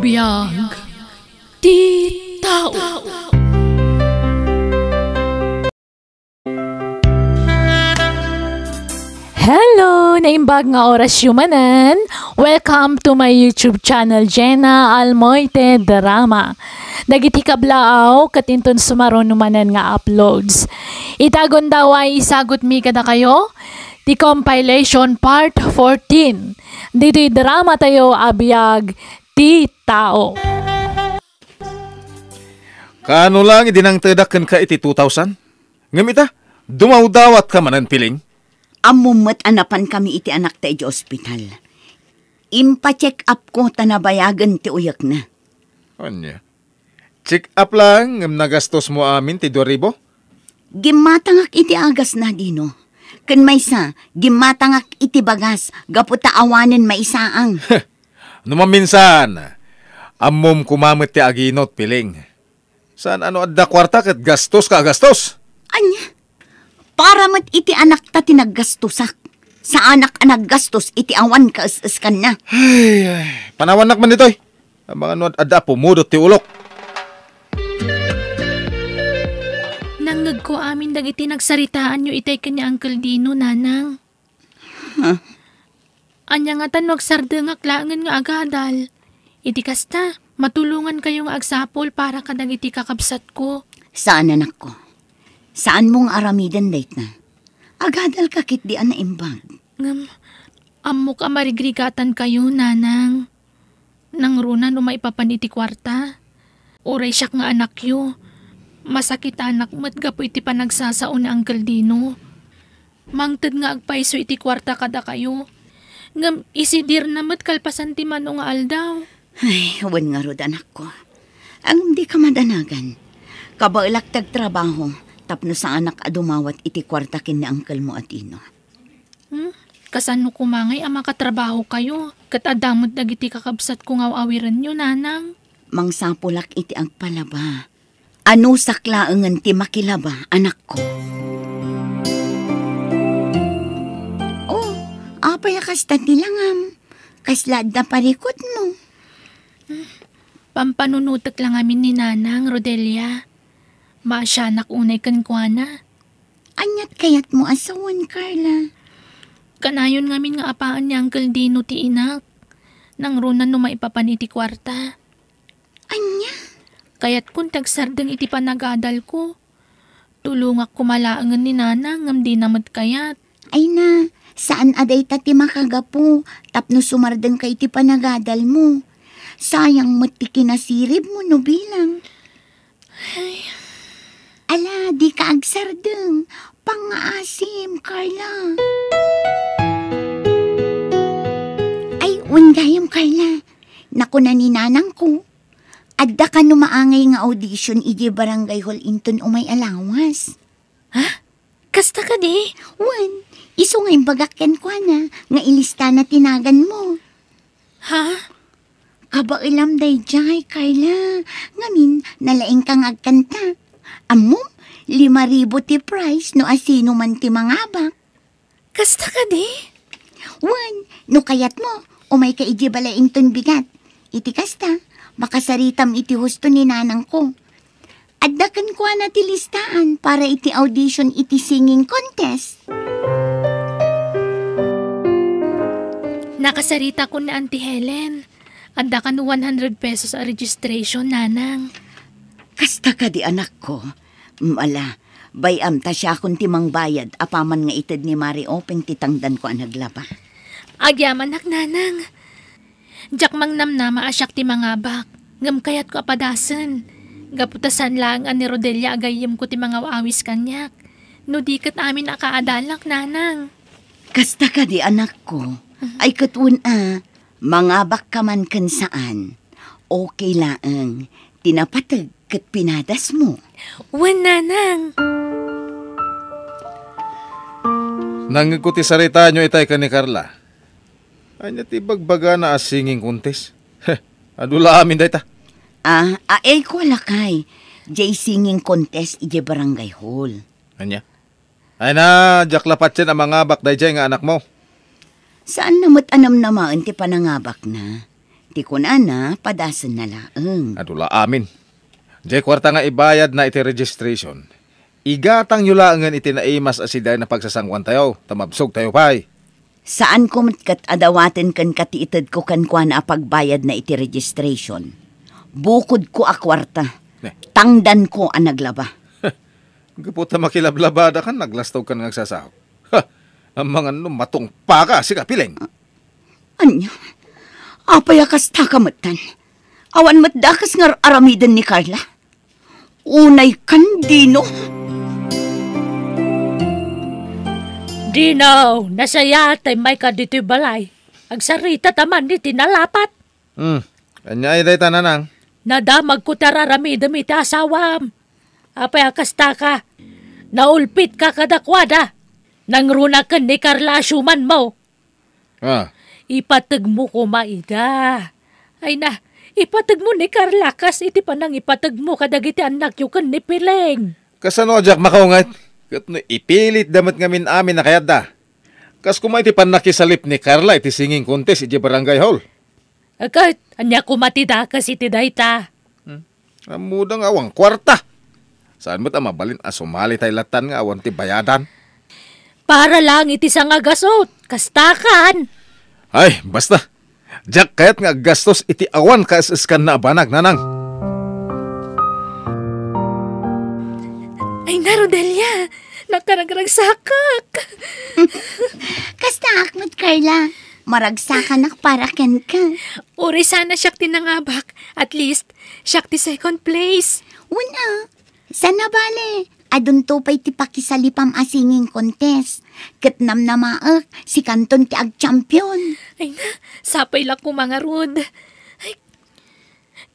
Biyag ti tao. Hello! Naimbag nga oras yumanan. Welcome to my YouTube channel, Jenna Almoite Drama. Dagiti kablaaw, katinton sumaron numanan nga uploads. Itagon daw ay isagot mi kada kayo. The compilation part 14. Dito'y drama tayo abiyag ti tao. Kaano lang idinang tedakken ka iti 2,000? Ngamita, dumawdawat ka manan piling? Amumat anapan kami iti anak ta iti ospital. Impa-check up ko tanabayagan ti uyak na. Anya? Check up lang, ngam nagastos mo amin ti 2,000? Gimatangak iti agas na dino. Ken maysa, gimatangak iti bagas, gaputa awanen maisaang. Numaminsan, amom kumamit ti aginot piling. Saan ano adda kwarta ket gastos ka gastos? Anya? Para mat iti anak ta tinaggastosak. Sa anak anag gastos iti awan ka is-iskan na. Ay, panawanak man ditoy. Ang mga ano adda pumudot ti ulok. Nangag ko amin dagiti nagsaritaan nyo itay kanya Uncle Dino, nanang. Huh? Anya nga tanwag sardeng aklangan nga agadal. Iti kasta, matulungan kayong agsapol para kadag iti kakabsat ko. Saan anak ko? Saan mong aramidan date na? Agadal kakit di na imbag. Amok amarigrigatan kayo, nanang. Nang runa no maipapaniti kwarta. Uray siyak nga anak yo. Masakit anak mo't gapo iti panagsasaon ni Uncle Dino. Mangted nga agpaiso iti kwarta kada kayo. Ngam isidir na mo't kalpasan ti mano nga aldaw. Ay, huwag nga rod anak ko. Ang di ka madanagan. Kabailak tagtrabaho, tapno sa anak adumawat iti kwarta kin ni Uncle mo at ino. Kasano kumangay ang makatrabaho kayo? Kat adamot dagiti kakabsat kung awawiran nyo, nanang. Mangsapulak iti agpalaba. Ano saklaangan ti makilaba, anak ko? Oh, apay kasta tilangam. Kaslad na parikot mo. Pampanunutak lang amin ni Nanang, Rodelia. Maasyanak unay kankwana. Anyat kayat mo asawan, Carla. Kanayon ngamin nga apaan ni Uncle Dino ti inak. Nang runan no maipapaniti kwarta. Anya? Kaya't kung tagsardeng iti panagadal ko. Tulungak kumalaangan ni Nanang ngam di namat kayat. Ay na, saan aday tati makagapo tapno sumardeng kay iti panagadal mo. Sayang mo't ti kinasirib mo no bilang. Ay. Ala, di ka agsardeng. Pangaasim, Carla. Ay, ungayam, Carla. Naku na ni nanang ko. Adda ka no maangay nga audition iji barangay hall inton umay alawas. Ha? Kasta ka di? Wan, iso nga imbagakyan ko na nga ilista na tinagan mo. Ha? Kabailam day jay, Carla. Ngamin, nalaing kang agkanta. Amo, 5,000 ti price no asino man ti mangabak. Kasta ka di? Wan, no kayat mo, umay ka iji balaing ton bigat. Iti kasta, makasaritam iti husto ni nanang ko. Addakan ko na ti listaan para iti audition iti singing contest. Nakasarita ko na Auntie Helen. Adda ka no 100 pesos a registration, nanang. Kasta ka di anak ko. Mala, bayam ta siya akong timang bayad, apaman nga itad ni Mari Openg titangdan ko ang naglaba. Agyaman nak, nanang. Jak mang namnama asyak ti mga bak. Ngam kayat ko apadasan. Gaputasan lang ni Rodelia agayim ko ti mga awis kanyak. No di kat amin akaadalak, nanang. Kasta ka di anak ko. Ay katun mga bak ka man kan saan. Okay laang. Tinapatag kat pinadas mo. Wan, nanang. Nangikuti sarita nyo itay ka ni Carla. Anya ti bagbaga na as singing contest. Adula amin day ta. Ko lakay. Jay singing contest ije barangay hall. Anya? Ay na, jaklapat yan ang mga bakday dyan nga anak mo. Saan namot anam naman ti panangabak na? Ti kunana, padasan na laeng. Adula amin. Jay kwarta nga ibayad na iti registration. Igatang yulaangan iti naimas asiday na pagsasangwan tayo. Tamabsog tayo pay. Saan ko kat adawaten kan katiitad ko kan kwa na pagbayad na iti registration? Bukod ko a kwarta. Tangdan ko ang naglaba. Kaputa makilablabada kan, naglastog kan nagsasahog. Ang mga matong paka, siga piling. Anya? Apayakas takamatan. Awan matdakas nga aramidan ni Carla. Unay kandino. Dinaw, nasaya tay may ka dito balay. Agsarita taman di tinalapat. Kanya ay day tananang. Nadamag ko tararami dami ti asawam. Apay akasta ka. Naulpit ka kadakwada. Nangrunakan ni Carla asyuman mo. Ipatag mo ko maida. Ay na, ipatag mo ni Carla kas iti panang ipatag mo kadagiti anak yu kan ni Pileng. Kasano ajak makaungat? Kat no ipilit damat ngamin amin na kayad da. Kas kumay ti panakisalip ni Carla iti singing contest iti barangay hall. Agad, anya kumatida kas iti dayta. Amudang awang kwarta. Saan mo't mabalin asumali tayo latan nga awan ti bayadan? Para lang iti sa nga gasot, kastakan. Ay, basta. Jack kayat nga gastos iti awan kaasaskan na abanag, nanang. Ay na, Rodelia. Nakaragragsakak. Kasta akmat, Carla. Maragsakan para ken ka. Uri sana siyak tinangabak. At least, siyak ti second place. Una, sana bale. Adun to pa'y ti pakisalipam a singing contest. Katnam na maak, si Kanton ti ag-champion. Ay na, sapay lang ko mga rod. Ay,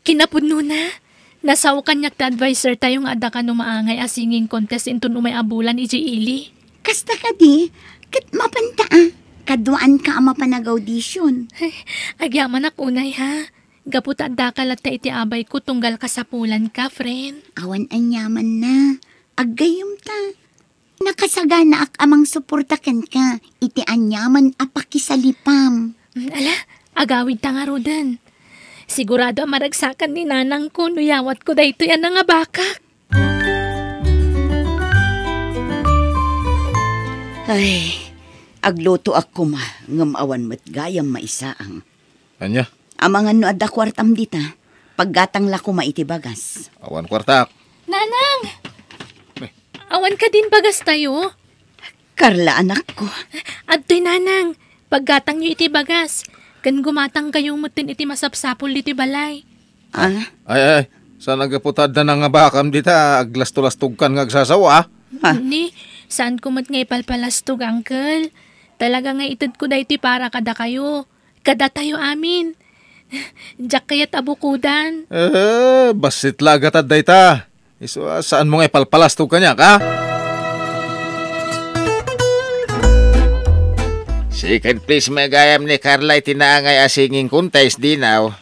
kinapudno na. Nasaw kanyak ta advisor tayo nga ada ka numaangay a singing contest into umay abulan iji ili. Kasta ka di, kat mapanta Kaduan ka ama panag-audition. Ay, agyaman ak unay ha. Gaputa da ka lat iti abay ko tunggal ka sa pulan ka, friend. Awan anyaman na. Aggayom ta. Nakasagana ak amang suportakan ka. Iti anyaman apakisalipam. Ala, agawid ta nga rodan. Sigurado maragsakan ni nanang ko, nuyawat ko dahito yan nga bakak. Ay, agluto ako ngamawan mat gayam maisaang. Anya? Amangan no adda kwartam dita, paggatang lako maitibagas. Awan kwartak. Nanang! Awan ka din bagas tayo. Carla, anak ko. Adto'y nanang, paggatang nyo iti bagas. Kan gumatang kayo mutin iti masapsapol iti balay. Ay, saan nagaputad na nga bakam dita, aglasto-lastog kan ngagsasawa? Ni, saan kumot nga ipalpalastog, uncle? Talaga nga itad ko da iti para kada kayo. Kada tayo amin. Diyak kayat abukudan. Basit lagatad dayta. Iso, saan mo nga ipalpalastog kanya, ka? Second place magayam ni Carla itinaangay a singing contest dinaw.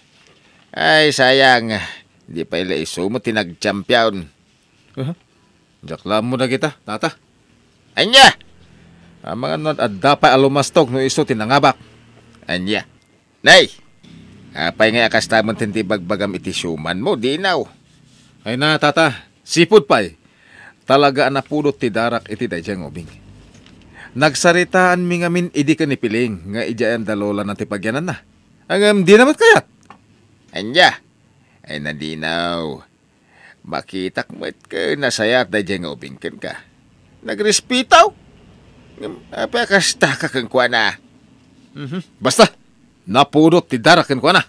Ay, sayang. Di pa ila iso mo tinag-champion. Jaklam mo na kita, tata. Anya! Ang mga nun at dapat alumastog no iso tinangabak. Anya. Nay! Apay nga akas tamang tintibagbagam iti syuman mo, dinaw. Ay na, tata. Sipod pa'y. Talaga anapulot ti darak iti dadyang ubing. Nagsaritaan mi ngamin idi ka ni Piling nga ijayam dalola na ti pagyanan na. Ang di naman kayat. Anya. Ay nadinaw. Makitak mo't ka nasayat dadyang ubing ken ka. Nagrespitaw. Apay kasta ka kang kwa na. Basta. Napulot ti darak ken kwa na.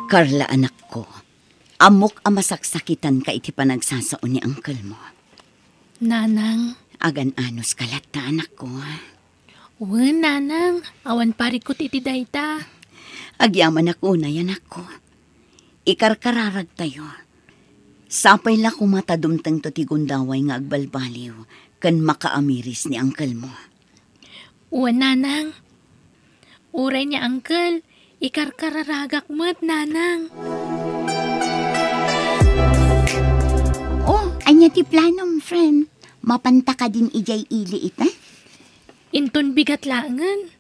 Carla, anak ko, amok amasaksakitan ka iti panagsasaon ni uncle mo. Nanang. Agan anos kalat ta, anak ko. Nanang. Awan parikot iti dayta. Agyaman ako na, anak ko. Ikarkararag tayo. Sapay la kumatadumtang to ti gundaway nga agbalbaliw kan makaamiris ni uncle mo. Nanang. Uray niya, uncle. Ikarkararagak mo't, nanang. Oh, anya ti planom, friend. Mapanta ka din ijay ili ita? Inton bigat langan.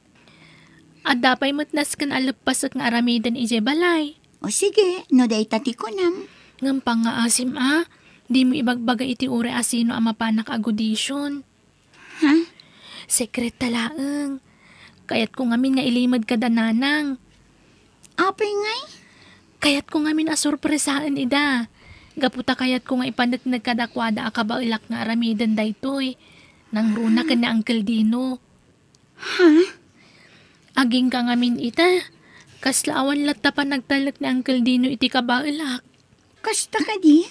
At dapay matnas kan alapas at nga aramidan ije balay. O sige, no day tati ko nam. Ngampang nga asim di mo ibagbaga iti ure asino ang mapanak agudisyon. Ha? Sekret talaang. Kayat ko ngamin nga ilimad ka dananang. Apay ngay? Kayat ko ngamin asurpresaan ida. Gaputa kayat ko nga ipanak nagkadakwada akabailak nga aramidan daytoy. Nang runa ka na Uncle Dino. Ha? Aging ka ngamin ita. Kaslaawan latta pa nagtalak na Uncle Dino iti kabailak. Kasta ka di?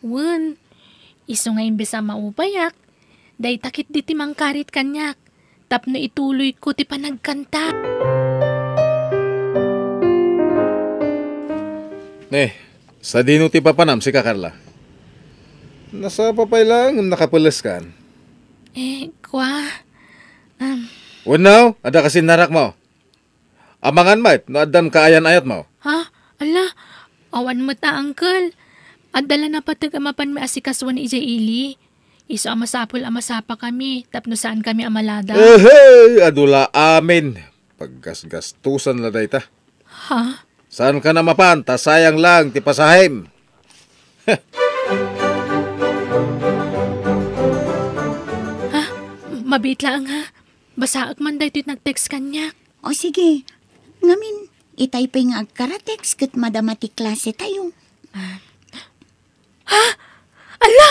Wen, iso nga imbes ang maupayak. Day takit di timang karit kanyak. Tapno ituloy ko ti panagkanta. Sa Dino ti papanam si Kakarla. Nasa papay lang nakapulas kan. Kwa? Unaw, ada kasi narak mo. Amangan mait, no adan kaayan ayat mo. Ha? Ala, awan mo ta, Uncle. Adala na patag amapan may asikaswan ija ili. Iso amasapa kami, tapno saan kami amalada. Adula amin. Paggasgastusan na dayta. Ha? Saan ka na mapan? Sayang lang, ti pasahim. Mabit lang ha. Basaak man dahito nag-text kanya. O sige, ngamin, itay pa nga agkaratex kat madamati klase tayo. Ala!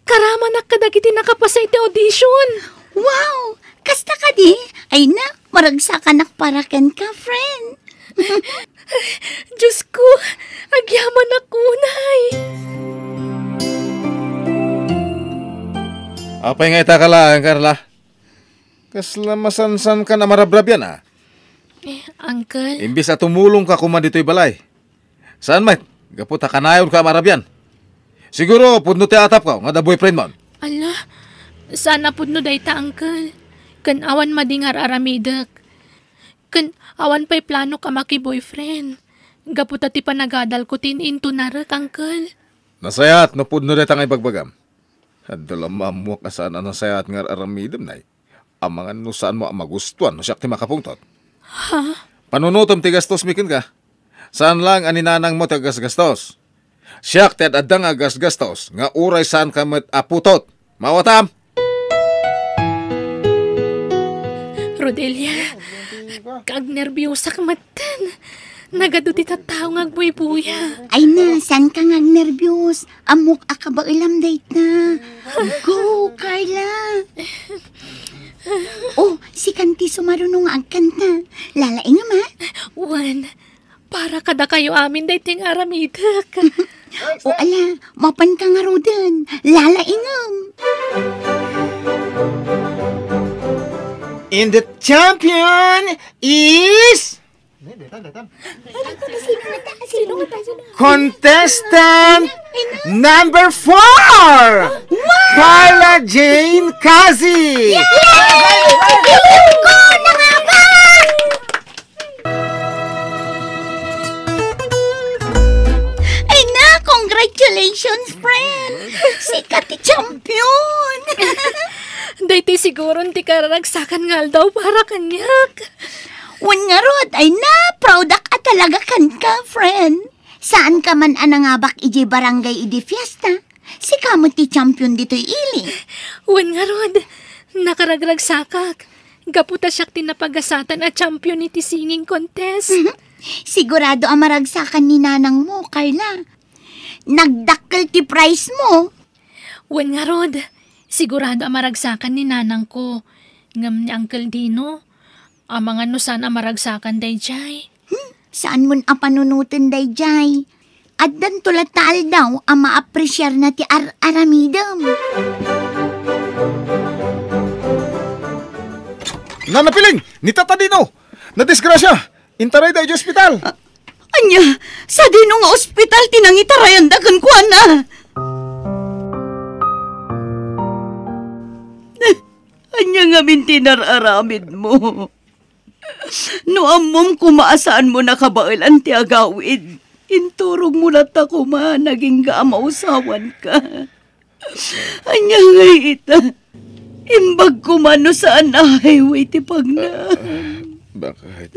Karama na kadagiti nakapasa iti audition. Wow! Kasta ka di? Ay na, maragsakan nakparakan ka, friend. Diyos ko, agyaman ako, nay. Apay nga ita ka lang, Carla. Kasla masansan ka na marabrab yan, Uncle, Imbis at tumulong ka kuman dito'y balay. Saan, mate? Gaputa kanayon ka marab yan. Siguro, pudno ti atap ka, nga da boyfriend mo. ala, sana pudno dayta, Uncle. Kan awan madingar aramidak. Kan awan pa'y plano ka maki-boyfriend. Gaputa ti panagadal ko into narak, Uncle. Nasayat, no pudno dito nga ibagbagam. At dalam mamuak na saan nasayat nga aramidam na amangan no saan mo ang magustuhan no siyak ti makapungtot. Ha? Panunutom ti gastos mikin ka. Saan lang aninanang mo ti gastos? Siyak ti adang gastos nga uray saan ka met aputot. Mawatam! Rodelia, kag nervyosa ka matan. Nagaduti ta tao nga agbuy-buya. Ay na, saan ka nga nervyos? Amok akaba ilam date na. Go, Carla! Oh, si Kanti sumarunong ang kanta. Lalaing ma? Juan, para kada kayo amin dahi ting aramidak. O ala, mapan ka nga rodan. Lalaingam. And the champion is contestant number 4, Carla Jane Kazi. Ay na, congratulations, friend. Sikat ti champion. Dahi ti siguro ti kararagsakan nga daw para kanyak. Wan nga rod, ay na, proud ka talaga kan ka, friend. Saan ka man anangabak iji barangay iji fiesta? Si kamo ti champion dito'y ili. Juan nga rod, nakaragragsakak. Gaputa siyak tinapagasatan at champion iti singing contest. Sigurado ang maragsakan ni nanang mo, Carla. Nagdakkel ti price mo. Juan nga rod, sigurado ang maragsakan ni nanang ko. Ngam ni Uncle Dino, ang mga nusan ang maragsakan day jay. Saan mo ang panunutin day jay? At dan tulatal daw ang maapresyar na ti aramidam. Nanapiling! Ni Tata Dino! Nadisgrasya! Intaray dahi di ospital! Anya, sa dino nga ospital tinangitarayan dagan ko na. Anya nga mintinararamid mo. No amom kumaasaan mo nakabailan ti agawid. Inturog mo na ta kuma, naging gaamausawan ka. Anya nga ita. Imbag kumano saan na highway ti pagna. Bakit?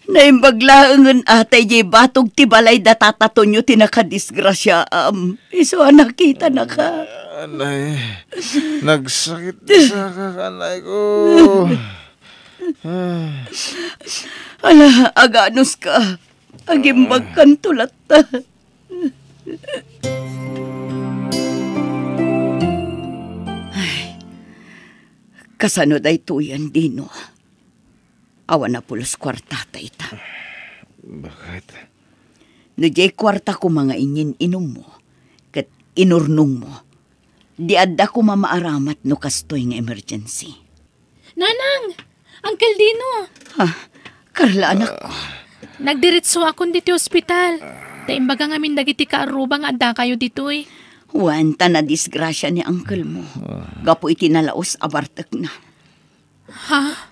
Naimbaglaangan atay jay batog ti balay da tataton nyo tinakadisgrasya Iso nakita na ka. Anay, nagsakit sa kakanay ko. Ala, aganos ka. Agimbag kan tulat ta. Ay, kasano day tuyan dino. Awan na pulos kwarta ta ita. Bakit? No jay kwarta ko mga ingin inom mo. Kat inurnong mo. Di adda ko mamaaramat no kastoy nga emergency. Nanang! Uncle Dino! Ha? Karla anak ko. Nagdiretso akong dito ospital. Taimbaga ngamin dagiti kaarubang adda kayo dito eh. Wanta na disgrasya ni uncle mo. Gapo itinalaos abartek na. Ha?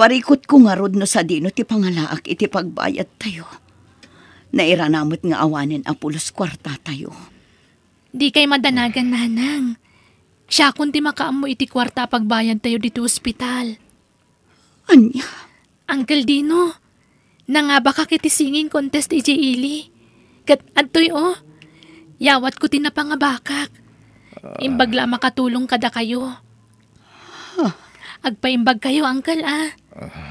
Parikot ko nga rod no sa dino ti pangalaak iti pagbayad tayo. Nairanamot nga awanin apulos kwarta tayo. Di kay madanagan, Nanang. Siya kundi makaamo iti kwarta pagbayad tayo dito ospital. Anya? Uncle Dino, nangaba ka kiti singing contest iti ili. Kat adtoy yawat ko tinapangabakak. Imbagla makatulong kada kayo. Agpaimbag kayo, Uncle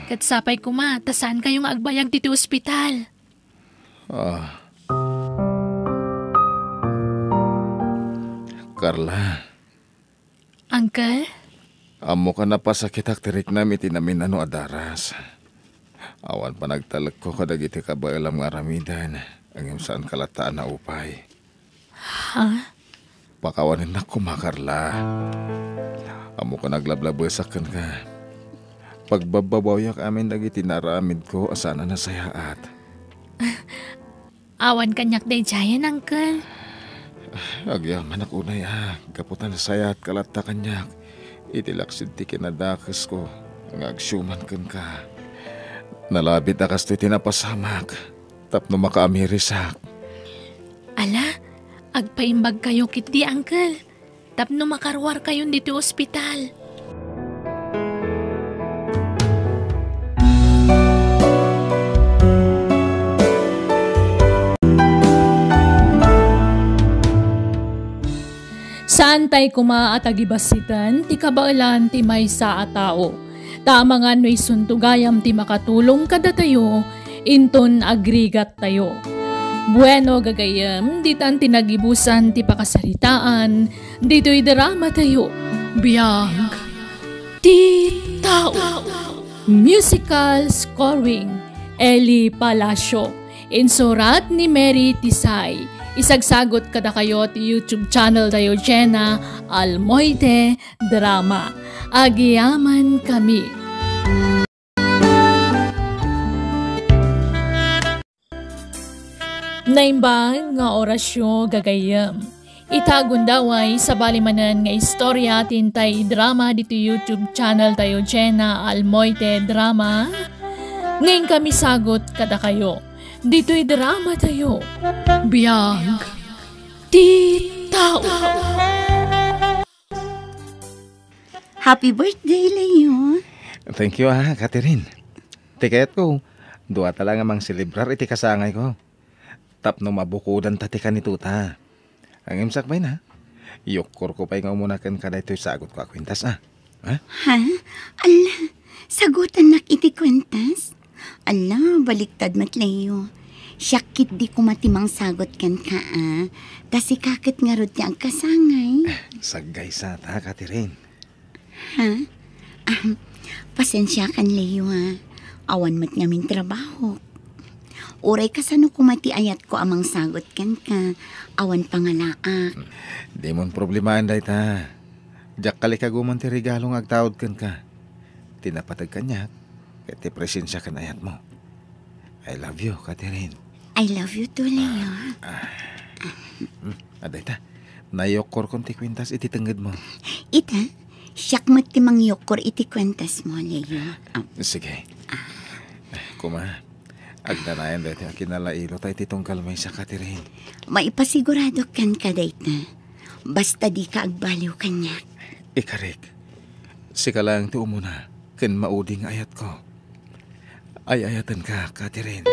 Kat sapay kuma, tasan kayo nga agbayag dito ospital. Carla, Uncle? amo ka na pa sakit aktirik namin tinamin ano adaras. Awan pa nagtalag ko kadagiti ka ba alam nga ramidan ang iyong saan kalataan na upay. Ha? Pakawanin na ko, Carla. Amo ka naglablabesakan ka. Pagbababayak amin dagiti naramid ko asana na sayaat. Awan kanyak day jayan, Uncle. Agyang anak unay kaputan na sayaat kalata kanyak. Itilaksid ti kinadakas ko. Ngagsyuman kan ka. Nalabit akas ti tinapasamak. Tapno makaamirisak. Ala, agpaimbag kayo kiti, Uncle. Tapno makarwar kayo dito ospital. Saan tay kuma at agibasitan, ti kabailan ti may sa atao. Tamangan may suntugayam ti makatulong kada tayo, inton agrigat tayo. Bueno gagayam, ditan tinagibusan ti pakasaritaan, dito'y drama tayo. Biyag ti tao. Musical scoring, Eli Palacio. Insurat ni Mary Tisay. Isagsagot kada kayo ti YouTube channel tayo Jenna Almoite Drama. Agiyaman kami. Naimbang nga orasyo gagayam. Itagundaway sa balimanan nga istorya tintay drama dito YouTube channel tayo Jenna Almoite Drama. Ngayon kami sagot kada kayo. Dito'y drama tayo. Biyag ti tao. Happy birthday, Leo. Thank you Catherine. Tiket ko. Dua talaga mang silibrar iti kasangay ko. Tapno mabukudan tati ka ni tuta. Ang imsak bay na. Yokor ko pa'y nga umunakan ka na ito'y sagot ko akwintas Ha? Ha? Ala, sagutan nak iti kwentas? Ala, baliktad mat Leo. Syakit di ko matimang sagot kan ka Kasi kakit nga rod niya ang kasangay. Sagay sa ta Catherine. Ha? Pasensya kan Leo Awan mat ngamin trabaho. Uray kasano kumati ayat ko amang sagot kan ka. Awan pangalaak. Di mon problemahan day ta. Jak kali ka guman ti regalong agtawad kan ka. Tinapatag kanyak. Kaya ti presensya kan ayat mo. I love you, Catherine. I love you too, Leo. Aday ta. Nayokor kong ti kwintas iti tengged mo. Ita, siyak mo't timang yokor iti kwentas mo, Leo. Sige. Kuma, agdanayan dati akinalailo tayo titong kalmay sa Catherine. Maipasigurado kan ka, dayta. Basta di ka agbaliw kanyak. Ikarik. Sika lang ti umuna. ken mauding ayat ko. Ay ayatan ka, Catherine.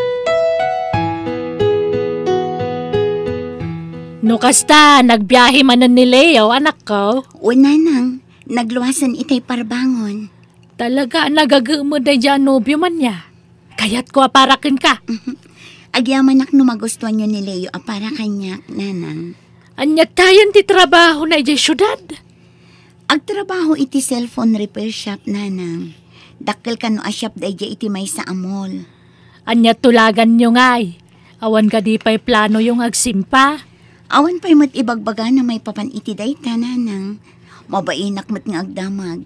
No kasta, nagbiyahe manan ni Leo, anak ko. Una nang, nagluwasan itay parbangon. Talaga, nagagamo da dyan nobyo man niya. Kaya't ko aparakin ka. Agyaman ak no magustuhan nyo ni Leo para kanyak, nanang. Anyat tayan ti trabaho na dyan syudad. Agtrabaho iti cellphone repair shop, nanang. Dakkel ka no a shop da iti may sa amol. Anyat tulagan nyo ngay. Awan ka di pa'y plano yung agsimpa. Awan pa'y mat ibagbaga na may papan iti day nanang. Mabainak mat nga agdamag.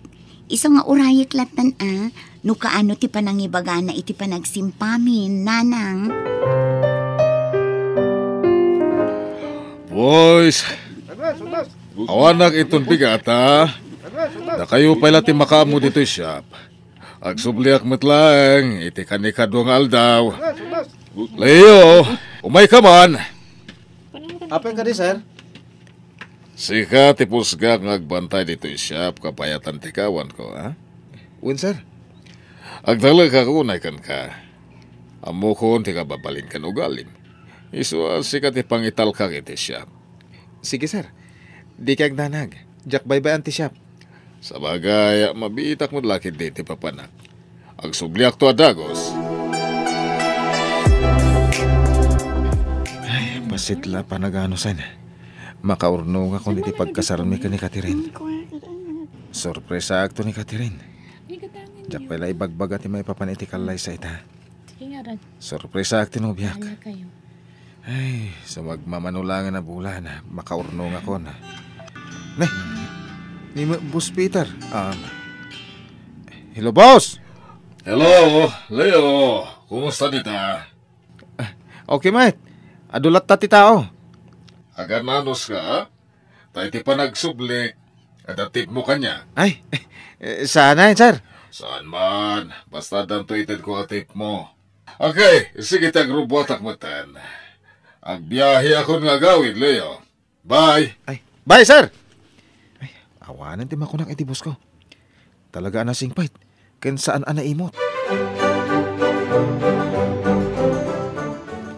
Isa nga urayik latan no kaano ti panangibaga na iti panagsimpamin, nanang. Boys, awanak itong bigat ha. Na kayo pala ti makamu dito shop. Agsubliak matlang, iti kanikadwang aldaw. Leo, umay ka man. Apa ka di, sir? Sika ti pusga ngagbantay dito shop kapayatan ti kawan ko ha. Win sir, agdala ka kunay kan ka. Amo kon ti kababalin kan ugalim. Iswa sika ti pangital ka iti shop. Sige, sir. Di kag nanag. Jak baybayan ti shop. Sabagay, mabitak mo lakit diti papanak. Agsubliak to adagos. Ay, pasitla pa nagano san. Makaurno nga kung iti pagkasaran mi ka ni Catherine. Sorpresa akto ni Catherine. Jak pala ibagbaga ti may papan iti kalay sa ita. Sorpresa akto nobyak. Ay, sa magmamanulangan na bulan, makaurno nga ko na. Ni Boss Peter. Hello, boss! Hello, Leo. Kumusta dita? Okay, mate. Adulat ta ti tao. Agananos ka, ha? Tayo ti pa nagsublik. Adatip mo kanya. Ay, sana sir. Saan man? Basta danto itad ko atip mo. Okay, sige tagrubuatak matan. Agbiyahe ako nga gawin, Leo. Bye! Ay, bye, sir! Ay, awanan di makunak iti boss ko. Talaga na singpait. Ken saan ana imot?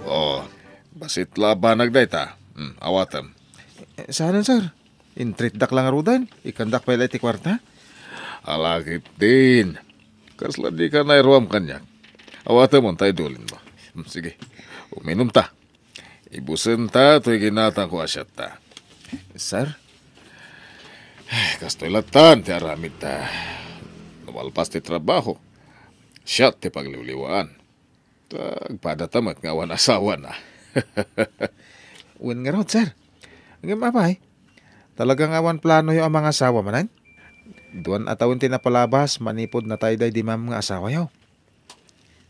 Oh, basit labanag day ta. Awatam. Saan, sir? Intrit dak lang arudan. Ikandak pala iti kwarta. Alakit din. Kasla di ka nairuam kanyak. Awatam mo, tayo dulin mo. Sige, uminom ta. Ibusin ta, to'y ginatang ko asyat ta. Sir? Kasto'y latan, ti aramid ta. Nawalpas ti trabaho. Siyat ti pagliwliwaan. Tagpadatamat nga awan asawa na. Uwan nga raw, sir. Ang mapay. Talagang awan plano yung mga asawa manan. Duwan atawin tinapalabas, manipod na tayo di mam nga asawa yaw.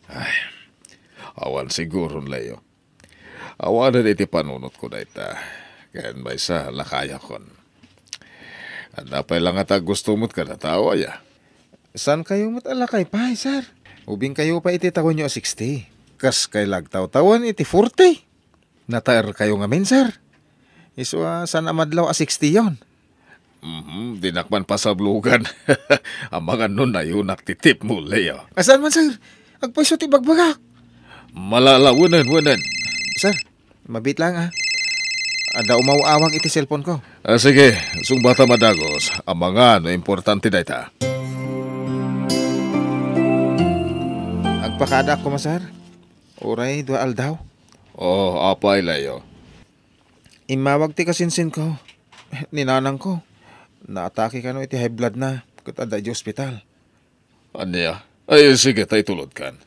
Ay, awan siguro, Leo. Awanan iti panunot ko na ita. Kaya may sa lakaya kon. At napay lang at gusto mo't ka natawa ya. San kayo matalakay pa, sir? Ubing kayo pa iti tawon nyo 60. Kas kay lagtaw-tawan iti 40. Nataer kayo ngamin, sir. Iswa san amadlaw a 60 yon. Dinakman pa sa blugan. Ang mga nun na yun naktitip mo, Leo. Asan man, sir? Agpaiso ti bagbagak. Wanan. Sir, mabit lang Ada umawawang iti cellphone ko. Sige, sumbata madagos. Ang mga no importante na ita. Agpakada ko, masar. Oray, dua aldaw. Oh, apay, Leo. Imawag ti kasinsin ko. Ninanang ko. Naatake ka no iti high blood na. Katada di hospital. Anya? Ay, sige, tayo tulod kan.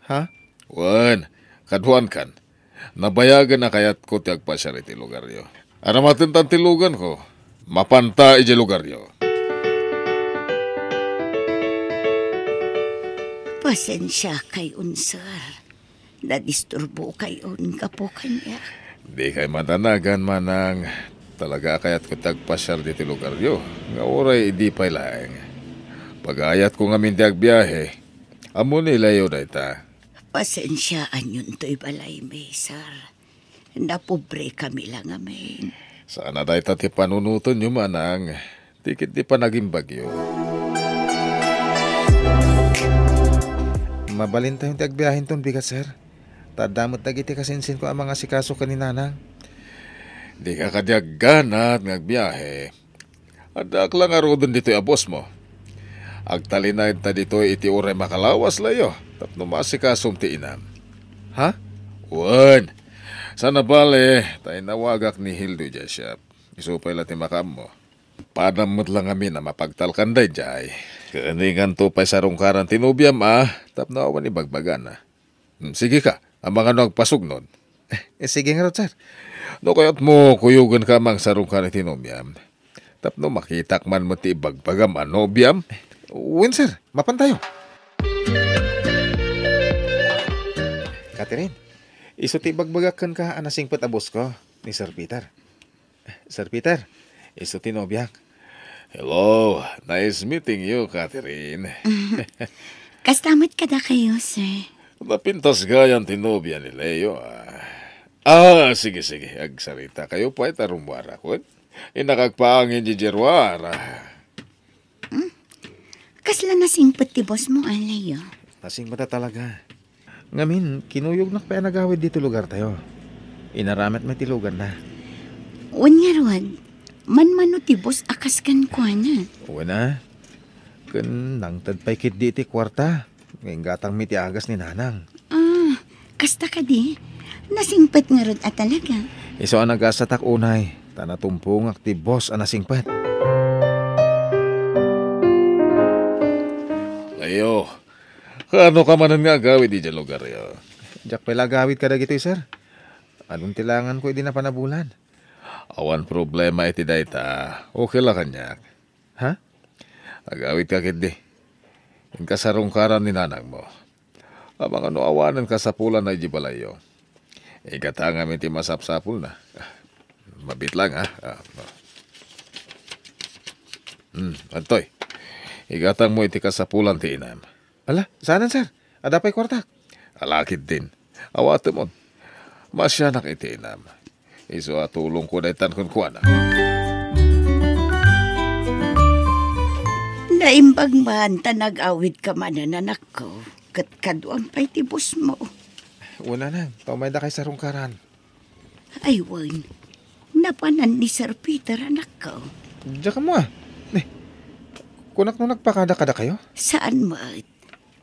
Ha? Wan, kaduan kan. Nabayagan na kayat ko ti agpasyar iti lugar yo. Aramatin tan ti lugan ko. Mapanta iti lugar yo. Pasensya kay unsar. Nadisturbo kay un kapo kanya. Di kay matanagan manang. Talaga kayat ko tagpasyar diti lugar yo. Nga oray di pay laeng. Pagayat ko nga minti agbiyahe. Amo nila yo na ita. Pasensyaan yun to'y balay, Mesar. Napobre kami lang amin. Sana dahi tati panunuton nyo manang. Tikit di pa naging bagyo. Mabalin tayong tiagbiyahin ton bigat, sir. Tadamot na giti kasinsin ko ang mga sikaso kaninanang. Di ka kadyaganat ngagbiyahe. Adak lang arodon dito boss mo. Agtalinay ta dito iti ure makalawas layo. Tapno masikasong ti inam. Ha? Wan. Sana bale, tayo nawagak ni Hildo dyan siya. Isupay lang ti makam mo. Padamot lang kami na mapagtalkanday jay. Kaaningan to pa'y sarungkaran tinubyam tapno awan ibagbagan Sige ka, ang mga nagpasog nun. Sige nga, sir. No kayat mo kuyugan ka mang sarungkaran tinubyam. Tapno makitak man mo ti ibagbagam anobyam. Win, sir. Mapan tayo. Catherine, iso ti bagbagakan ka anasingpet abos ko ni Sir Peter. Sir Peter, iso ti nobyak. Hello, nice meeting you, Catherine. Kastamot ka na kayo, sir. Napintas gayan tinobya ni Leo. Sige. Agsarita kayo pa itarumwara ko. Inakagpaangin di Jerwara. Kasla nasingpot ti boss mo, Alayo. Nasing mata talaga. Ngamin, kinuyog na pa nagawid dito lugar tayo. Inaramet may tilugan na. Wan nga Rod, man ti boss akas kan ko na. Una, kan nang tadpay kit di iti kwarta. Ngayon gatang miti agas ni nanang. Kasta ka di. Nasingpot nga Rod talaga. Iso ang nagasatak unay. Tanatumpong ak ti boss ang nasingpet. Leo, ano ka man nga gawid di dyan lugar yo? Diyak pala gawid ka dagito, sir. Anong tilangan ko hindi na panabulan? Awan problema iti dayta. Okay lang kanyak. Ha? Agawid ka kindi. Yung kasarungkaran ni nanang mo. Amang ano awanan ka sa pulan na ijibalayo. Igatanga mi ti masapsapul na. Mabit lang Antoy. Igatang mo iti kasapulan ti inam. Ala, saanan, sir? Adapay kwartak. Alakid din. Awate mo. Masyanak iti inam. Iso atulong ko daytan kun kuana. Naimbag man ta nag-awid ka man anak ko. Katkaduan pa'y ti boss mo. Una na, pamay da kay sarungkaran. Ay, wan. Napanan ni Sir Peter, anak ko. Diyak ka mo kunak nung nagpakada-kada kayo? Saan mo?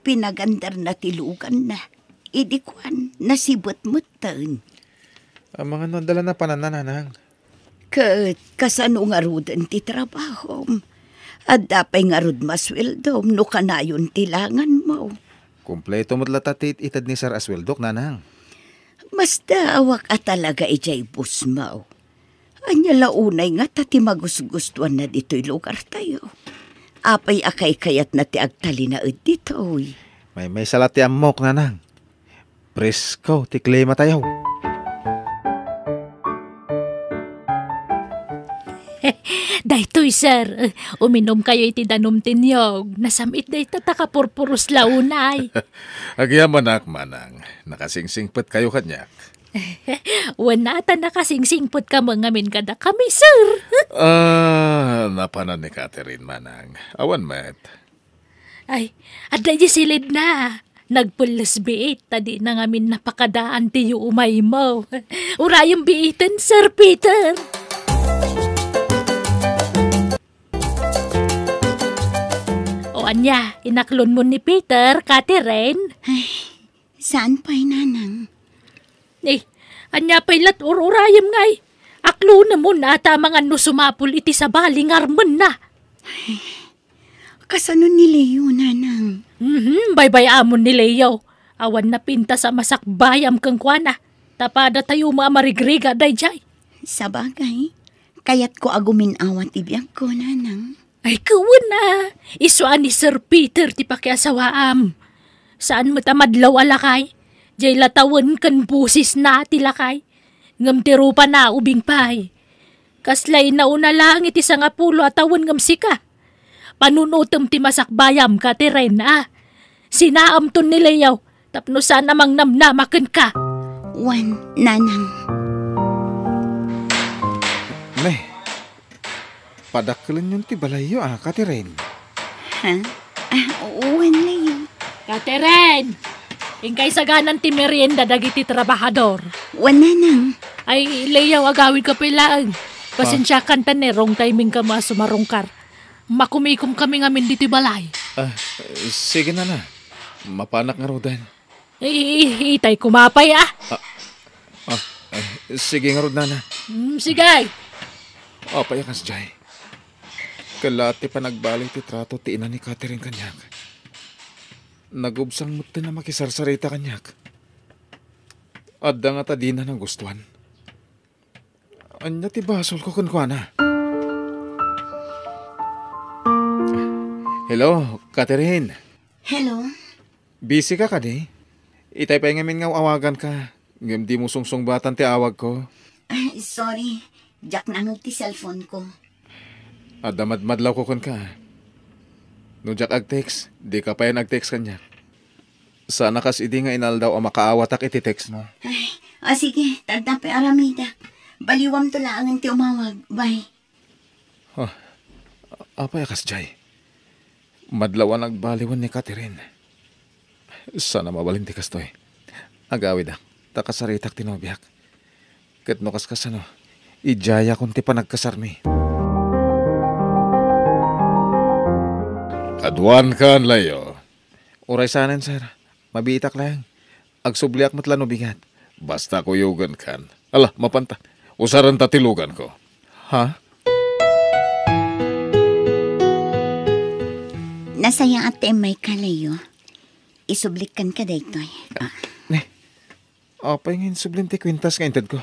Pinagandar na tilugan na. Idikwan, nasibot mo tan. Ang mga nandala na panananang. Kasano nga rudan ti trabaho. At dapay nga rud masweldo, no kanayon tilangan mo. Kumpleto mo't latatit itad ni Sir Asweldok, nanang. Mas daawak at talaga ijay bus mo. Anya launay nga tati magusgustuan na dito'y lugar tayo. Apay akay kayat na ti agtali na dito. May salat ti amok, nanang. Presko, ti klima tayo. Daytoy, sir. Uminom kayo iti danom tinyog. Nasamit day tatakapurpuros launay. Agyaman manang. Nakasingsingpet kayo kanyak. Wanata nakasingsingpot ka mga min kada kami, sir. Napanan ni Catherine manang. Awan met. Ay, aday di silid na. Nagpulas biit, tadi na ngamin napakadaan ti yu umay mo. Urayong biitan, Sir Peter. O anya, inaklon mo ni Peter, Catherine. Saan pa'y nanang? Anya pa'y urayam ngay. Aklo na mo na tamang ano sumapul iti sa baling arman na. Kasano ni Leo, nanang? Baybay amon ni Leo. Awan na pinta sa masakbayam kang kwana. Tapada tayo maamarigriga day jay. Sa bagay, kayat ko agumin awat ibiyag ko, nanang. Ay kawan na. Isuan ni Sir Peter ti pakiasawaam. Saan mo tamadlaw alakay? Jay latawan kan busis na tilakay. Ngam tirupa na ubing pay. Kaslay na una lang iti sangapulo atawan ngam sika. Panunutom ti masakbayam ka ti ren Sinaam to ni Leo. Tapno sana mang namnamakan ka. Wan, nanang. May, padaklan yung ti balayo Catherine. Ha? Wan, Leo. Catherine! Ingkay saganan ti merienda dagiti trabahador. Wala nang. Ay, layaw agawin ka pilaan. Pasensya kan tanerong timing ka sumarungkar. Makumikom kami ngamin dito balay. Sige na. Mapanak nga rodan. Itay kumapay Sige nga rodan na. Sige. Payakas, Jay. Kalati pa nagbalik ti trato ti ina ni Catherine kanyak. Nagubsang muti na makisarsarita kanyak. Adda nga ta di na ng gustuhan. Anya ti basol ko kunkwana. Hello, Catherine. Hello? Busy ka di? Itay pa ngamin nga awagan ka. Ngam di mo sungsong batan ti awag ko. Ay, sorry. Jack na ti cellphone ko. Adda madmadlaw ko kun ka. No Jack ag-text, di ka pa yan ag-text kanya. Sana kas idi nga inaldaw o makaawatak iti-text mo. Sige, tagda pa aramida. Baliwam to lang ang ti umawag. Bye. Apay kas, Jay. Madlawan nagbaliwan ni Catherine. Sana mabalinti kas to'y. Agawid takasaritak tinobyak. Kat no kas kasano, ijaya kung ti panagkasarmi. Kaduan kan layo. Uray sanan, sir. Mabitak lang. Agsubliak matlan bigat. Basta kuyugan kan. Ala, mapanta. Usaran tatilugan ko. Ha? Nasaya ate may kalayo. Isublikan ka daytoy. Apay ngayon sublinti kwintas nga intad ko.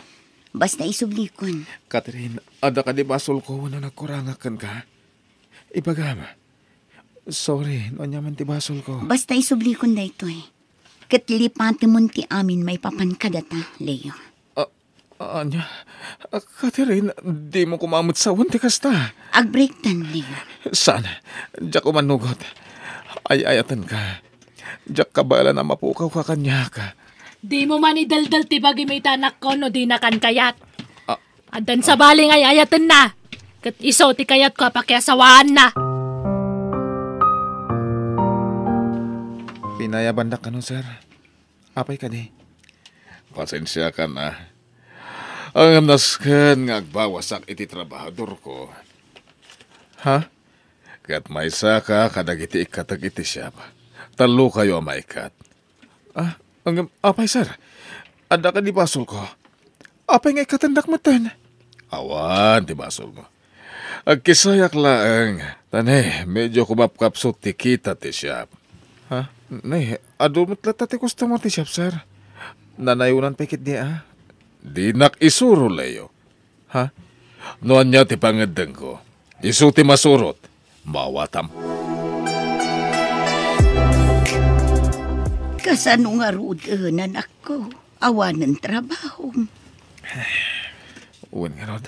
Basta isublikon. Catherine, ada ka di basol ko na nagkurangakan ka. Ibagama. Sorry, no nyaman ti basol ko. Basta isublikon daytoy. Katlipati mo ti amin may papankadata, Leo. Anya, Catherine, di mo kumamot sa unti kasta. Agbreak tan, Leo. Sana, diyak umanugot. Ay-ayatan ka. Diyak kabala na mapukaw ka kanya ka. Di mo man idaldal ti bagi may tanak ko no di na kan kayat. Adan sa baling ay ayatan na. Kat iso ti kayat ko pakiasawaan na. Pinayabandak ka no, sir. Apay ka di. Pasensya ka na. Ang nasken nga agbawasak iti trabahador ko. Ha? Kat may saka kadagiti ikatag iti siyap. Talo kayo maikat. Apay, sir. Ada ka di basol ko. Apay nga ikatandak matan. Awan, ti basol mo. Agkisayak laang. Tane, medyo kumapkapsot ti kita ti siyap. Ha? Nay, adumot latati gusto mo ti siyap, sir. Nanayunan pekit niya, Di nak isuro, Leo. Ha? Noan niya ti pangadang ko. Isu ti masurot. Mawatam. Kasano nga rudanan ako. Awan ng trabaho. Uwan nga, Rod.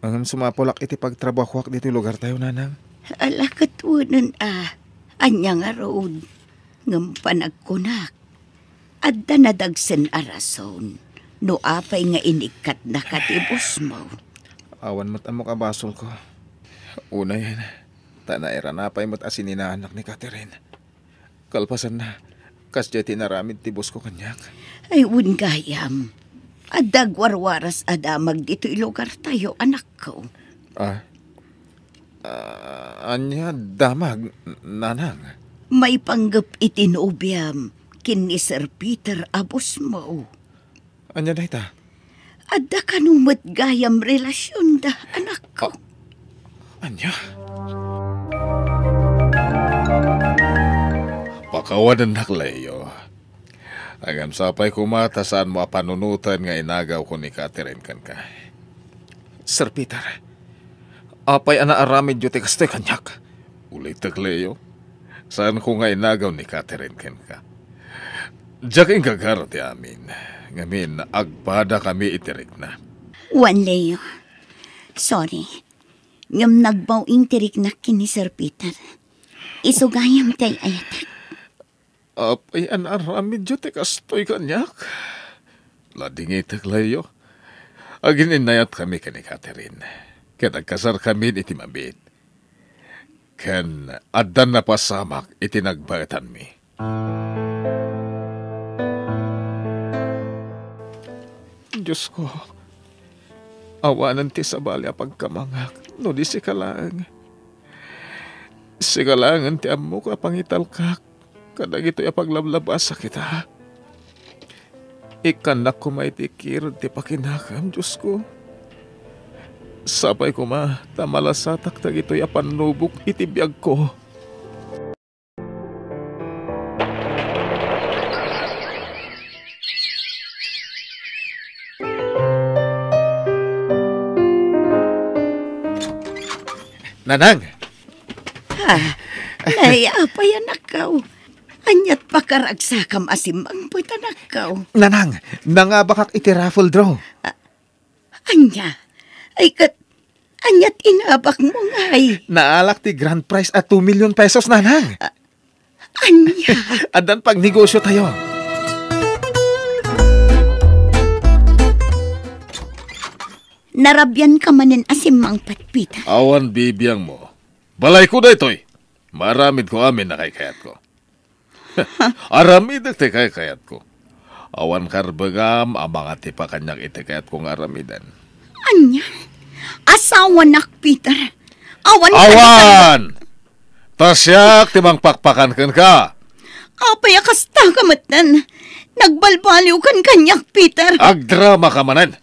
Ang sumapulak iti pagtrabahuak dito lugar tayo, nanang. Alakatunan Anya nga rood. Ngam panagkunak. Adda nadagsen arason. No apay nga inikat na katibos mo. Awan mo't amok abasol ko. Una yan. Tanaira na pa'y mo't asinina anak ni Catherine. Kalpasan na. Kasya tinaramid tibos ko kanyak. Ay gayam. Adag warwaras adamag dito ilugar tayo, anak ko. Anya damag, nanang. May panggap itinubyam. Kin ni Sir Peter abos mo. Anya na ita? Adda kanumat gayam relasyon da, anak ko. Anya? Pakawanan nak, Leo. Agam sapay kumata saan mo panunutan nga inagaw ko ni Catherine kan ka. Sir Peter, apay ana aramid yu tikastoy kanyak. Ulit tak, Leo. Saan ko nga inagaw ni Catherine kan ka. Diyak ang gagara ti amin. Ngamin, agpada kami itirik na. Juan Leo. Sorry. Ngam nagbaw tirik na kini Sir Peter. Isugayam tay ayatak. Apay ana aramid yu tikastoy kanyak. Ladingit, Leo. Agin inayat kami ka ni Catherine. Kaya nagkasar kami iti mabit. Kan adan na pasamak iti nagbagatan mi. Diyos ko, awanan ti sa bali a pagkamangak, no di si kalang. Si kalangan ti amo ka pangitalkak, kadag ito'y paglablabas sa kita. Ikanak ko may tikir ti pakinakam, Diyos ko. Sapay ko ma, tamalasatak tag ito'y apanubok itibiyag ko. Nanang! Naiapayan akaw. Anyat pakaragsakam asimang putanakaw. Nanang, nangabakak iti raffle draw. Anya, ay anyat inabak mo ngay. Naalak ti grand prize at 2 million pesos, Nanang. Anya, Adan pag negosyo tayo. narabyan ka manin asimang patpita. Awan bibiyang mo. Balay ko na ito'y. Maramid ko amin na kayat ko. Aramid iti kayat ko. Awan karbagam ang mga tipa kanyak iti kayat kong aramidan. Anya, asawa nak Peter. Awan! Tasyak timang pakpakan ka. Apay akasta kamatan. Nagbalbaliw kan kanyak Peter. Agdrama ka manan.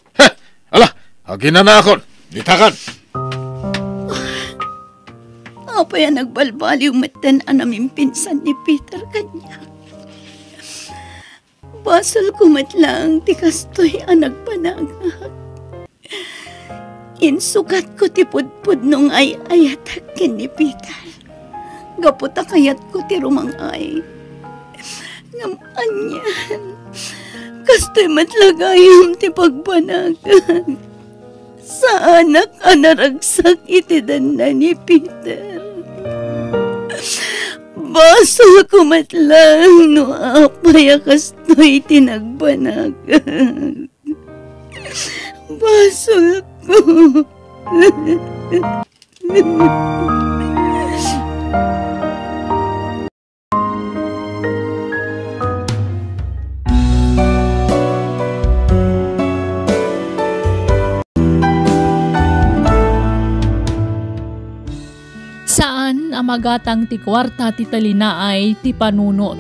Ala, aginanakon. Ditakan. Apay nagbalbaliw matan anamin pinsan ni Peter kanyak. Basal kumatlang ti kastoy ang nagpanagak. Insukat ko ti pudpud nung ay ayatak ken ni Peter. Gaputa kayat ko ti rumangay. Ngaman yan. Kastoy matlagayam ti pagpanagan. Sa anak anaragsak iti danda ni Peter. Basal kumatlang no apay kastoy tinagbanagan. Basal ko. Saan amagatang ti kwarta ti talinaay ti panunot.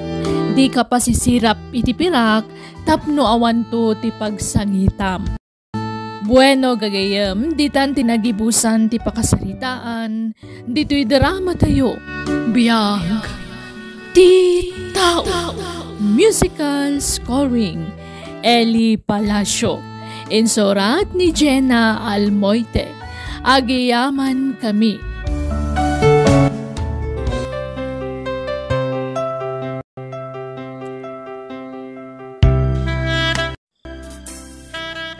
Di ka pasisirap iti pirak, tapno awan to ti pagsangitam. Bueno gagayem, ditan tinagibusan ti pakasaritaan, dito'y drama tayo. Biyag ti tao. Musical scoring, Eli Palacio. Insurat ni Jenna Almoite. Agiyaman kami.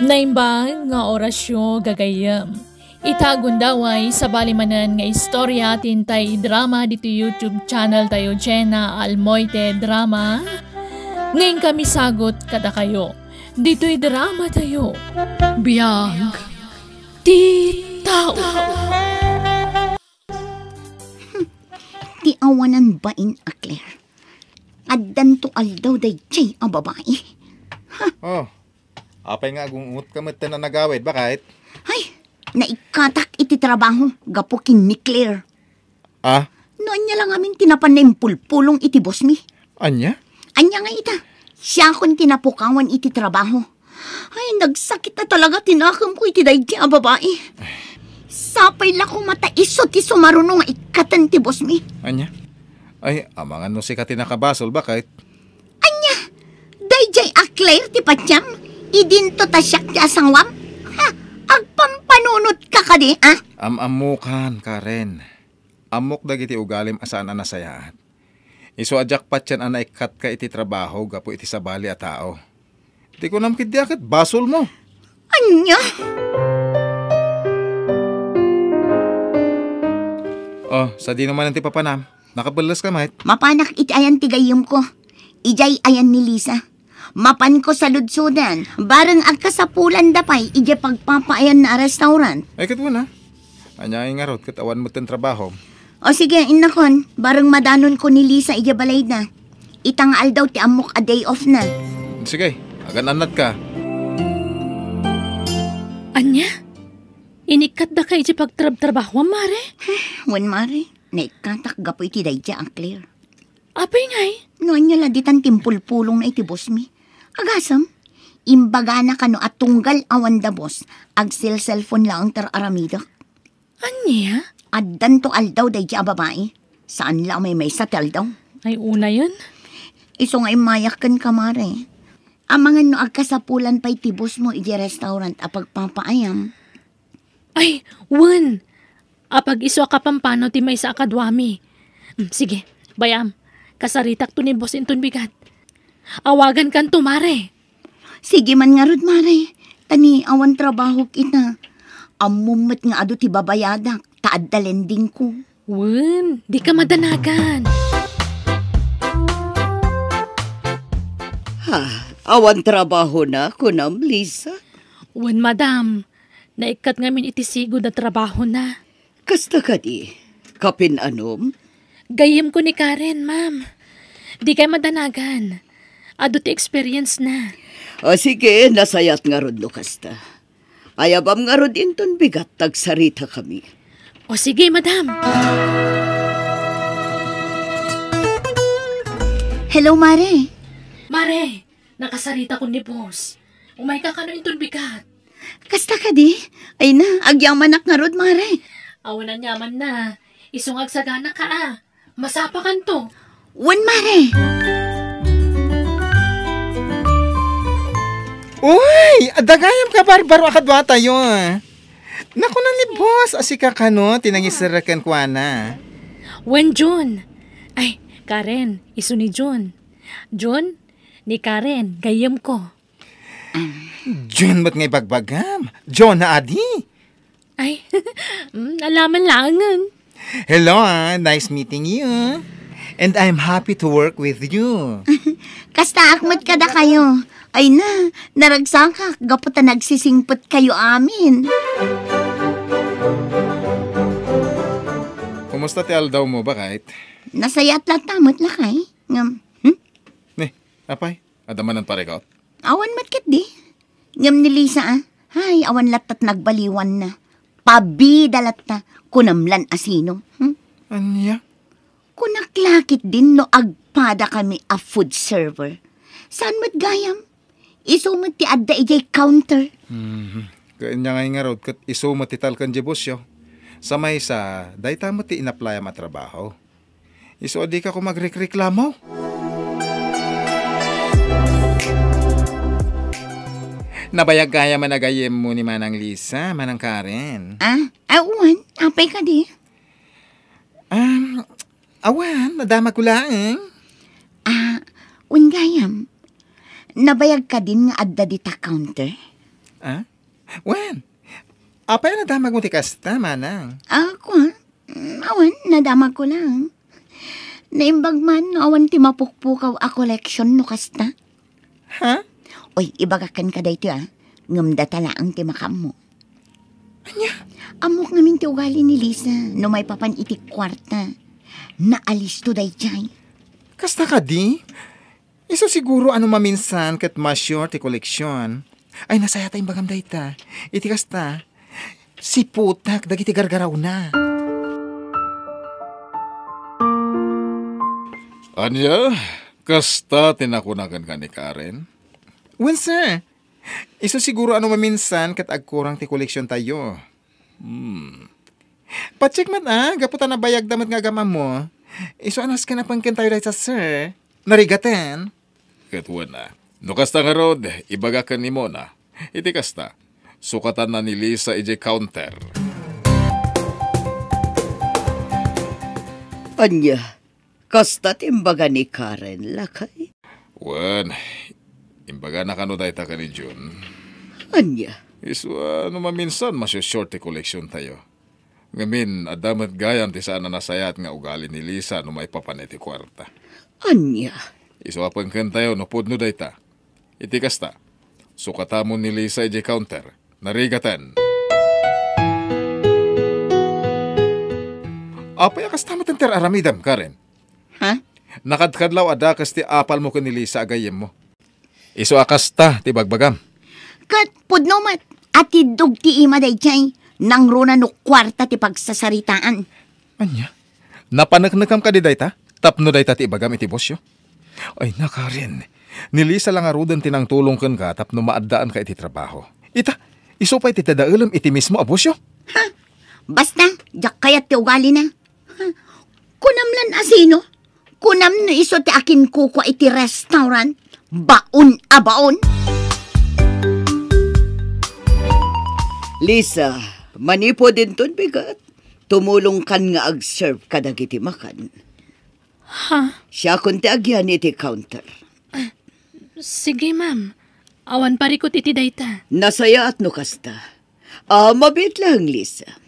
Naimbang nga orasyon gagayam. Itagundaway sa balimanan nga istorya tintay drama dito YouTube channel tayo Jenna Almoite Drama. Ngayon kami sagot kada kayo. Dito'y drama tayo. Biyag ti tao. Ti awanan bain a Claire. Addan to aldaw day jay ang babae. Oh, apay nga agungot ka mata na nagawid, bakit? Ay, naikatak iti trabaho, gapukin ni Claire. Ah, Noon niya lang amin tinapan na impulpulong iti boss mi. anya? Anya nga ita, siya akong tinapukawan iti trabaho. Ay, nagsakit na talaga tinakam ko iti daig ang babae. Sapay la ko mata iso ti sumarunong ikatan ti boss mi. Anya? Ay, amangan no si Katina kabasol, bakit? Anya, dayjay a Claire ti patyam, idinto ta siya ti asangwam. Ha, agpampanunot ka kadi, ah? Amukan, Karen. Amok dagiti ugalim asaan na nasayaat. Iso ajak patyan ana ikat ka iti trabaho gapo iti sabali a tao. Di ko namkid diakit, basol mo. Anya? Oh, sa di naman ang tipapanam. Nakabalas ka, mate. Mapanak iti ayan ti gayom ko. Ijay ayan ni Lisa. Mapan ko sa ludsudan. Barang agkasapulan dapay, ijay pagpapaayan na restaurant. Ay, katwa na. Anya ay nga rot, katawan mo ten trabaho. O sige, inakon. Barang madanon ko ni Lisa, ijay balay na. Itangal daw ti amok a day off na. Sige, agan-anad ka. Anya? Inikat da kay iti pagtrabaho, mare? Wan mare, naikatak gapo iti dayja ang clear. Apay ngay? No anya laditan timpulpulong na iti boss mi. Agasam, imbaga na kano at tunggal awan da boss, ag cellphone lang tar aramidak. Anya? Addan to aldaw dayja a babae. Saan lang may satel daw. Ay una yun? Iso nga imayak kan kamare. Amangan no agkasapulan pa'y tibos mo iti restaurant a pagpapaayam. Ay, Wan! Apag iso ka pampano ti may sa akadwami. Sige, bayam. Kasaritak to ni boss inton bigat. Awagan kan tumare. Sige man nga rod mare. Tani awan trabaho kita. Amumot nga ado ti babayadak. Taad dalending ko. Wan, di ka madanagan. Awan trabaho na, kunam, Lisa. Wan, madam. Naikat ngamin itisigo na trabaho na. Kasta ka di, kapin-anom? Gayem ko ni Karen, ma'am. Di kay madanagan. Ado ti experience na. O sige, nasayat nga rod no kasta. Ayabam nga rod inton bigat, tagsarita kami. O sige, madam. Hello mare. Mare, nakasarita ko ni boss. Umay ka kano inton bigat. Kasta ka di? Ay na, agyaman nga rod mare. Awan na nyaman na. Isungag sagana ka ah. Masapakan to. Wan mare. Uy! Adagayam ka barbaro akadwa tayo. Naku na ni boss, asika ka no, tinangisarakan ko na. When June? Ay, Karen, iso ni June. June, ni Karen, gayam ko. John, ba't ngay bagbagam? John na adi. Ay, alaman langan. Hello, nice meeting you. And I'm happy to work with you. Kasta akmat kada kayo. Ay na, naragsaka. Gaputa nagsisingpot kayo amin. Kumusta ti aldaw mo ba kahit? Nasayat lang tamot lakay. Ngam, Ne, apay, adaman ng paregot. awan matkit di. Ngam ni Lisa ah. Hay, awan latat nagbaliwan na. Pabida latta. Kunamlan asino. Anya? Kunaklakit din no agpada kami a food server. Saan mo't gayam? Isumot ti adda ijay counter. Kanya nga rod, kat iso matital kan jebosyo. Sa may sa, dahi tamo ti inaplaya matrabaho. Iso adi ka ko magreklamo. Nabayag kaya managayem mo ni Manang Lisa, Manang Karen. Awan, apay ka di. Awan, nadama ko lang. Ungayam, nabayag ka din nga adda dita counter? Wan, apay nadamag mo ti kasta, Manang. Ako, awan, nadama ko lang. Naimbag man, awan ti mapukpukaw a collection no kasta. Ha? Oy, ibagakan ka dito Ngamda tala ang ti makam mo. Anya? Amok namin ti ugali ni Lisa, no may papan iti kwarta. Naalis to day jay. Kasta ka di? Iso siguro ano maminsan kat ma-sure ti koleksyon. Ay, nasaya tayong bagam dayta. Iti kasta, si putak, dagiti gargaraw na. Anya, kasta tinakunakan ka ni Karen? Well, sir, iso siguro ano maminsan kat agkurang ti koleksyon tayo. Pacheck man gaputan na bayag damat nga gamam mo. Iso anas ka na pangkin tayo dahil sa sir. Narigaten. Katwa na. No kasta nga rod, ibaga ka ni Mona. Iti kasta, sukatan na ni Lisa ije counter. Anya, kasta timbaga ni Karen, lakay. Wan, imbaga na kano dahi ta ka ni June. Anya, Iswa, ano maminsan, short ti koleksyon tayo. Ngamin, adamat gayam ti sana nasayat nga ugali ni Lisa no may papaniti kwarta. anya. Iswa pangkan tayo no pudno dahi ta. Iti kasta, sukatamo ni Lisa ije counter. Narigatan. Apay akas tamat ang aramidam, Karen. Ha? Nakadkadlaw ada kas ti apal mo kan ni Lisa agayem mo. Iso akas ta ti bagbagam. Kat pudno mat, atidog ti ima day chay, nang runa no kwarta ti pagsasaritaan. Anya? Napanaknakam ka di dayta? Tapno dayta ti ibagam iti bosyo? Ay nakarin. Ni Lisa lang arudan tinang tulong kan ka tapno maaddaan ka iti trabaho. Ita, iso pa iti tadaalam iti mismo a bosyo? Basta, jak kayat ti ugali na. Kunamlan asino? Kunam no iso ti akin kuko iti restaurant. Baon a baon. Lisa, manipo din ton bigat. Tumulong kan nga ag-serve kadagiti makan. Ha? Siya kunti agyan iti counter. Sige, ma'am. Awan parikot iti dayta. Nasaya at no kasta. Mabit lang, Lisa.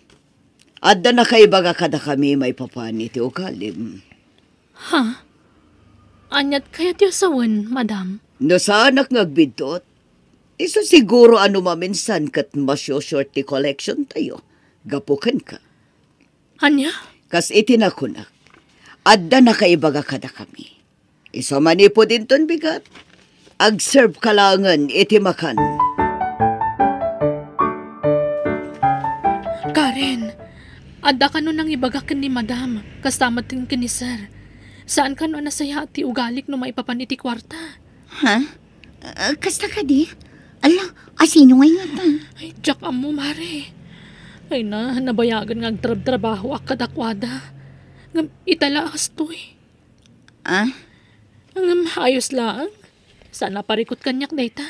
Adda na kay baga kada kami may papan iti ukalim. Ha? Anyat kayat yung sawan, madam? No saanak ngagbidot, iso siguro ano maminsan kat masyo-short ti collection tayo. Gapukan ka. Anya? Kas itinakunak. Adda na kay baga kada kami. Iso manipo din ton bigat. Ag-serve kalangan iti makan. Karen, adda ka nun nang ibagakan ni madam. Kastamat din ka ni sir. Saan ka nun nasaya at ti ugalik no maipapaniti kwarta? Ha? Kasta ka di? Ala, asino ngay nga ta? Ay, Jack amo, mare. Ay na, nabayagan nga agtrab-trabaho ak kadakwada. Ngam, itala astoy. Ah? Ngam, ayos lang. Sana parikot kanyak dayta.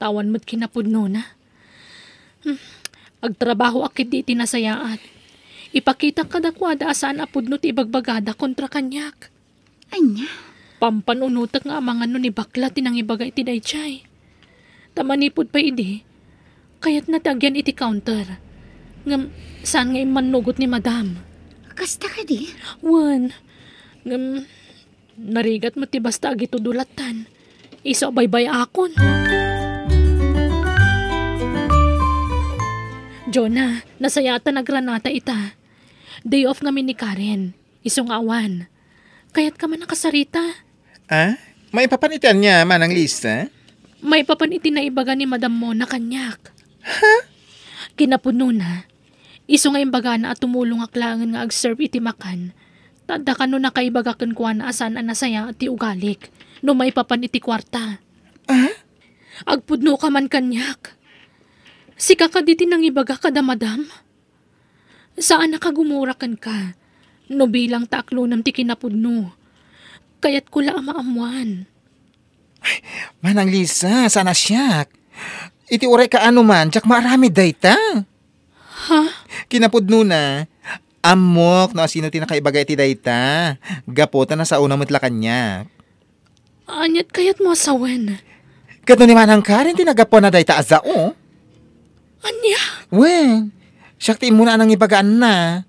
Tawan mo't kinapudno na. Agtrabaho akit di tinasayaat. Ipakita kadakwada asaan apudno ti ibagbagada kontra kanyak. Anya? Pampanunutak nga mga nun ni bakla tinang ibagay ti daychay. Tamanipod pa idi. Kaya't natagyan iti counter. Ngam, saan nga imanugot ni madam? Kasta ka di? Wan. Ngam, narigat mo ti basta agito dulatan. Iso baybay akon. Jonah, nasayata na granata ita. Day off ngamin ni Karen. Isong awan. Kaya't ka man nakasarita. Ah? May papanitan niya manang Lisa? May papaniti na ibaga ni Madam mo na kanyak. Ha? Kinapuno na. Iso nga imbaga na at tumulong aklangan nga ag-serve iti makan. Tada ka no nakaibagakan kuha na asan ang nasaya at ti ugalik. No may papaniti kwarta. Ah? Agpudno ka man kanyak. Sika ka diti nang ibaga kada madam. Saan nakagumurakan ka? No bilang taklo nam ti kinapudno. Kaya't kula maamuan. Manang Lisa, sana siyak. Iti uray ka ano man, jak marami dayta. Ha? Kinapudno na. Amok no asino ti nakaibagay ti dayta. Gapota na sa una mo't kanya. Anyat kaya't mo asawen. Kato ni manang Karen tinagapo na dayta azao. Anya? Wen, siyak ti mo na nang ibagaan na.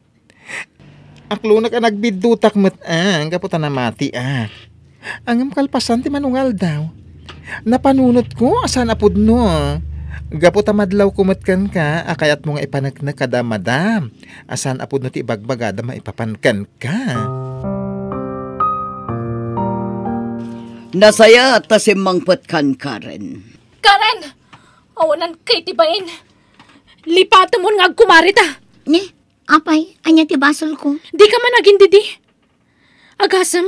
Aklo na ka nagbidutak mo't gapota na mati Angam kalpasan ti manungal daw. Napanunot ko asan apudno. Gapota madlaw kumatkan ka, akayat mo nga ipanagnak kada madam. Asan apudno ti ibagbagada maipapankan ka. Nasaya at tasimangpot kan Karen. Karen! Awanan kay tibain. Lipata mo nga agkumarita. Ni, apay, anya ti basol ko. Di ka man naging didi. Agasam,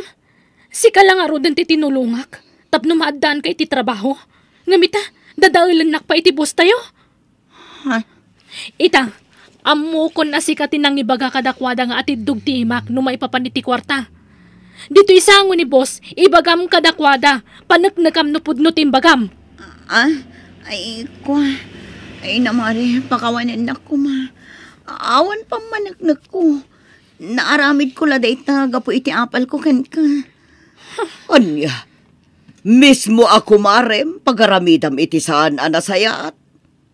si ka lang arudan ti tinulungak. Tapno maaddaan ka iti trabaho. Ngamita, dadailan nak pa iti boss tayo. Ha? Ita, amukon na si katinang ibaga kadakwada nga atidug ti imak no maipapaniti kwarta. Dito isango ni boss, ibagam kadakwada, panaknakam no pudno timbagam. Ay, kwa. Ay, namari, pakawanan na ko, ma. Awan pa managnak ko. Naaramid ko la dayta, gapo iti apal ko kan ka. Anya, mismo ako marem, pagaramidam iti saan anasayat.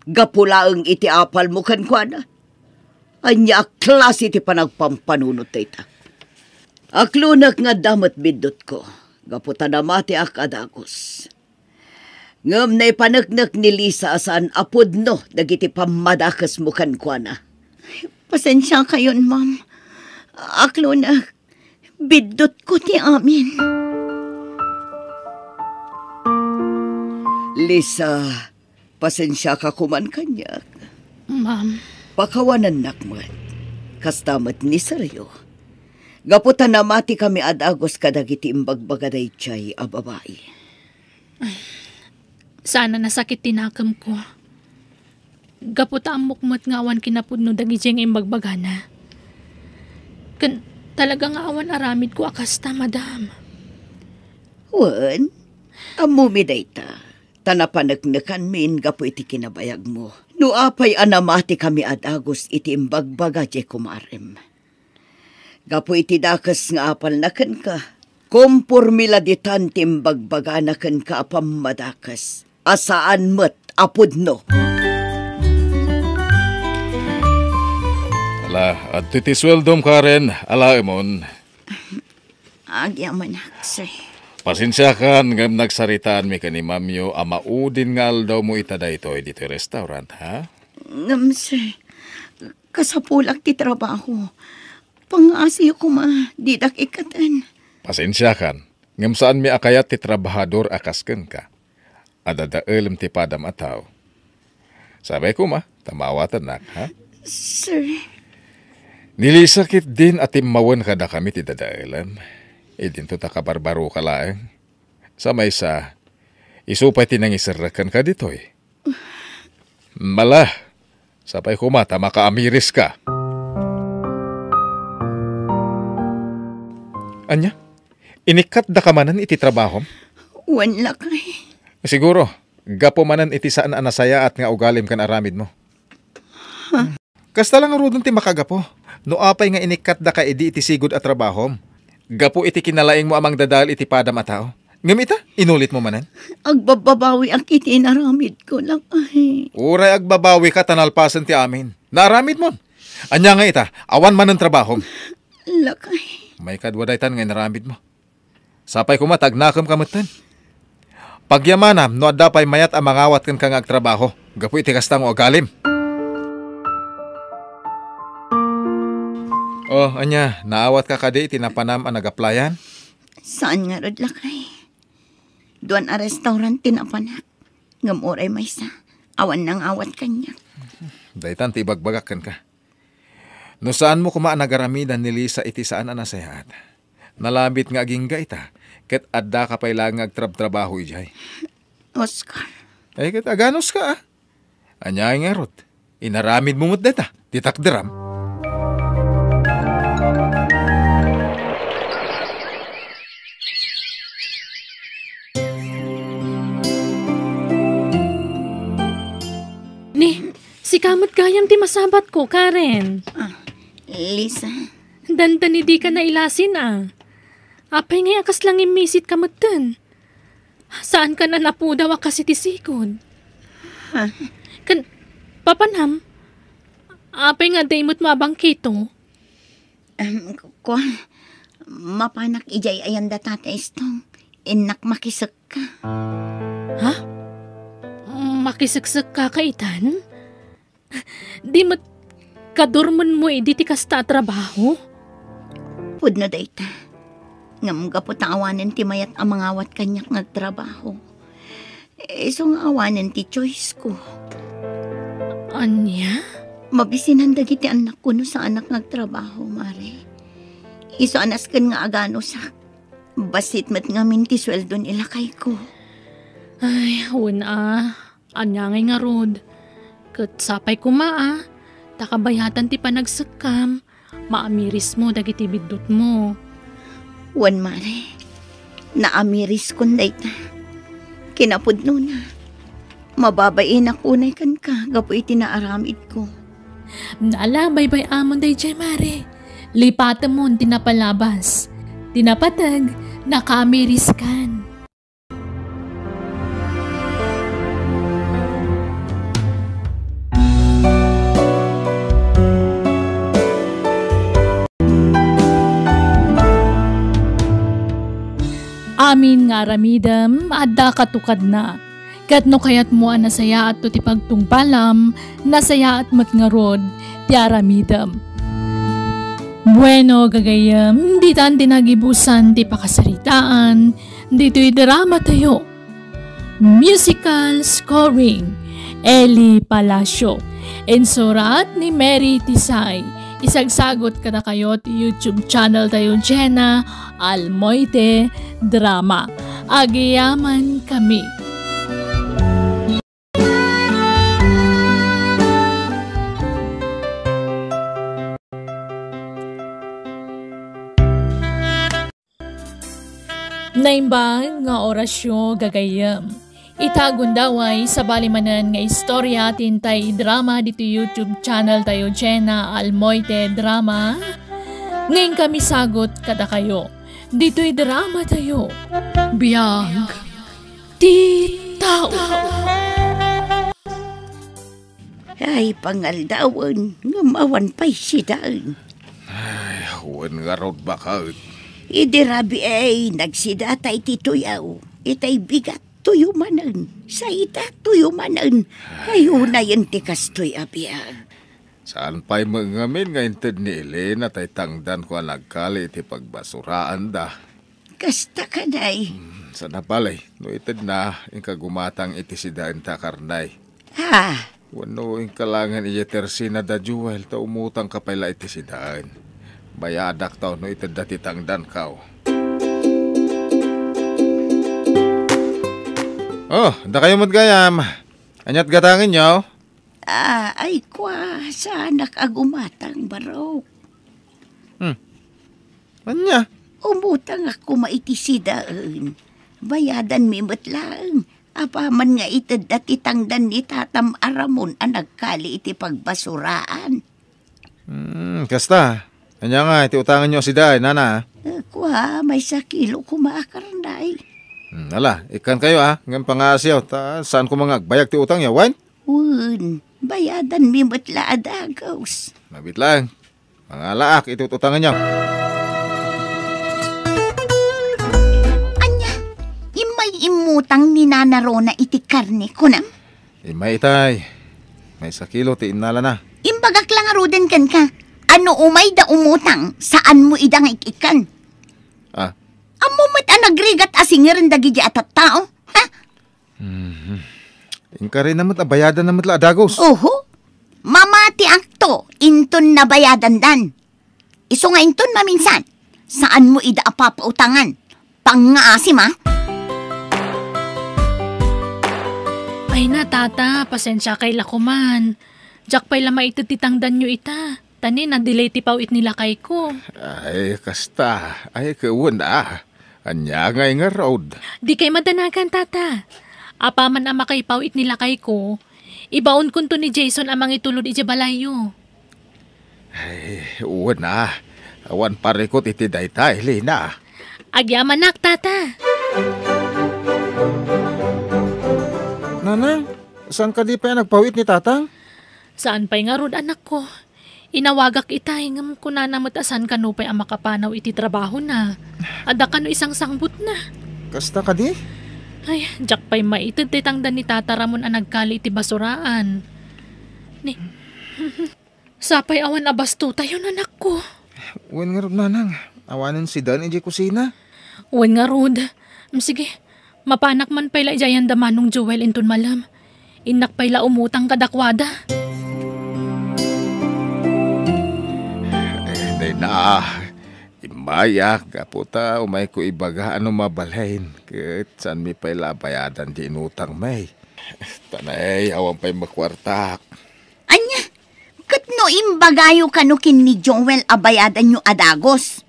Gapulaang iti apal mo kan kwa na. Anya, klase iti panagpampanunot dayta. Aklunak nga damat bidot ko. Gaputa na mati ak adagos. Ngam na ipanagnak ni Lisa asaan apod no, dagiti pamadakas mo kan kwa na. Pasensya kayon, ma'am. Aklo na, Bidot ko ti amin. Lisa, pasensya ka kuman kanyak. Ma'am, Pakawanan nakmat. Kastamat ni Seryo. Gaputan na mati kami adagos kadagiti imbagbagaday tiyay a babae. sana nasakit tinakam ko. Gaputa ang mukmat nga awan kinapudno dagi jeng imbagbagana. Talagang awan aramid ko akasta, madam. Wan, amumi dayta. Tanapanagnakan min gapo iti kinabayag mo. Nuapay anamati kami adagos iti imbagbaga je kumarem. Gapo iti dakas nga apal nakan ka. Kumpurmila ditan timbagbaga nakan ka apam madakas. Asaan met apudno. Ala, at titisweldom ka rin, ala imon. Agyaman ak, sir. Pasensya ka ngam nagsaritaan mi ka ni Mamyo, amaudin nga aldaw mo itada ito dito restaurant, ha? Ngam, sir. Kasapulak ti trabaho. Pangasiyo ko didak ikatan. Pasensya ka, ngam saan mi akayat ti trabahador akasken ka. Adadaelam ti padam ataw. Sabay ko tamawatan nak, ha? Sir. Nilisakit din at imawan kada kami ti dadaelam. Dinto ta kabarbaro ka laeng. Sa may sa, isupay tinang isarakan ka dito eh. Mala, sapay kumata makaamiris ka. Anya, inikat da ka manan iti trabahom? Wanla kay. Siguro, gapo manan iti saan anasaya at nga ugalim kan aramid mo. Kasta lang arudon ti makagapo. No apay nga inikat da ka iti sigod at trabahom. Gapo iti kinalaing mo amang dadal iti padam a tao. Ngamita, inulit mo manan? Agbababawi ang kiti naramid ko lang ay. Uray agbabawi ka tanalpasan ti amin. Naramid mo. Anya nga ita, awan man ang trabahom. Lakay. May kadwadaytan nga naramid mo. Sapay ko tagnakam kamutan. Pagyamanam, no adapay mayat ang mangawat kan kang agtrabaho. Gapo iti kastang o agalim. Oh, anya, naawat ka kadi tinapanam ang nagaplayan? Saan nga rod lakay? Doon a restaurant tinapanak. Ngam oray may sa. Awan nang awat kanya. Daytan ti bagbagakan ka. No saan mo kumaan nagaramidan ni Lisa iti saan anasayat? Nalambit nga aging ita. Ket adda ka pay lang agtrab-trabaho ijay. Oscar. Ay ket aganos ka ah. Anya nga rod. Inaramid mo mut deta. Titakderam. Si kamot kayam ti masabat ko, Karen. Lisa. Danda ni di ka na ilasin Apay ngay akas lang imisit kamutan. Saan ka na napudaw akas iti sikod? Papanam, apay nga daymot mabang kito. Ko, mapanak ijay ayan datata istong. Inak makisak ka. Ha? Makisaksik ka kaitan? Di mo kadurman mo di ti kasta trabaho? Pudno dayta. Ngam gapot ang awanan ti mayat ang mangawat kanyak nagtrabaho. So nga awanan ti choice ko. Anya? Mabisinan dagiti anak ko no sa anak nagtrabaho, Mare. Iso anas kan nga agano sa basit mat nga minti sweldo nila kay ko. Ay, una. Anya ngay nga rod. Kat sapay ko takabayatan ti panagsakam, maamiris mo dagiti bidot mo. Wan, Mare. Naamiris kun dayta. Kinapudno na. Mababain akunay kan ka, gapo iti naaramid ko. Naala, bye-bye amon day jay, Mare. Lipatan mo, tinapalabas. Tinapatag, nakaamiris kan. Amin nga ramidam, adda katukad na. Kat no kayat mo nasaya at to ti pagtungpalam, nasaya at matngarod, ti aramidam. Bueno, gagayam, di tan dinagibusan ti pakasaritaan, dito'y drama tayo. Musical scoring, Eli Palacio. Insurat ni Mary Tisay. Isagsagot kada kayo ti YouTube channel tayo Jenna Almoite Drama. Agiyaman kami. Naimbang nga orasyo gagayam. Itagon daway sa balimanan nga istorya tintay drama dito YouTube channel tayo Jenna Almoite Drama. Ngayon kami sagot kada kayo. Dito'y drama tayo. Biyag. Ti tao. Ay, pangaldawan, ngamawan pa'y sidaan. Ay, huwan nga raw baka. Idirabi ay nagsidata iti tuyaw. Itay bigat tuyo manan. Sa ita tuyo manan. Ayunayan ti kastoy abiyag. Saan pa'y mangamin nga inted ni Elena tay tangdan ko nagkali iti pagbasuraan da. Kasta ka day. Sa napalay, no ited na, inka gumatang iti sidaan ta karnay. Ha? Wano kalangan iya tersina da Jewel ta umutang kapayla iti sidaan. Bayadak tao no ited dati tangdan kao. Oh, da kayo magayam. Anyat gatangin nyo? Ay kwa, sa anak agumatang barok. Anya? Umutang ako maitisidaan. Bayadan mi matlaang. Apaman nga ited dati tangdan ni Tatam Aramon ang nagkali iti pagbasuraan. Kasta. Anya nga, iti utangan nyo si Day, nana. Kwa, may sakilo kumakarnay. Ala, ikan kayo ngayon pangasyaw. Saan ko mga agbayag ti utang niya, wan? Un, bayadan mi matla adagaws. Mabit lang. Mga laak, iti utangan nyo. Anya, imay imutang ni Nana Rona iti karne ko na. Imay itay. May sakilo ti inala na. Imbagak lang aruden kan ka. Ano umay da umutang, saan mo idang ikikan? Amo mat anagrigat asingirin dagi di atat tao, ha? Ingka rin naman bayadan naman la adagos. Oho, mamati akto, inton na bayadan dan. Iso nga inton maminsan, saan mo ida apapautangan? Pangaasim ha? Ay na tata, pasensya kay lakuman. Jak pa'y lama itititangdan nyo ita. Tani na delay ti pawit nila kay ko. Ay, kasta. Ay, kawan Anya nga road. Di kay madanagan tata. Apaman ang makaypawit nila kay ko. Ibaon kunto ni Jason amang itulod iti balayo. Ay, uwan Awan parikot iti daytay, Lina. Agyaman nak tata. Nanang, saan ka di pa nagpawit ni tatang? Saan pa'y nga rod anak ko? Inawagak itay ngam ko na namatasan kanupay ang makapanaw iti trabaho na. Ada kano isang sangbut na. Kasta ka di? Ay, jak pa'y maitid titangdan ni Tata Ramon ang nagkali iti basuraan. Ni, sapay awan abasto tayo anak ko. Uwan nga rod, nanang. Awanan si Dan iji kusina. Uwan nga rod. Sige, mapanak man pa'y la ijayan damanong Joel inton malam. Inak pa'y la umutang kadakwada. Na, imaya, kaputa, umay ko ibaga, ano mabalain. Kat saan mi pa'y labayadan di inutang may. Tanay, awang pa'y makwartak. Anya, kat no imbagayo kanukin ni Joel abayadan nyo adagos.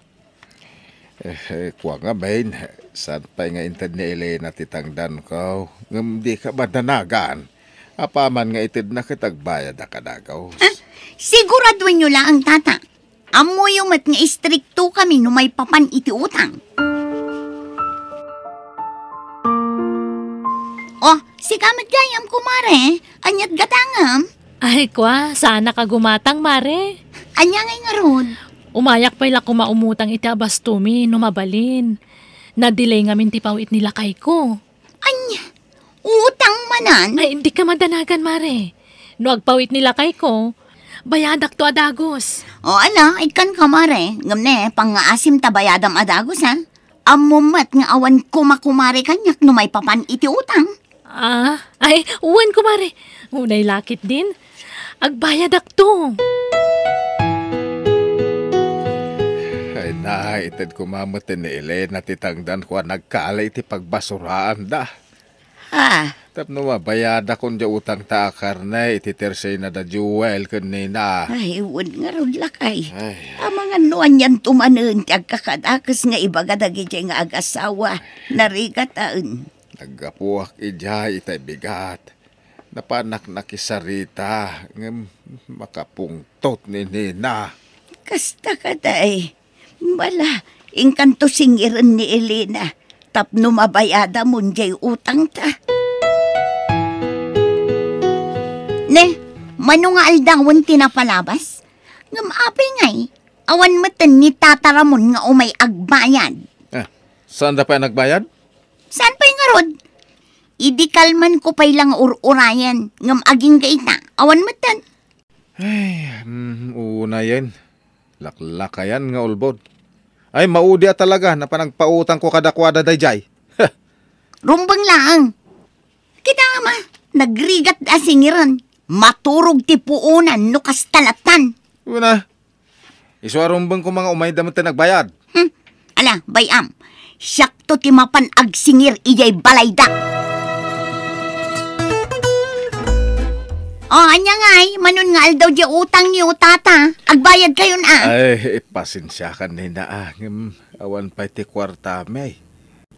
Kuwa nga bain, saan pa'y nga intad ni Elena titangdan ko. Ngam di ka madanagan. Apaman nga itid na kitagbayad na kadagaw. Siguraduhin nyo lang ang tata. Amo yung mat nga istrikto kami no may papan iti utang. Oh, si kamat gayam kumare, anyat gatangam. Ay kwa, sana ka gumatang mare. Anya ngay nga ron. Umayak pa'y la kumaumutang iti abastumi no mabalin. Na-delay ngamin ti pawit nila kay ko. Anya, utang manan. Ay, hindi ka madanagan mare. No agpawit nila kay ko, bayadak to adagos. O ala, ikan kamare. Ngam ne, pang-aasim ta bayadam adagos ha. Amumat nga awan kumakumare kanyak no may papan iti utang. Ay, uwan kumare. Unay lakit din. Agbayadak to. Ay na, itad kumamutin ni Elena titangdan ko nagkaalay ti pagbasuraan da. Ha, Tapno mabayada kung di utang ta karna iti tersay na da jewel kanina. ay, uwan nga ron lakay. Ay, Ang mga nuan yan tumanen, agkakadakas nga ibagadagi dyan nga ag-asawa, narigataan. naggapuak ijay itay bigat. Napanak nakisarita ng makapungtot ni Nina. Kasta ka day. Bala, ingkanto singiran ni Elena. Tapno mabayada mo jay utang ta. Ne, mano nga aldawan tinapalabas? Ngam apay ngay, awan matan ni tataramon nga umay agbayad. Saan da pa nagbayad? Saan pa'y nga rod? Idikalman ko pa'y lang urayan, ngam aging gaita, awan matan. Ay, una yan. Laklakayan nga ulbod. Ay, maudi talaga na panagpautang ko kadakwada dayjay. Rumbang lang. Kita nga ma, nagrigat asingiran. Maturog ti puunan no kastalatan. Una, isuarumbang ko mga umay damot na nagbayad. Ala, bayam. Siyakto ti mapan agsingir ijay balayda. O, anya ngay, manon nga aldaw di utang niyo, tata. Agbayad kayo na. Ay, pasensya ka nina. Awan pa ti kwarta may.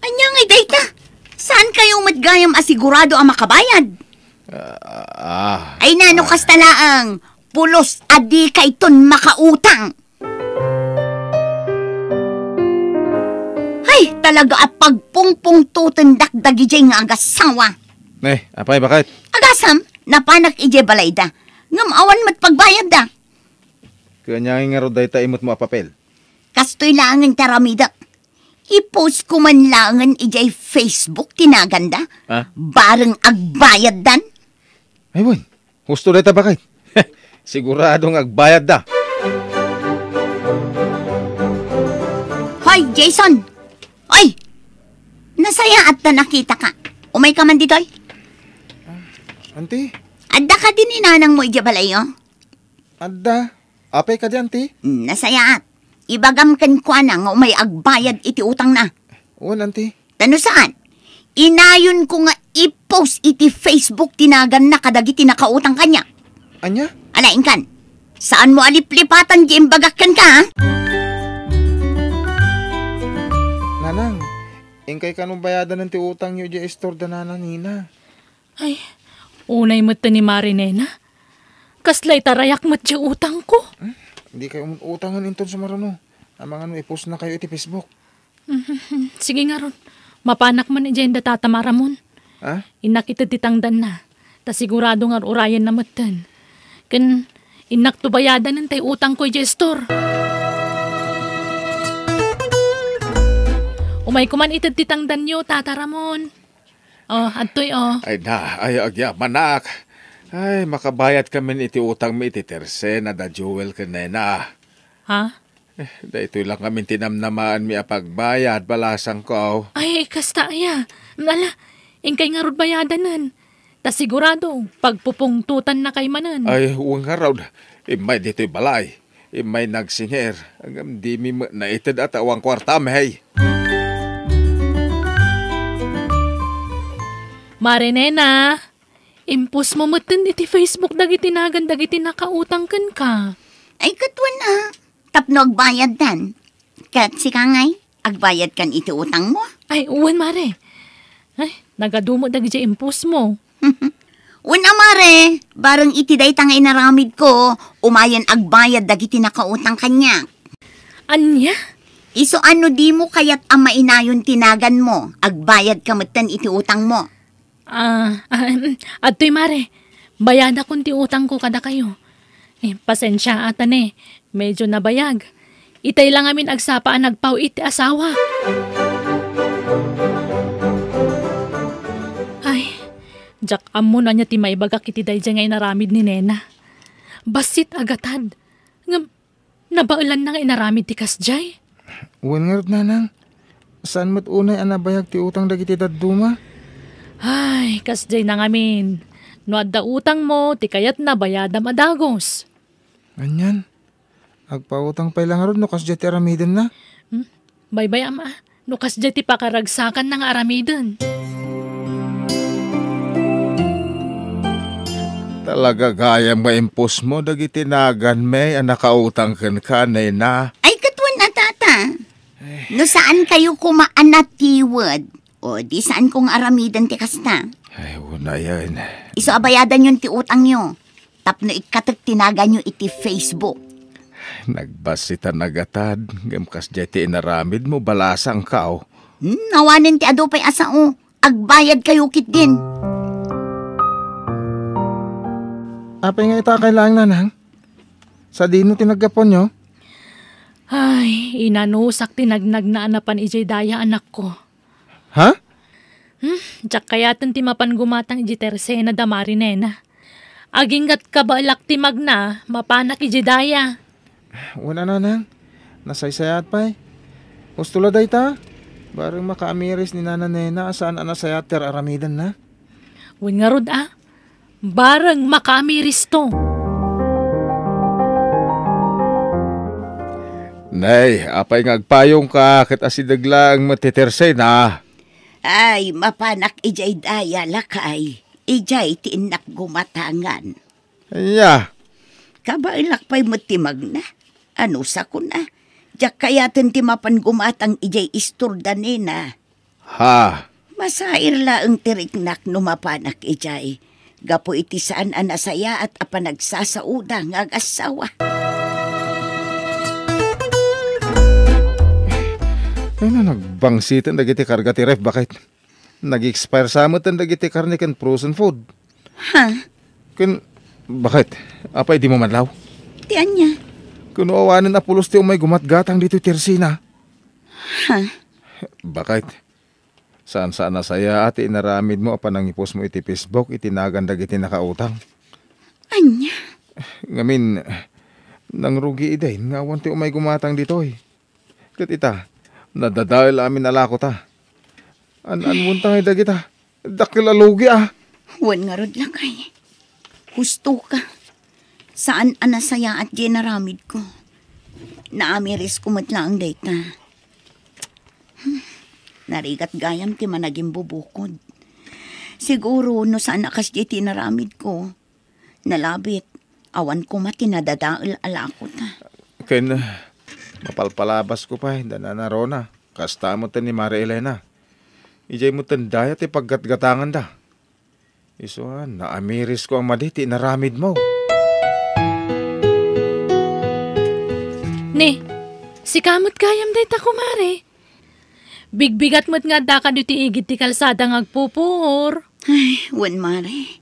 Anya ngay, dayta. Saan kayo matgayam asigurado ang makabayad? Ay nano kastalaang, pulos adi kayton makautang. Ay, talaga at pagpungpung tuton dakdagi jay nga agasawa. Apay bakit? Agasam, napanak ije balayda. Ngam awan mat pagbayad da. Kanya nga ro day ta imot mo apapel. Kastoy langan taramida. I-post ko man langan ijay Facebook tinaganda. Bareng agbayad dan. Ay, boy. Gusto day ta bakit? Siguradong agbayad da. Hoy, Jason! Oy! Nasaya at na nakita ka. Umay ka man ditoy? Auntie? Adda ka din ni nanang mo ijabalayo? Adda? Apay ka di, auntie? Nasaya at. Ibagam kan kwa na nga umay agbayad iti utang na. Oo, auntie. Tano saan? Inayon ko nga i-post iti Facebook tinagan na kadagiti nakautang kanya. Anya? Alain kan, saan mo aliplipatan di imbagakkan ka ha? Nanang, ingkay ka nung bayadan ng ti utang nyo di store da nananina. Ay, unay mo ni Marinena. Kaslay tarayak mo di utang ko. Hindi kayo utangan inton sa maruno. Amangan mo i-post na kayo iti Facebook. Sige nga ron. Mapanak man ijay da tatamaramon. Ha? Inak ito titangdan na. Ta sigurado nga urayan na matan. Kan inak to bayadan ng tay utang ko ijay store. Umay kuman ito titangdan nyo, tataramon. Oh, adtoy oh. Ay na, ay agya, manak. Ay, makabayad kami iti utang mi iti terse na da jewel kanena. Ha? Dahito lang kami tinamnamaan mi apagbayad, balasang ko. Ay, kasta aya. Nala, ingkay nga rod bayadanan. Ta sigurado, pagpupungtutan na kay manan. Ay, huwag nga raw. Imay dito'y balay. Imay nagsinger. Hanggang di mi naitid at awang kwarta, may. Marinena, impus mo matan iti Facebook dagiti nagan dagiti nakautang kan ka. Ay katwan na, tapno agbayad dan. Kat si kangay, agbayad kan iti utang mo. Ay, uwan mare. Ay, nagadumo dagiti impus mo. Una mare, barang iti day tangay naramid ko, umayan agbayad dagiti nakautang kanya. Anya? Iso ano di mo kayat ang mainayon tinagan mo, agbayad kamatan iti utang mo. Adtoy mare, bayada kung ti utang ko kada kayo. Pasensya atan medyo nabayag. Itay lang amin agsapaan nagpaw iti asawa. Ay, jak amo na niya ti maibagak iti day ngay naramid ni Nena. Basit agatan. Ngam, nabaulan nang inaramid ti kasjay. Uwan nga rin, nanang. Saan mo't unay anabayag ti utang dagiti dadduma? Ay, kasjay na ngamin. No adda utang mo, ti kayat na bayadam adagos. Ganyan. Agpautang pa lang ron, no kasya ti aramidon na. Baybay ama, no kasjay ti pakaragsakan ng aramidon. Talaga gayam maimpos mo, dagiti nagan may nakautang kan kanay na. Ay, katwan na tata. No saan kayo kumaan na tiwad? O di saan kong aramidan ti kasta? Ay, wala yan. Iso abayadan yung ti utang nyo. Tapno ikatak tinaga nyo iti Facebook. Nagbasita nagatad, gamkas jay ti inaramid mo, balasang kao. Nawanin ti ado pa'y asao. Agbayad kayo kit din. Apay nga ita kailangan, nanang. Sa dino tinagapon nyo? Ay, inanusak tinagnag na anapan ijay daya anak ko. Ha? Diyak kayatan ti mapan gumatang iji tersena da marinena. Aginggat kabalak ti magna, mapanak iji daya. Wala, nanang. Nasaysayat pa'y. Ustula day ta. Barang makaamiris ni Nana Nena saan anasayat ter aramidan na. Wen nga rod barang makamiris to. Nay, apay ngagpayong ka, kat asidaglang matitersay na. Ay, mapanak ijay daya lakay. Ijay tiinak gumatangan. Anya, Kabailak pa'y matimag na. Ano sa ko na? Diyak kayatin ti mapan gumatang ijay isturda nina. ha, Masair laang tiriknak no mapanak ijay. Gapo iti saan anasaya at apanagsasauda ng asawa. Ay na, nagbangsitan dagiti karga ti ref. Bakit? Nag-expire sa mo tan dagiti karne kan frozen food. Ha? Bakit? Apay di mo madlaw? Tiyan niya. Kuno awanan na pulos ti umay gumatgatang dito tersina. Ha? Bakit? Saan nasaya ati inaramid mo apanangipos mo iti Facebook itinagan dagiti nakautang. Anya? Ngamin, nang rugi iday, ngawan ti umay gumatang dito eh. Kat ita, nadadahil amin alako ta. Muntang ida kita, dakilalugi ah. Huwag nga rod lakay. Husto ka. Saan anasaya at ginaramid ko? Naamiris ko matlaang data. Narigat gayam ti managing bubukod. Siguro no saan akas di tinaramid ko. Nalabit, awan ko matinadadaal alako ta. Ken, mapalpalabas ko pa, dananarona. Kasta mo ni Maria Elena. Ijay mo tandaya ti paggatgatangan da. Isuan, naamiris ko ang maditi naramid mo. Ne, si kamot kayam day ta kumare. Bigbigat mo't nga da ka ti igit ti kalsada ngagpupuor. Ay, wan mare.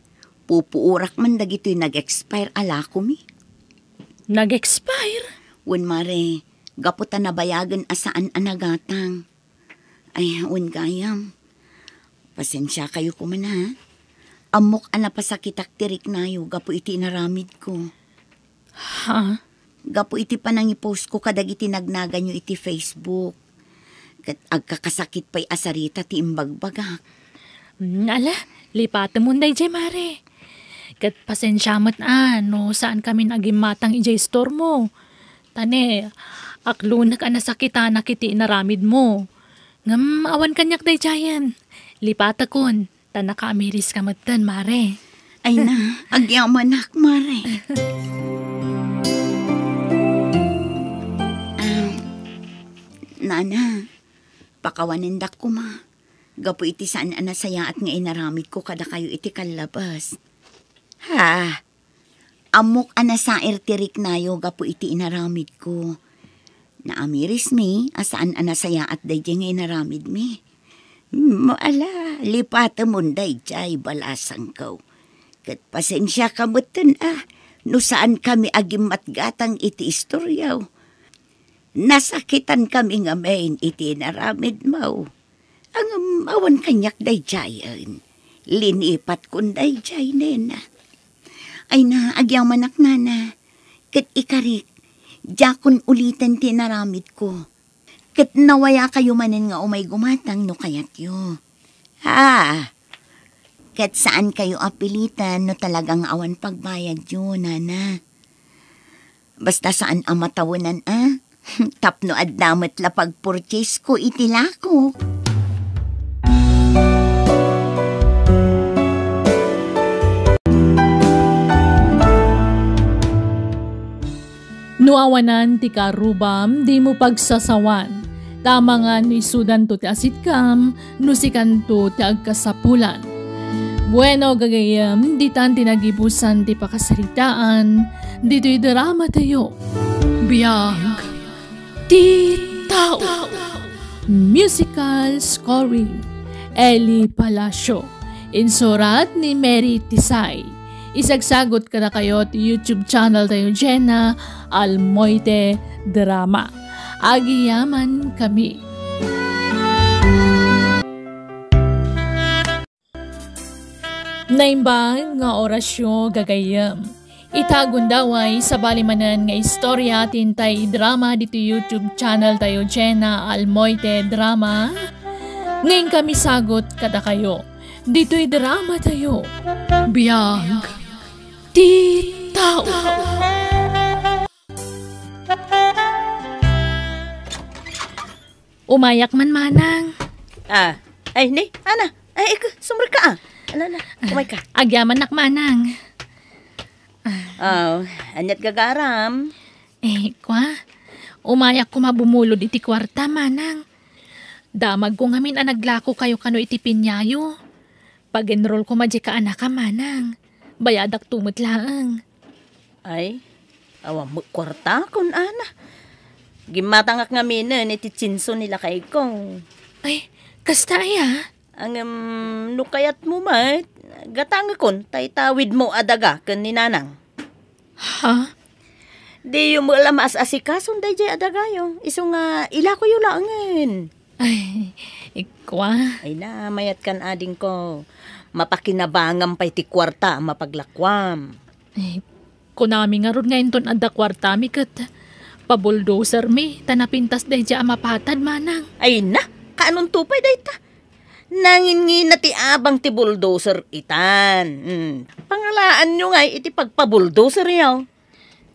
Pupuurak man dagito'y nag-expire alako mi. Nag-expire? Wan mare, gaputa na bayagan asaan anagatang. Ay, wan gayam. Pasensya kayo ko man ha. Amok ana pasakitak tirik nayo, gapo iti naramid ko. Ha? Gapo iti panangipost ko kadagiti nagnaga nyo iti Facebook. Kat agkakasakit pa'y asarita ti imbagbagak. Ala, lipatan mo na ijay mare. Kat pasensya mat no saan kami nagimatang ijay store mo. Tane, aklunak anasakita nakiti naramid mo. Ngam awan kanyak day jayan. Lipata kon, tanaka amiris ka matan mare. Ay na, agyamanak mare. Nana, pakawanindak ko ma. Gapo iti saan anasaya at nga inaramid ko kada kayo iti kalabas. Ha? Amok anasair tirik nayo gapo iti inaramid ko. Naamiris mi, asaan anasaya at dayjay nga inaramid mi. Maala, lipata mo dayjay balasang ko. Kat pasensya ka mutan no saan kami agimatgatang iti istoryaw. Nasakitan kami nga main iti naramid mo. Ang awan kanyak dayjayan. Linipat kun dayjay nena. Ay na, agyaw manak nana. Kat ikarik, jakon ulitan tinaramid ko. Kat nawaya kayo manin nga umay gumatang no kayat yo. Kat saan kayo apilitan no talagang awan pagbayad yo, nana. Basta saan ang matawanan, Tapno at damat la pag-purchase ko itilako. Nuawanan ti karubam, di mo pagsasawan. Tama nga no isudan to ti asitkam, no sikanto ti agkasapulan. Bueno gagayam, di tan tinagibusan ti pakasaritaan, dito'y drama tayo. Biyag, ti tao. Musical scoring, Eli Palacio. Insurat ni Mary Tisay. Isagsagot ka na kayo ti YouTube channel tayo, Jenna Almoite Drama. Agiyaman kami. Naimbang nga orasyon gagayam. Itagon daway sa balimanan nga istorya tintay drama dito YouTube channel tayo, Jenna Almoite Drama. Ngayon kami sagot kada kayo. Dito'y drama tayo. Biyag, ti tao. Umayak man manang. Ay, ni, ana. Ay, sumber ka Alala, umay ka. Agyaman nak manang. Anyat gagaram. Umayak ko mabumulod iti kwarta manang. Damag ko ngamin naglako kayo kano iti pinyayo. Pag-enroll ko madya ka anak ka manang. Bayadak tumot laang. Ay, awam mo kwarta kun ana. Gimatangak nga minan iti tsinso nila kay ko. Ay, kasta ya? Ang nukayat mo mat, gatang kon, tawid mo adaga kan ni nanang. Ha? Di yung mo alam asikason day jay adaga yung. Iso nga ila ko yung laangan. Ay, ikwa. Ay na, mayat kan ading ko. Mapakinabangam pa iti kwarta, mapaglakwam. Ay, kunami nga ron ngayon ton adda kwarta mi kat. Pabuldoser mi, tanapintas day jay mapatad manang. Ay na, kaanong tupay day ta? Nangin na ti abang ti bulldozer itan. Pangalaan nyo nga iti pagpa-bulldozer yaw.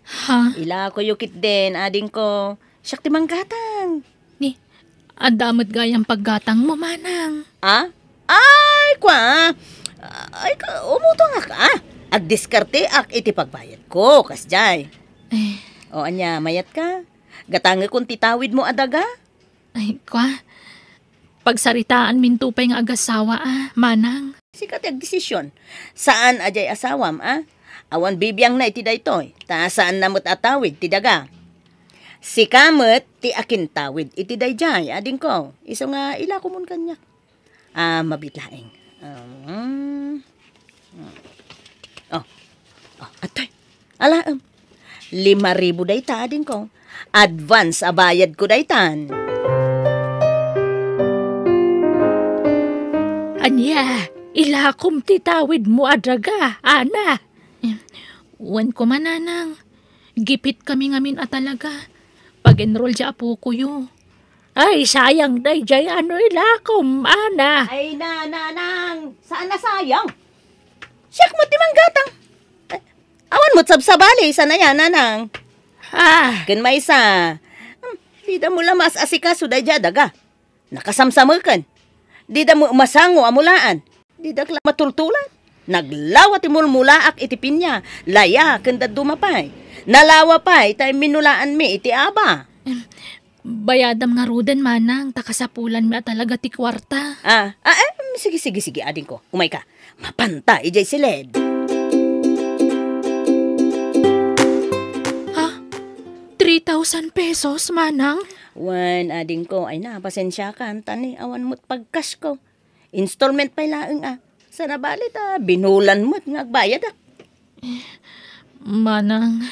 Ha? Ila ko yukit din, ading ko. Siyak ti manggatang. Ni, adamot gayang paggatang mo manang. Ay, kwa. Ay, umutong ka. Agdiskarte ak iti pagbayad ko, kasjay. O anya, mayat ka? Gatanga kung titawid mo adaga? Ay, kwa. Pagsaritaan mintupay nga agasawa manang. Sikat yung desisyon. Saan ajay asawam, Awan bibiyang na iti daytoy. Ta saan namot atawid, ti daga. Si kamot, ti akin tawid, iti dayjay, ading ko. Iso nga ila ko mun kanyak. Mabitlaing. Atoy. Ala, 5,000 dayta, ading ko. Advance abayad ko daytan. Anya, ilakom titawid mo adaga, ana. Wan ko mananang. Gipit kami ngamin talaga. Pag-enroll siya po kuyo. Ay, sayang day jay ilakom, ana. Ay, nanang. Saan na sayang? Siyak mo timang gatang. Awan mo't sabsabali, sana yan, nanang. Kan may isa. Di da mo lamas asikaso day jadaga. Nakasamsamakan. Di da mo masango amulaan. Di da kla matultulan. Naglawat imulmulaak iti pinya. Laya kanda dumapay. Nalawa pa'y tayo minulaan mi iti aba. Bayadam nga rudan manang. Takasapulan mi talaga ti kwarta. Sige, ading ko. Umay ka. Mapanta, ijay si Led. 3,000 pesos, manang? Wan, ading ko, ay na, pasensya ka, tani, awan mo't pagkas ko. Installment pa ilaang Sa nabalit binulan mo't nga agbayad Manang.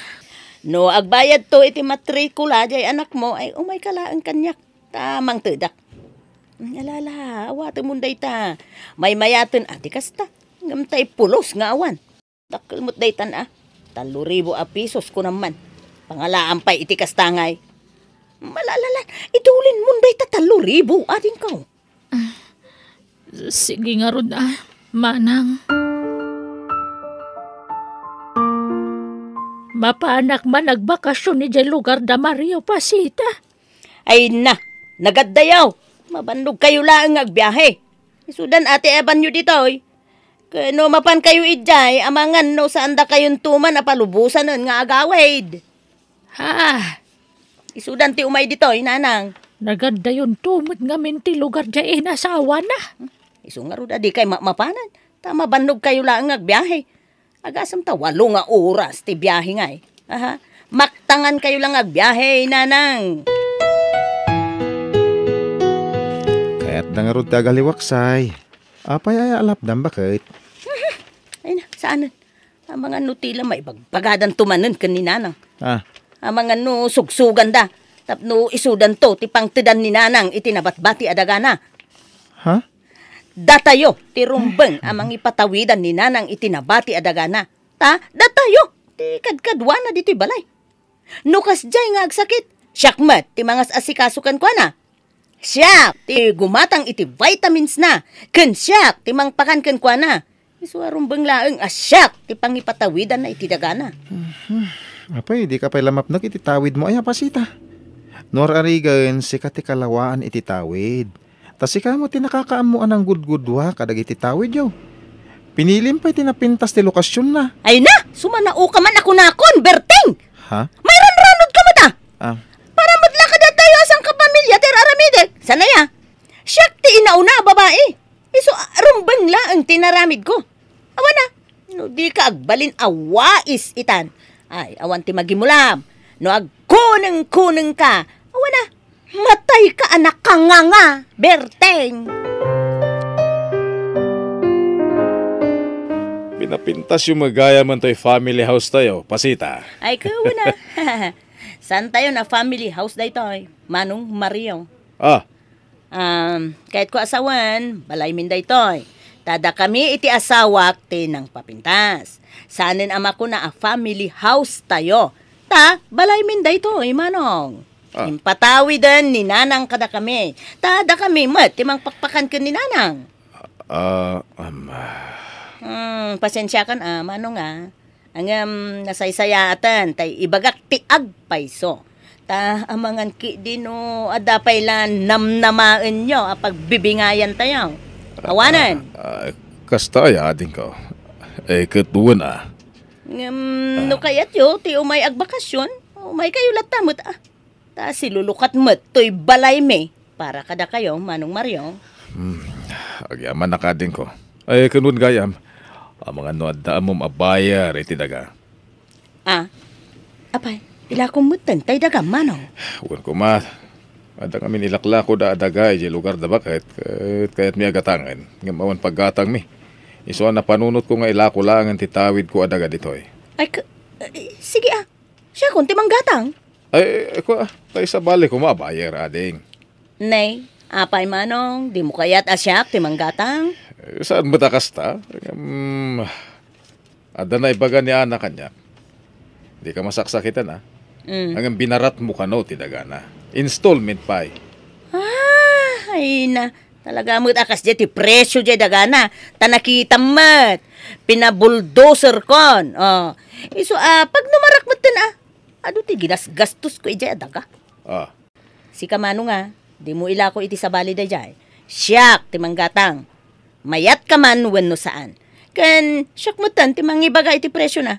No, agbayad to iti matrikula, jay anak mo, ay umay kalaang kanyak. Tamang tedak. Alala, awate munday ta. May mayaton, ati kasta. Ngamtay pulos nga awan. Dakil mo't daytan 3,000 a pisos ko naman. Pangalaan pa'y iti kastangay. Malalalan, itulin mo day 3,000 ading ka. Sige nga ron manang. Mapanak man nagbakasyon ni dyan lugar da Mario Pasita. Ay na, nagaddayaw. Mabandog kayo lang agbiyahe. Isudan ate eban nyo dito oy. Kano mapan kayo idjay, amangan no saan da kayong tuman na palubusan nun nga agawid. Ha, Isudan ti umay dito oy, nanang. naganda yun tumot nga minti lugar dyan asawa na. Isu nga ro di kay mapanan. Tama bandog kayo lang agbiyahe. Agasam ta 8 nga oras ti biyahe nga eh. Aha. Maktangan kayo lang agbiyahe, nanang. Kaya't na nga ron tagaliwaksay. Apay ay alapdam bakit? Ay na, saan? Ang mga nutila may bagbagadang tumanan kaninanang. Ang mga no sugsugan da. Tapno isudan to, tipang tidan ni nanang itinabatbati adagana. Ha? Datayo, ti rumbeng amang ipatawidan ni nanang itinabati adagana. Datayo, ti kadkadwana dito'y balay. Nukas jay nga agsakit. Syakmat, ti mangas asikasukan kwa na. Siyak, ti gumatang iti vitamins na. Ken siyak, ti mangpakan ken kwa na. Isuarumbeng laeng asyak, ti pangipatawidan na iti dagana. Apay, di ka pa'y lamapnak ititawid mo ay Pasita. Nor arigan si katikalawaan ititawid. Tas ika mo tinakakaamuan ang gudgudwa kadag ititawid yaw. Pinilim pa'y tinapintas ti lokasyon na. Ay na, sumanao ka man ako nakon, Berting! Ha? May ranranod ka mo ta! Para maglakad at tayo asang kapamilya, ter aramide. Sana ya? Siyak ti inauna, babae. Iso, rumbang la ang tinaramid ko. Awa na, no di ka agbalin awais itan. Ay, awan ti magimulam. No agkuneng-kuneng ka. Awa na, matay ka anak ka nga, Berteng. Pinapintas yung magaya man to'y family house tayo, Pasita. Ay, kawa na. Saan tayo na family house da ito, Manong Mario? Kahit ko asawan, balay min da ito. Tada kami iti asawak tinang papintas. Saanin ama ko na a family house tayo. Balay min da ito, Manong. Impatawi din ni nanang kada kami. Tada kami mat, timang pakpakan ka ni nanang. Pasensya kan, Manong Ang nasaysayatan, tay ibagak tiag paiso. Amangan ki dino, adapay lan namnamaan nyo, pagbibingayan tayo. Awanan. Kasta ay ading ko. Katuwan No kayat yo, ti umay agbakasyon, umay kayo latamot silulukat mo't to'y balay me, para kada kayo, Manong Mario. Agyaman nakading ko. Ay kanun gayam. Ang mga noadda mo mabayar iti daga. Apay, ila kumutan tay daga, Manong. Huwag ko ada kami nilakla ko da daga iti lugar da bakit. Kaya't mi agatangan. Ngamawan paggatang mi. Iso na panunot ko nga ilako lang ang titawid ko adaga ditoy. Ay, sige Siya kung timang gatang. Ay, tayo sa balik ko mabayar ading. Nay, apay Manong, di mo kaya't asyak timang gatang. Saan mo takasta? Ada na ibaga ni anak kanya. Di ka masaksakitan Ang binarat mo ka no, tidagana. Installment pa Ay na, talaga mo't akas dyan ti presyo dyan dagana. Tanakita mo't, pinabuldoser kon. Iso, pag numarak mo't din ado ti ginasgastos ko dyan daga. Si Kamano di mo ila ko iti sabali da dyan. Siyak, timang gatang. Mayat ka man wenno saan. Kan siyak mo tan ti mangibaga iti presyo na.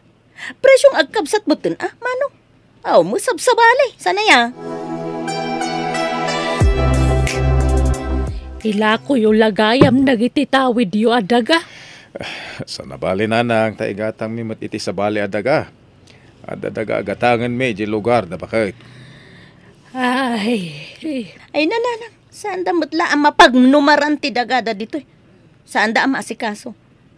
Presyong agkabsat mo tan, Manong. Mo sabsabali. Sana ya. Ila ko yung lagayam nagititawid yu adaga. Sana bali nanang taigatang mi mat iti sabali adaga. Adadaga agatangan mi di lugar da bakit. Ay nanang. Saan da mutla ang mapagnumaran ti dagada dito Saan da ang maasikaso?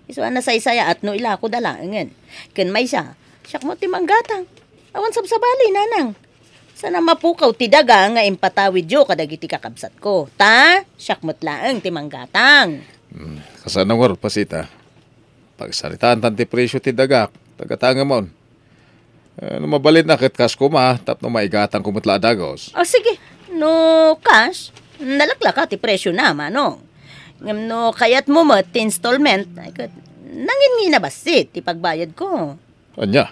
Iso na saysaya at no ila ko dalaangan. Ken may siyak mo ti manggatang. Awan sabsabali nanang. Sana mapukaw ti daga nga impatawid yo kadag iti kakabsat ko. Siyak mo't laang ti manggatang. Kasanang war Pasita. Pagsalitaan tan ti presyo ti daga. Tagatanga mon. Ano mabalit na kat kas ko ma, tapno maigatan ko mutla dagos. O sige, no cash, nalakla ka ti presyo na, manong. Ngam no kayat mo mo ti installment, ay kat, nangin na basit ti pagbayad ko. Anya?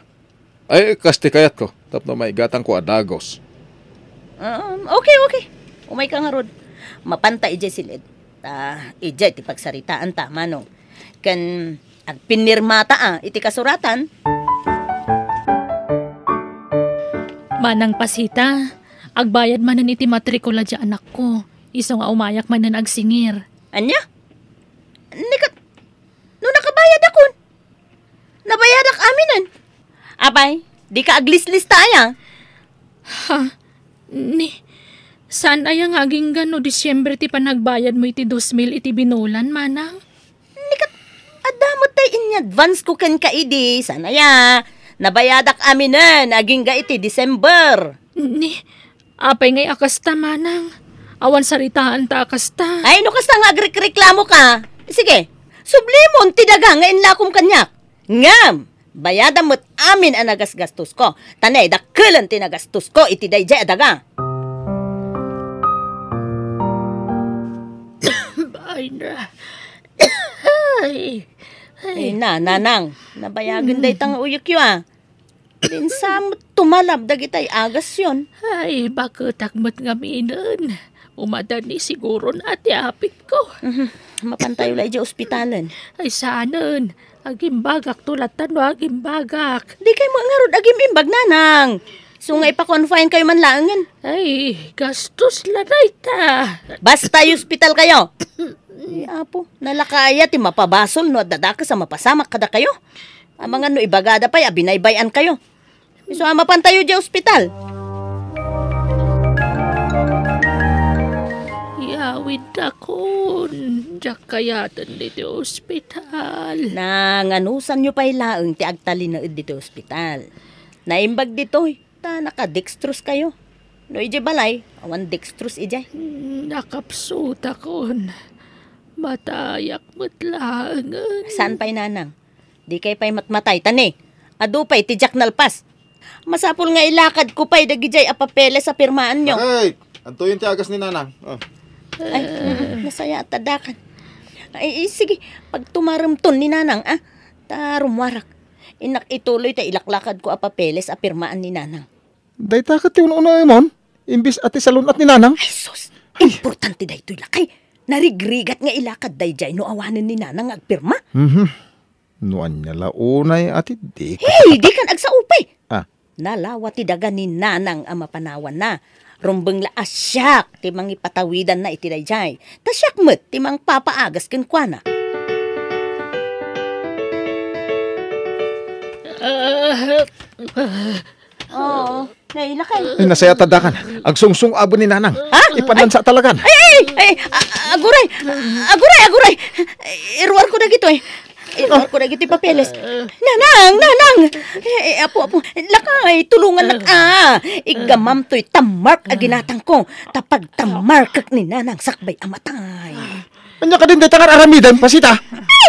Ay, kasti kayat ko, tapno maigatan ko adagos. Okay. Umay ka nga rod. Mapanta ijay silid. Ijay ti pagsaritaan ta, manong. Kan agpinirmata iti kasuratan. Manang pasita, agbayad manan iti matrikula di anak ko. Iso nga umayak manan agsingir. Anya? No nakabayad akon. Nabayad ak aminan. Abay, di ka aglis-lista ya. Saan ayang aging gano Disyembre ti panagbayad mo iti 2,000 iti binulan, manang? Adamot tay in advance ko kan kaidi. Sana ya. Nabayadak aminan. Aging ga iti December. Apay ngay akasta, manang. Awan saritaan ta akasta. Ay, no kasta nga agreklamo ka. Sige, sublimon ti daga nga inlakom kanyak. Ngam, bayada mo't amin ang nagasgastos ko. Tanay, dakilan ti nagastos ko iti dayjay adaga. Ay na. Ay na, nanang. Nabayagan day tang uyok yun Dinsamot tumalab dagitay agas yon. Ay, bakit akmat nga minan? Umadani siguro na ati apit ko. Mapantayo lang di ospitalan. Ay, saanan? Agimbagak tulatan no agimbagak. Di kayo mga rod agim imbag, nanang. So nga ipa-confine kayo man langan. Ay, gastos lanay ta. Basta yung ospital kayo. Ay, apo, nalakaya ti mapabasol no dadaka sa mapasamak kada kayo. Ang mga no ibagada pa, binaybayan kayo. So mapantayo di ospital. Yawid akon. Diyak kayatan dito ospital. Nanganusan nyo pa ilaang ti agtali na dito ospital. Naimbag dito, ta nakadextrose kayo. No ije balay, awan dextrose ije. Nakapsut akon. Matayak matlangan. Saan pa'y nanang? Di kay pa'y matmatay, tani. Adu pa'y tijak nalpas. Masapol nga ilakad ko pa'y dagijay apapele sa pirmaan nyo. Hey, anto yung tiagas ni nanang. Ay, nasaya at tadakan. Ay, sige, pag tumaramton ni nanang, tarumwarak. Inak ituloy ta ilaklakad ko apapeles a pirmaan ni nanang. Day takat yung una mon. Imbis ati salunat ni nanang. Ay, sus, importante day ito'y lakay. Narigrigat nga ilakad day jay no awanan ni nanang agpirma. Nuan niya launay ati di. Hey, di kan agsaupay. Ah, Nalawa ti daga ni nanang ang mapanawan na. Rumbeng la asyak ti mang ipatawidan na iti dayjay. Tasyak met ti mang papaagas ken kuana. Nailakay. ay nasaya tadakan. Ang sungsung abo ni nanang. Ipanlansa talagan. Ay, aguray. Irwar ko na gito eh. Irwar ko na gito papeles. Nanang. Apo. Lakay, tulungan lang Igamam to'y tamark aginatang ko. Tapag tamarkak ni nanang sakbay amatay. Anya ka din day tangar aramidan pasita.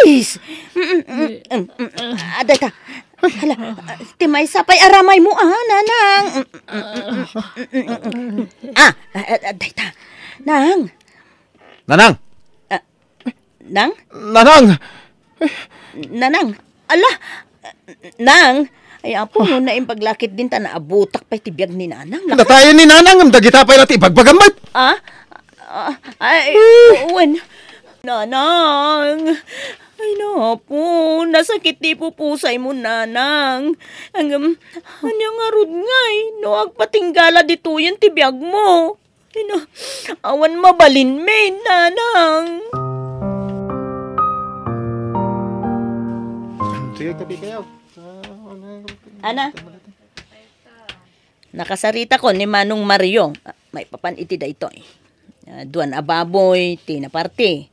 Guys! Adata. Hala, timay sapay aramay mo nanang. Adata. Nang. Nanang! Nang? Nanang! Ala, nang. Ay, apo, no na paglakit din ta naabutak pa'y tibiyag ni nanang. Natayan ni nanang. Ang dagita pa'y nati ibagbagamat. Ay, uwan. Nanang. Ay, napo, nasakit di po pusay mo, nanang. Anya nga rod ngay, no agpatinggala dito yan tibiyag mo. Ay, no, awan mabalin, may, nanang. Sige, tabi kayo. Ana? Nakasarita ko ni Manong Mario. May papaniti da ito eh. Duan ababoy, tinaparte.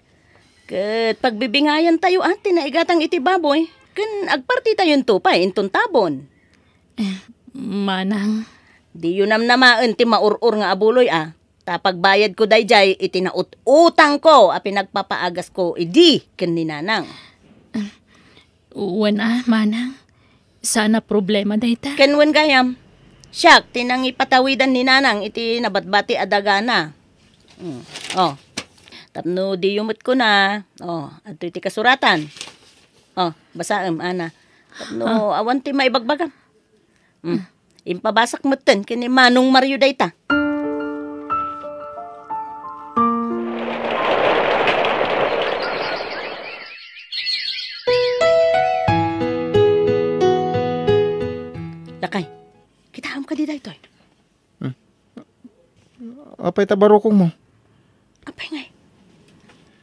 Kat pagbibingayan tayo ate na igatang iti baboy. Kan agparti tayon to pa intun tabon. Manang. Di yun namaan ti maurur nga abuloy Tapagbayad ko dayjay iti nautang ko a pinagpapaagas ko idi ken ni nanang. Uwan manang. Sana problema dayta. Kenwen gayam. Siyak, tinang ipatawidan ni nanang iti nabatbati adagana. Oh. Tapno di yumot ko na. Oh, ato iti kasuratan. Oh, basaem, ana. Tapno awan ti maibagbagam. Impabasak meten kini Manong Mario dayta. Lakay, kita ka di daytoy. Apay tabarokong mo? Apay ngay.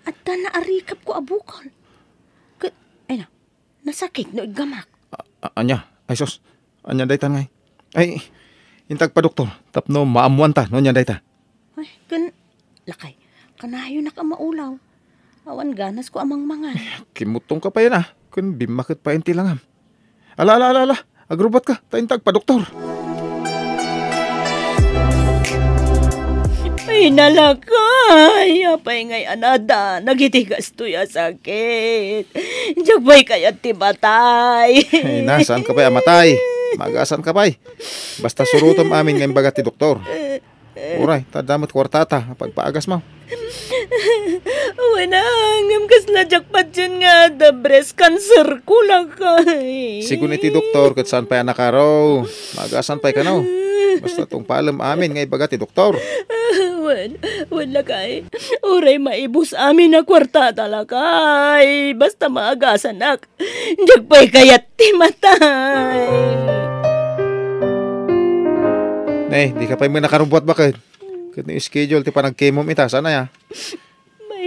At naarikap ko abukol. Ay na, nasakit no igamak. Anya, ay sos. Anya dayta ngay. Ay, intag pa doktor. Tapno maamuan ta, no nya dayta. Ay, lakay, kanayo na ka maulaw. Awan ganas ko amang mangan. Kimutong ka pa yan ah. Kun bimakit pa inti langam. Ala. Agrobot ka, taintag pa doktor. Ay nalakay, apay ngay anada, nagitigas to ya sakit. Jagbay kaya ti batay. Ay na, saan ka pa amatay? Magasan ka pa Basta surutom amin ngayon bagat ti doktor. Uray, tadamot kwartata, pagpaagas mo. Wanangam kas na jakpat yun nga, the breast cancer ko lakay. Sigun iti doktor, kat saan pa yan nakaraw. Magasan pa ka no. Basta tong paalam amin ngayon bagat ti doktor. Wala kay. Uray maibus amin na kwartata lakay. Basta maagasan nak. Jagpay kayat ti matay. Nay, di ka pa yung nakarumbot bakit? Kaya ni-schedule ti panag-chemom ita. Sana ya?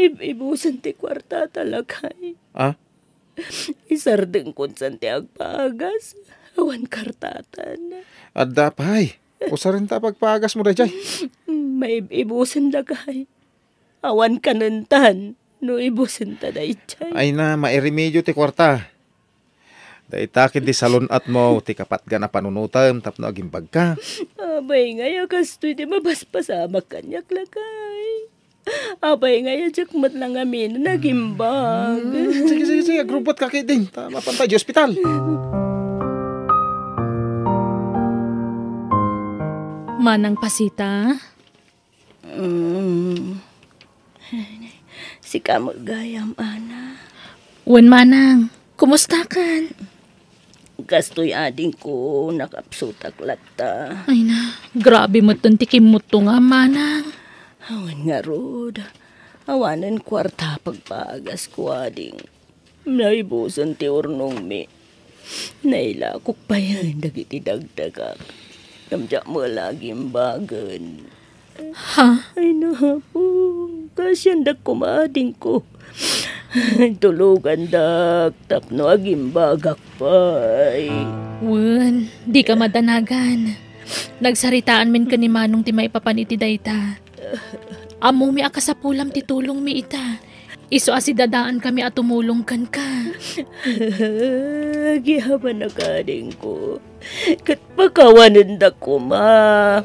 Maibusan ti kwartata lakay. Ah? Isardeng kunsan ti agpagas. Awan kartatan. Adda pa Usa rin ta pagpagas mo da jay. Maibusan lakay. Awan kanuntan. No ibusan ta day jay. Ay na, mairemedyo ti kwarta. Daitakid di salon at mo, ti kapat ga na panunutan, tapno agimbag ka. Abay ngaya kastoy di mabaspasamak kanyak lakay. Abay ngaya jakmat lang amin nagimbag. Sige, agrobot ka kay din. Tama pantay di ospital. Manang pasita? Si Kamol gayam, ana. Wen manang, kumusta kan? Gastoy ading ko, nakapsutak lata. Ay na, grabe mo ton tikim mo to nga manang. Awan nga rod. Awanan kwarta pagpagas ko ading. Naibusan ti urnong mi. Nailakok pa yan, dagiti dagdagak. Namdyak mo laging bagan. Ha? Ay napo, kasyandak kumading ko. Tulugan dak, tapno aging bagak pa'y. Wen, di ka madanagan. Nagsaritaan min ka ni Manong ti maipapaniti dayta. Amo mi akasapulam ti tulong mi ita. Iso asidadaan kami at tumulong kan ka. Gihaman na kading ko. Kat pakawanan da ko ma.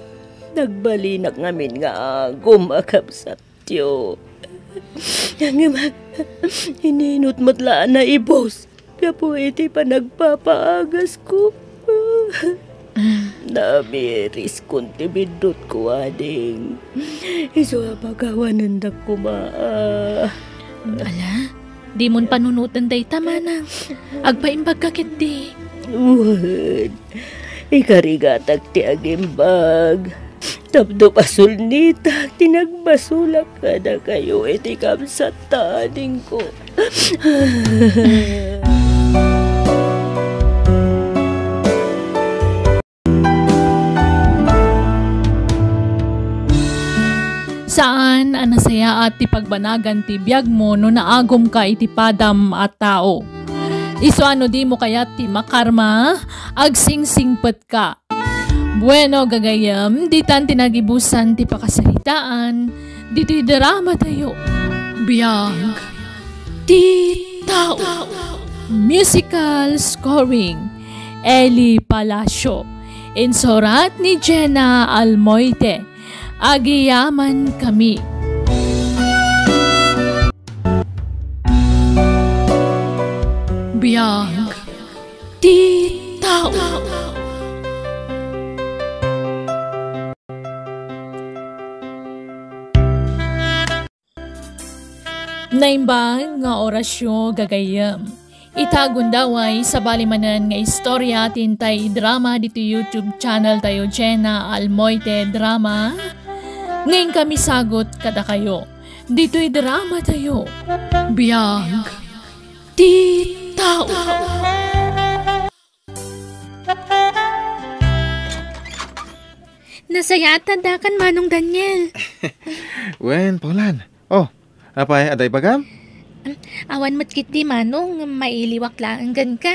Nagbalinak ngamin nga gumakapsat tiyo. Hininot matlaan na ibos. Kapo iti pa nagpapaagas ko. Namiris kunti bidot ko ading. Iso pagawanan da ko ma. Ala, di mon panunutan dayta manang. Agpaimbag kakit di. Uwan, ikarigatag ti agimbag. Tapdo pasul nita, tinagbasulak ka na kayo, iti kamsat taning ko. Saan anasaya at ti pagbanagan ti biyag mo no naagom ka iti padam at tao. Iso ano di mo kaya ti makarma, agsingsingpet ka. Bueno gagayam, di tan tinagibusan ti pakasalitaan, di ti drama tayo. Biyag, ti tao. Musical scoring, Eli Palacio. Insurat ni Jenna Almoite. Agiyaman kami. Biyag, ti tao. Naimbang nga orasyo gagayam. Itagundaway sa balimanan nga istorya tintay drama dito YouTube channel tayo Jenna Almoite Drama. Ngayon kami sagot kada kayo. Dito'y drama tayo. Biyag. Titaw. Nasayatan dakan Manong Daniel. Wen, Paulan. Oh, apay, aday bagam? Awan mo't kiti Manong, mailiwak lang gan ka.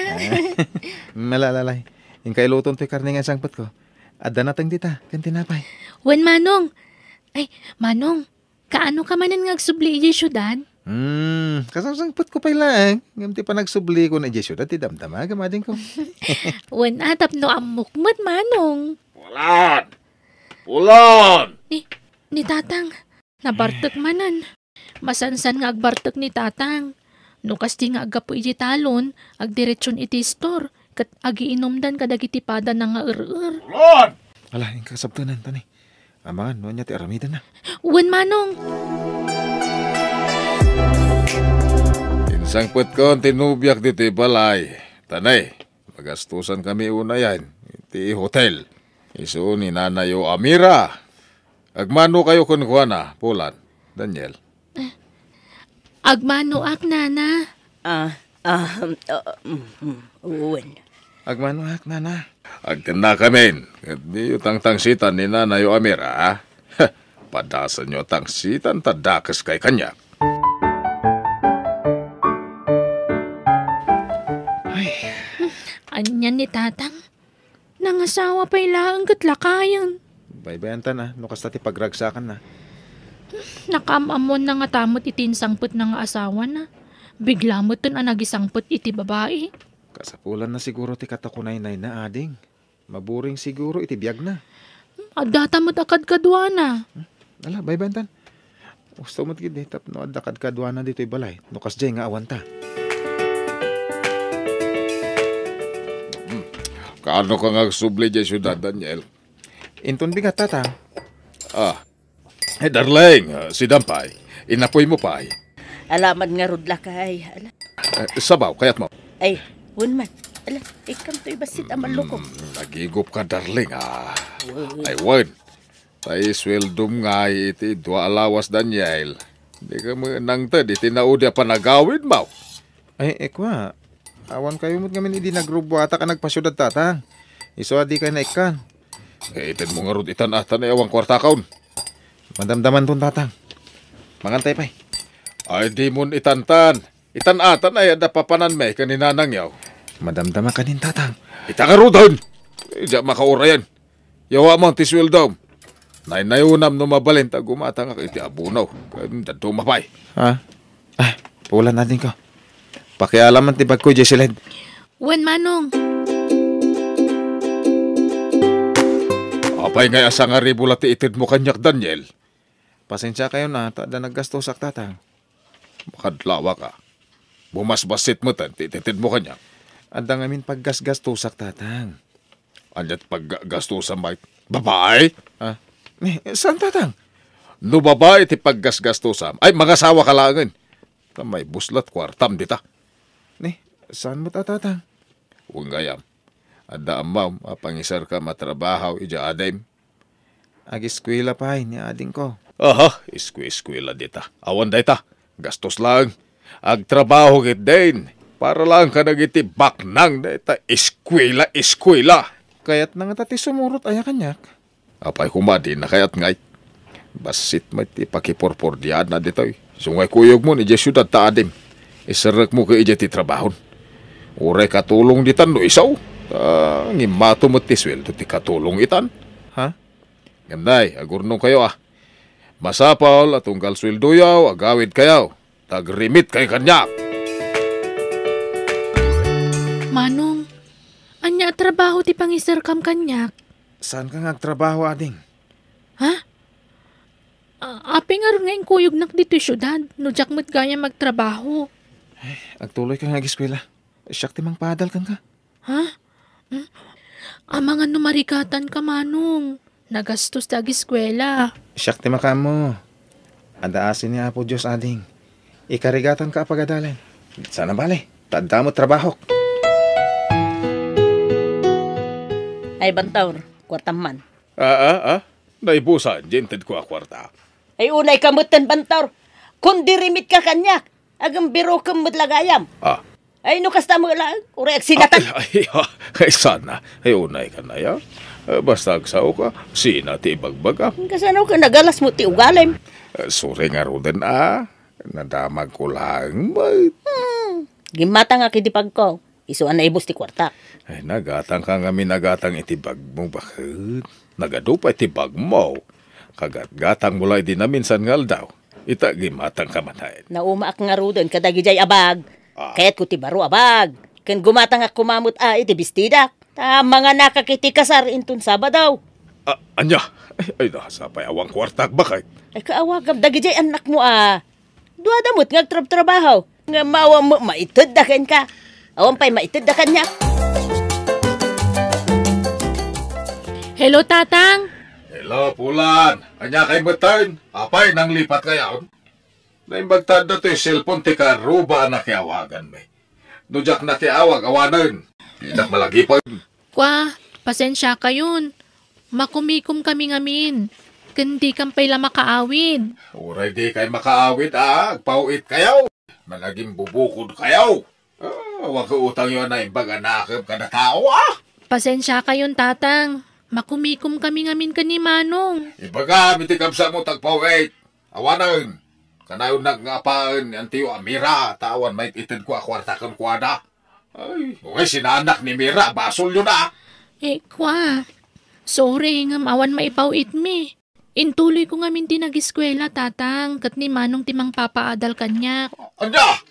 Malalalay. Yung kailuton to'y karne nga sangpot ko. Adda natang dita, kan tinapay. Wan Manong. Ay, Manong, kaano ka manan ngagsubli iji syudad? Kasang-sangpot ko pa lang. Ngamti pa nagsubli ko na jesyo dati damdama, gamading ko. Wan atap no amukmat Manong. Pulan! Ni Tatang, nabartek manan. Masansan nga agbartek ni Tatang. No kasti nga agapo iji talon, agdiretsyon iti store, kat agiinomdan kadagiti pada na nga ur-ur. Pulan! Ala, yung kasabtanan, tani. Amangan, no niya ti aramidan na. Wan Manong. Insangpot ko ang tinubyak dito balay. Tanay, magastusan kami una yan. Iti hotel. Isu ni Nanayo Amira. Agmano kayo kunkuana, Pulan, Daniel. Agmano ak nana. Uwan. Agmano hak, nana. Agkana kamin. At di yung tangsitan ni Nanayo Amira, ha? Padasan nyo tangsitan, tadakas kay kanya. Anyan ni Tatang. Nangasawa pa ilang katlakayan. Baybayanta na, no kasta ti pagragsakan na. Nakamamon na nga tamot itinsangpot na nga asawa na. Bigla mo ton nagisangpot iti babae. Kasapulan na siguro ti katakunay-nay na ading. Maburing siguro iti biyag na. Adata mo't akad kadwa na. Ala, baybantan. Gusto mo't gid tap no adakad kadwa na dito'y balay. No kasjay nga awanta. Kaano ka nga subli dyan, syudad, Daniel? Inton bigat tatang. Darling, si Dampay, inapoy mo pa ay. Alaman nga rudla kay. Sabaw, kayat mo. Ay, wan man. Ala, ikam to'y basit ang maloko. Nagigop ka, darling, Ay, wan. Tay sweldom nga iti dua alawas, Daniel. Di ka mo nang tad, iti naudya pa nagawid mo. Ay, ekwa. Awan kayo mo't ngamin hindi nagrubo ata ka nagpasyudad tatang. Iso adi ka na ikan. Itin mo nga rod itan-atan ay awang kwarta kaon. Madamdaman ton tatang. Mangantay pa'y. Ay di mo itantan. Itan-atan ay ada papanan may kaninanang yaw. Madamdama ka din tatang. Itangarudon! Diya makaurayan. Yawa mo ang tiswil daw. Nainayunam no mabalenta gumata nga iti abunaw. Kaya dumapay. Ha? Ah, pulan natin ko. Pakialaman tibag ko, Jesseled. Wan Manong. Apay ngay asa nga ribula ti itid mo kanyak, Daniel. Pasensya kayo na, tada naggastosak tatang. Makadlawa ka. Bumasbasit mo tan, titid mo kanyak. Anda ngamin paggasgastosak tatang. Anyat paggastusan ba? Babae? Ah, saan tatang? No babae ti paggasgastusan. Ay, magasawa ka langan. May buslat kwartam dita. Saan mo tatang? Huwag ngayam. Ada amaw, pangisar ka matrabaho, ija adem. Ag-eskwela pa ni ading ko. Aha, iskwela dita. Awan dita. Gastos lang. Agtrabaho git din. Para lang ka nagiti baknang dita. Eskwela. Kaya't nga tati sumurot aya kanyak. Apay humadi na kayat ngay. Basit mo ti pakipurpur diyan na dito. Sungay kuyog mo ni syudad ta adem. Isarak mo ka ija ti trabahon. Uray katulong ditan no isaw. Ngimato mo ti sweldo ti katulong itan. Ha? Ganday, agurnong kayo Masapal at unggal sweldo yaw, agawid kayaw. Tagrimit kay kanya. Manong, anya trabaho ti pangisar kam kanyak. Saan ka nagtrabaho ading? Ha? Aping aron ngayon kuyog nak dito syudad. No jak mo't gaya magtrabaho. Agtuloy ka nag-eskwela. Siyak timang padal kang ka. Ha? Amangan numarikatan ka Manong. Nagastos tag eskwela. Siyak timang ka mo. Ada asin ni Apo Diyos ading. Ikarigatan ka pagadalen. Sana bale, tanda mo trabaho. Ay, bantaw, kwartam man. Naibusan, jented ko kwarta. Ay, unay kamutan, bantaw. Kung dirimit ka kanyak, agam biro kang madlagayam. Ay, no kasta mo lang, uray sinatan. Ay, sana. Ay, unay ka na ya. Basta agsaw ka, sina ti ibagbaga. Kasano ka nagalas mo ti ugalim. Suri nga roden nadamag ko lang, mate. Gimata nga kidipag ko. Isuan na ibos ti kwarta. Ay, nagatang ka nga nagatang itibag mo, bakit? Nagadupa itibag mo. Kagat-gatang mula di na minsan ngal daw. Ita gimatang ka manahin. Naumaak nga roden kadagi jay abag. Kaya't ko ti baro abag. Kan gumatang nga kumamot iti bistidak. Mga nakakiti kasar intun Sabadaw. Anya? Ay, nasapay awang kwartak bakit? Ay, kaawagam, dagijay anak mo Dua damot nga trabaho. Nga mawa mo, maitid dakan ka. Awan pa'y maitid dakan niya. Hello, Tatang. Hello, Pulan. Anya kay Batan. Apay, nang lipat kayaon. Naimbagtad na to yung cellphone ti karuba na kiawagan may. Nujak na kiawag, awanan. Tidak malagi pa. Kwa, pasensya ka yun. Makumikom kami ngamin. Kundi kampay la makaawid. Uray di kay makaawid agpauit kayaw. Managing bubukod kayaw. Wag ka utang yun na imbaga nakab ka na tao Pasensya ka yun, Tatang. Makumikom kami ngamin ka ni Manong. Ibaga, mitikab sa mo tagpauit. Awanan. Kanayon nagngapaan ang tiyo Mira. Tawan may itid ko akwarta kan kwada. Ay, okay, sinanak ni Mira. Basol yun Kwa. Sorry, ngam awan maipawit mi. Intuloy ko ngamin di nag-eskwela, Tatang. Kat ni Manong timang papaadal kanya. Anda!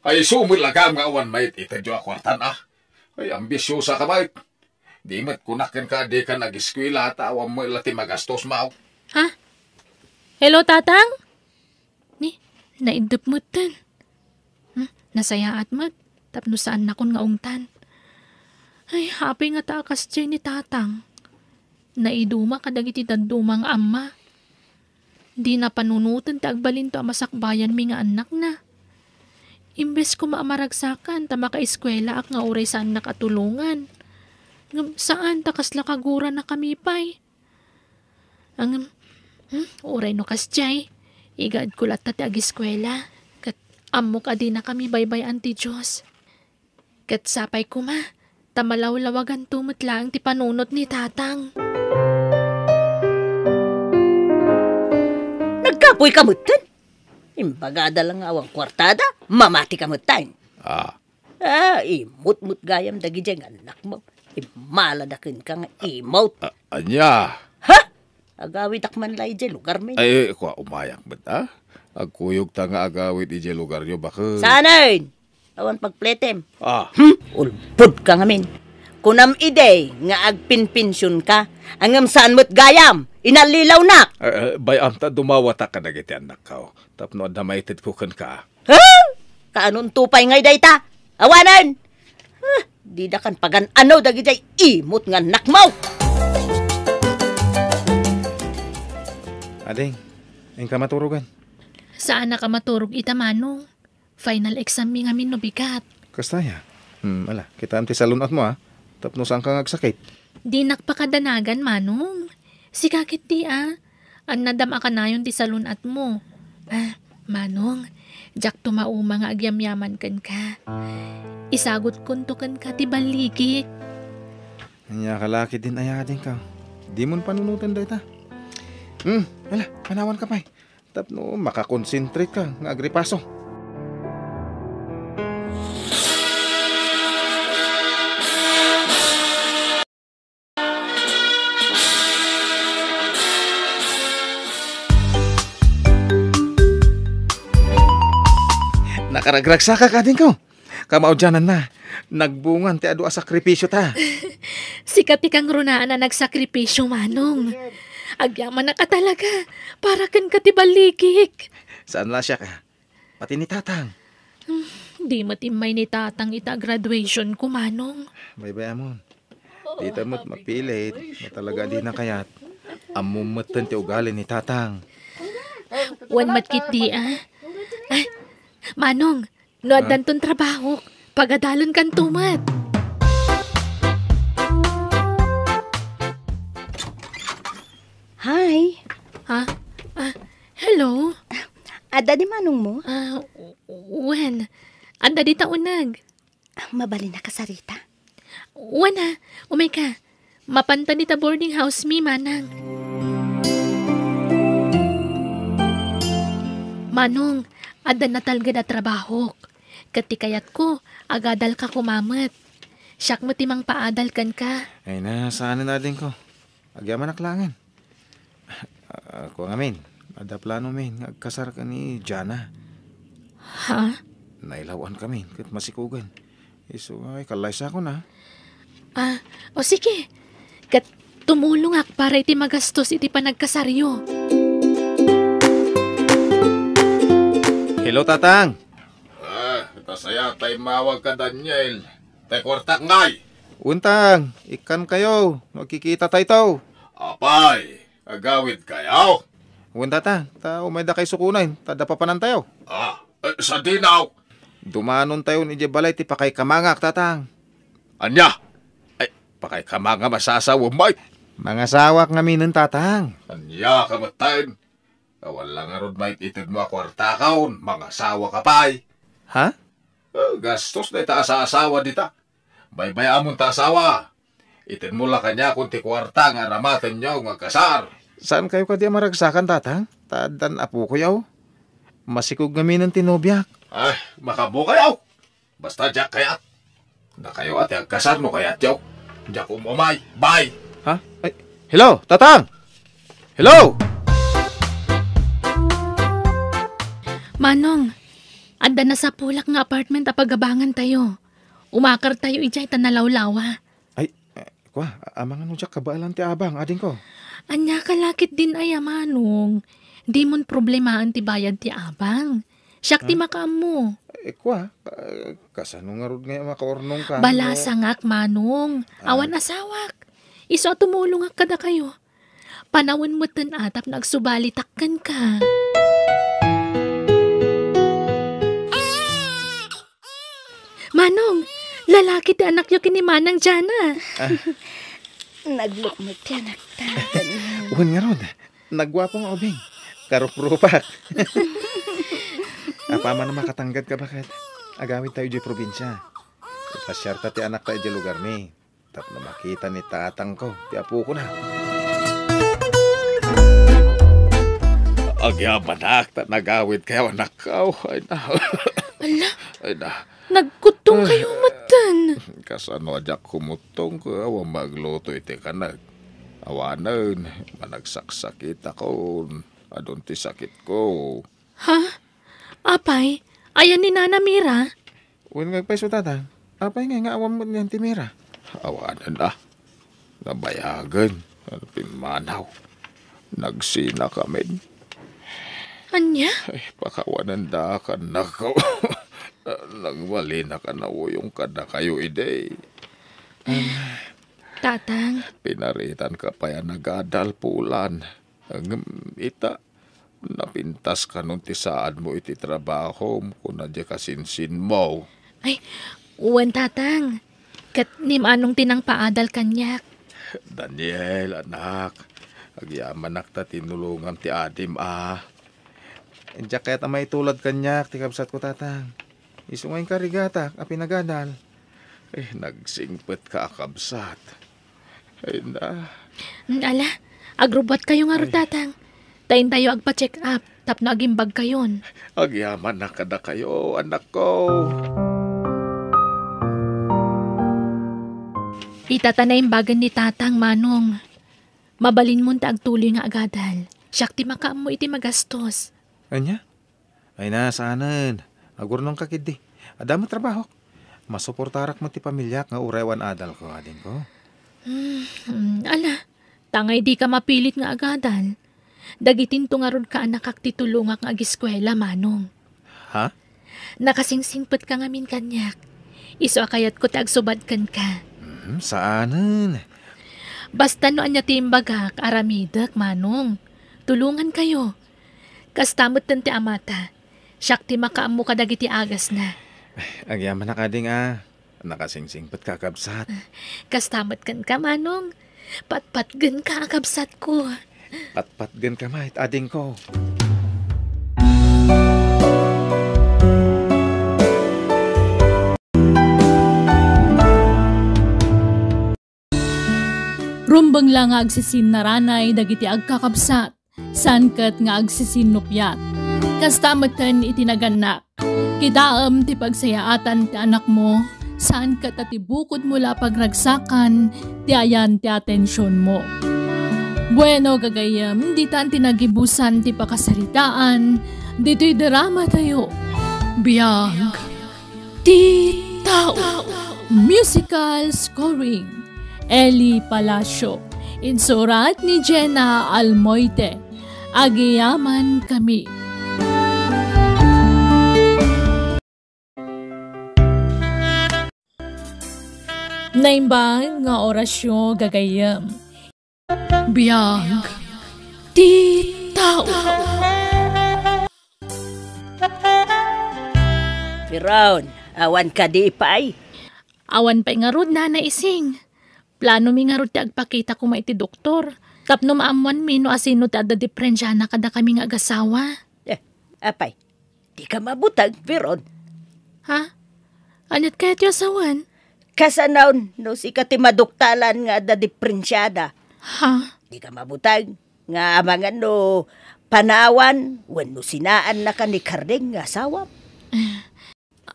Ay, sumil lagam nga awan may itid yung akwartan Ay, ambisyosa ka mait. Di mat kunakin ka, di ka nag-eskwela. Tawan mo ilati magastos mao. Ha? Hello, Tatang? Naindap mo tan. Nasayaat mo. Tapno saan na kon nga ungtan. Ay, happy nga takas dyan ni Tatang. Naiduma kadagiti dandumang ama. Di na panunutan tagbalin to amasakbayan mi nga anak na. Imbes ko maamaragsakan ta makaeskwela ak nga oray saan nakatulungan. Saan takas lakagura na kami pay. Ang oray no kasjay. Igad kulat ta ti agiskwela. Kat amok adi na kami baybay anti Diyos. Kat sapay ko ma. Tamalawlawagan tumot lang ti panunot ni Tatang. Nagkapoy kamutan. Imbagada lang awang kwartada, mamati kamutan. Imut-mut gayam dagi dyan anak mo. Imaladakin ka nga imot. Anya? Ha? Agawid akman lai dyan lugar may. Ay, kwa umayak ba Agkuyog ta nga agawid ije lugar nyo bakit? Sanayin! Awan pagpletem. Ulpud ka ngamin. Kunam ide nga agpinpinsyon ka. Angam saan mo't gayam. Inalilaw nak. Bayam ta dumawata ka na giti anak ka. Tapno adamaited ko kan ka. Ha? Kaanon tupay ngay day ta? Awanan! Di da kan pagan ano dagi day imot nga nakmaw. Ading, ang ka maturugan. Saan na ka maturog ita, Manong? Final exam mi ngamin no bigat. Kastaya. Ala, kita amti salunat mo Tapno saan ka ngagsakit. Di nakpakadanagan, Manong. Si kakit di Ang nadama ka na yun ti salunat mo. Manong, jak tumauma nga agyamyaman kan ka. Isagot kuntukan ka ti baligik. Anya kalaki din ayadin ka. Di mo panunutan dahi ta. Ala, panawan ka pa Tapno makakonsentrate ka nga agripaso. Nakaragragsa ka din ko. Kamaudyanan na. Nagbungan ti adu a sakripisyo ta. Sikat kang runaan na nagsakripisyo, Manong. Agyaman na ka talaga. Para kan ka ti baligik. Saan la siya ka? Pati ni Tatang. Di matimay ni Tatang ita graduation ko, Manong. Baybay amon. Dito mo't mapilit. Matalaga di na kayat. Amumatan ti ugali ni Tatang. Wan matkit di Manong, noadan ton trabaho. Pagadalon kan tumat. Hi. Ha? Hello? Ada di manong mo? Wen, anda di taunag. Mabali na kasarita. Wana, umay ka. Mapanta ni ta boarding house mi, manang. Manong, ada na talga na trabaho. Katikayat ko, agadal ka kumamat. Siyak mo timang paadal kan ka. Ay na, saan na din ko? Agyaman naklangan. Ako nga min, ada plano min, agkasar ka ni Jana. Ha? Nailawan kami, kat masikugan. Iso ay, kalaysa ko na. O sige. Kat tumulong ak para iti magastos iti panagkasaryo. Hello, Tatang. Tasaya tay mawag ka, Daniel. Tay kwartak ngay. Untang, ikan kayo. Magkikita tayo to. Apay, agawid kayaw. Unta ta umay da kay sukunain. Tada papanan tayo. Sa dinaw. Dumanon tayo ni Jebalay ti pakay kamangak, Tatang. Anya? Ay, pakay ka mga masasawa, Mike. Mga sawak nga minin, Tatang. Anya ka matayin. Wala nga ron, Mike, itid mo kwarta kaon. Mga sawa ka pa'y. Ha? Gastos na ita sa asawa dita. Bay-bay amon ta asawa. Itin mo lang kanya kung ti kwarta nga ramatin niyo nga kasar. Saan kayo kadi maragsakan, Tatang? Tadan apo ko yaw. Masikog nga minin tinobyak. Ay, makabu kayaw. Basta diyak kayat. Na kayo ati ang kasar no kayat yaw. Diyak umamay. Bye! Ha? Ay, hello, Tatang! Hello! Manong, anda na sa pulak nga apartment apagabangan tayo. Umakar tayo ijay tanalawlawa. Ay, kwa, amangan mo diyak kabaalan ti abang, ading ko. Anya kalakit din ay Manong. Di mon problemahan ti bayad ti abang. Siyak ti makaam mo. Kwa, kasano nga rod nga makaornong ka. Balasangak, Manong. Awan asawak. Iso tumulong ak kada kayo. Panawin mo tan atap nagsubalitakkan ka. Manong, lalaki ti anak yo kini Manang Jana. Naglukmag ti anak ta. Uwan nga rod, nagwapong obing. Karuprupak. Apa man na makatanggad ka bakit? Agawid tayo di probinsya. Ipasyarta ti anak tayo di lugar ni. Tap na makita ni tatang ko. Ti apo ko na. Agyaman nak, nagawid kayo anak ko. Ay na. Ala, Ay na. nagkutong kayo matan. Kasano adyak kumutong ko. Awang magluto iti kanag. Awanan, managsaksakit ako. Adon ti sakit ko. Ha? Apay, ayan ni Nana Mira. Uwan nga paiso tatang. Apay nga awam mo niyan ti Mira. Awanan na. Nabayagan. Pinmanaw. Nagsina kami. Anya? Ay, pakawanan da ka na ko. Nagwali na ka na yung kada kayo ide. Tatang, Pinaritan ka pa yan nagadal pulan. Ang ita, napintas ka nung tisaan mo iti trabaho kung nadya kasinsin mo. ay, uwan tatang. Kat nim anong tinang paadal kanyak. Daniel, anak. Agyaman nakta tinulungan ti adim Diyak kaya tamay tulad kanyak. Ti kabsat ko tatang. Isungayin ka rigata. Apinagadal. Nagsingpet ka akabsat. Ay na. Ala, agrubat kayo nga ro tatang. Tayin tayo agpa-check up. Tap na agimbag kayon. Agyaman na kada kayo, anak ko. Itatanay imbagan ni tatang, Manong. Mabalin mo ta agtuloy nga agadal. Siyak ti makaam mo iti magastos. Anya? Ay na, saanan. Agurnong kakidi. Adama trabaho. Masuportarak mo ti pamilyak nga urewan adal ko, ading ko. Ala, tangay di ka mapilit nga agadal. Dagitin to nga ron ka anak kak titulungak nga agiskwela, Manong. Ha? Nakasingsingpet ka nga min kanyak. Iso akayat ko ti agsubad kan ka. Saanan? Basta no anya ti imbagak, aramidak, Manong. Tulungan kayo. Kastamot tan ti amata. Siyak ti makaammo kadagiti agas na. Agyaman na kading Nakasingsing pat kakabsat. Kastamat kan ka, Manong. Patpatgan ka akabsat ko. Patpatgan ka mahit ading ko. Rumbang lang nga agsisin na ranay dagiti agkakabsat, sankat nga agsisin nupyat. Kastamatan itinaganak, kitaam ti pagsayaatan ti anak mo, saan ka tatibukod mula pagragsakan, ti ayan ti atensyon mo. Bueno gagayam, di tan tinagibusan ti pakasaritaan, dito'y drama tayo. Biyag, ti tao. Musical scoring, Eli Palacio. Insurat ni Jenna Almoite. Agiyaman kami. Naimbang nga orasyon gagayam. Biyag, ti tao. Piron, awan ka di ipay. Awan pa'y nga rod na naising. Plano mi nga rod ti agpakita ko maiti doktor. Tapno maamuan mi no asino ti adda diferensya na kada kami nga agasawa. Apay, di ka mabutag, Piron. Ha? Anyat kaya ti asawan? Kasanaon, no si ka ti maduktalan nga adda diferensyada. Ha? Di ka mabutag, nga amangan no panawan, wano sinaan na ka ni Kardeng nga asawa.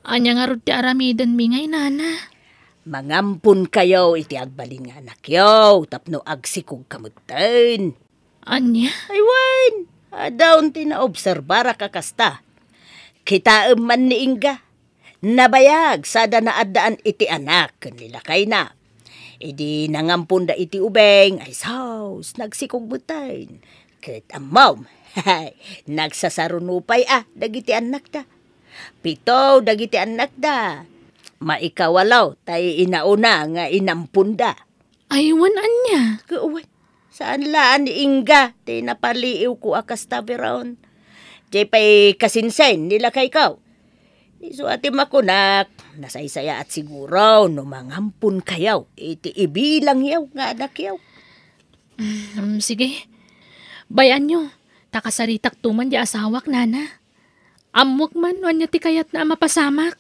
Anya nga rod ti aramidan mi ngay nana. Mangampun kayo iti agbalin nga anak yaw, tapno agsikog kamutan. Anya? Ay wan, adaon ti naobserbara kakasta. Kita man ni Inga, nabayag sada na addaan iti anak, nilakay na. Idi nangampun da iti ubeng, ay saus, nagsikog butain. Ket amaw, nagsasarunupay dagiti anak da. Pito, dagiti anak da. Maikawalaw, tay inauna nga inampunda. Aywan anya. Kuwan, saan laan ni Inga, tay napaliiw ko akas tabiron. Jay pa'y kasinsen nila kay kaw. Iso ati makunak, nasaysaya at siguro no mangampun kayaw, iti ibilang yaw nga anak yaw. Sige, bayan nyo, takasaritak tuman di asawak nana. Amok man, wanya ti kayat na mapasamak.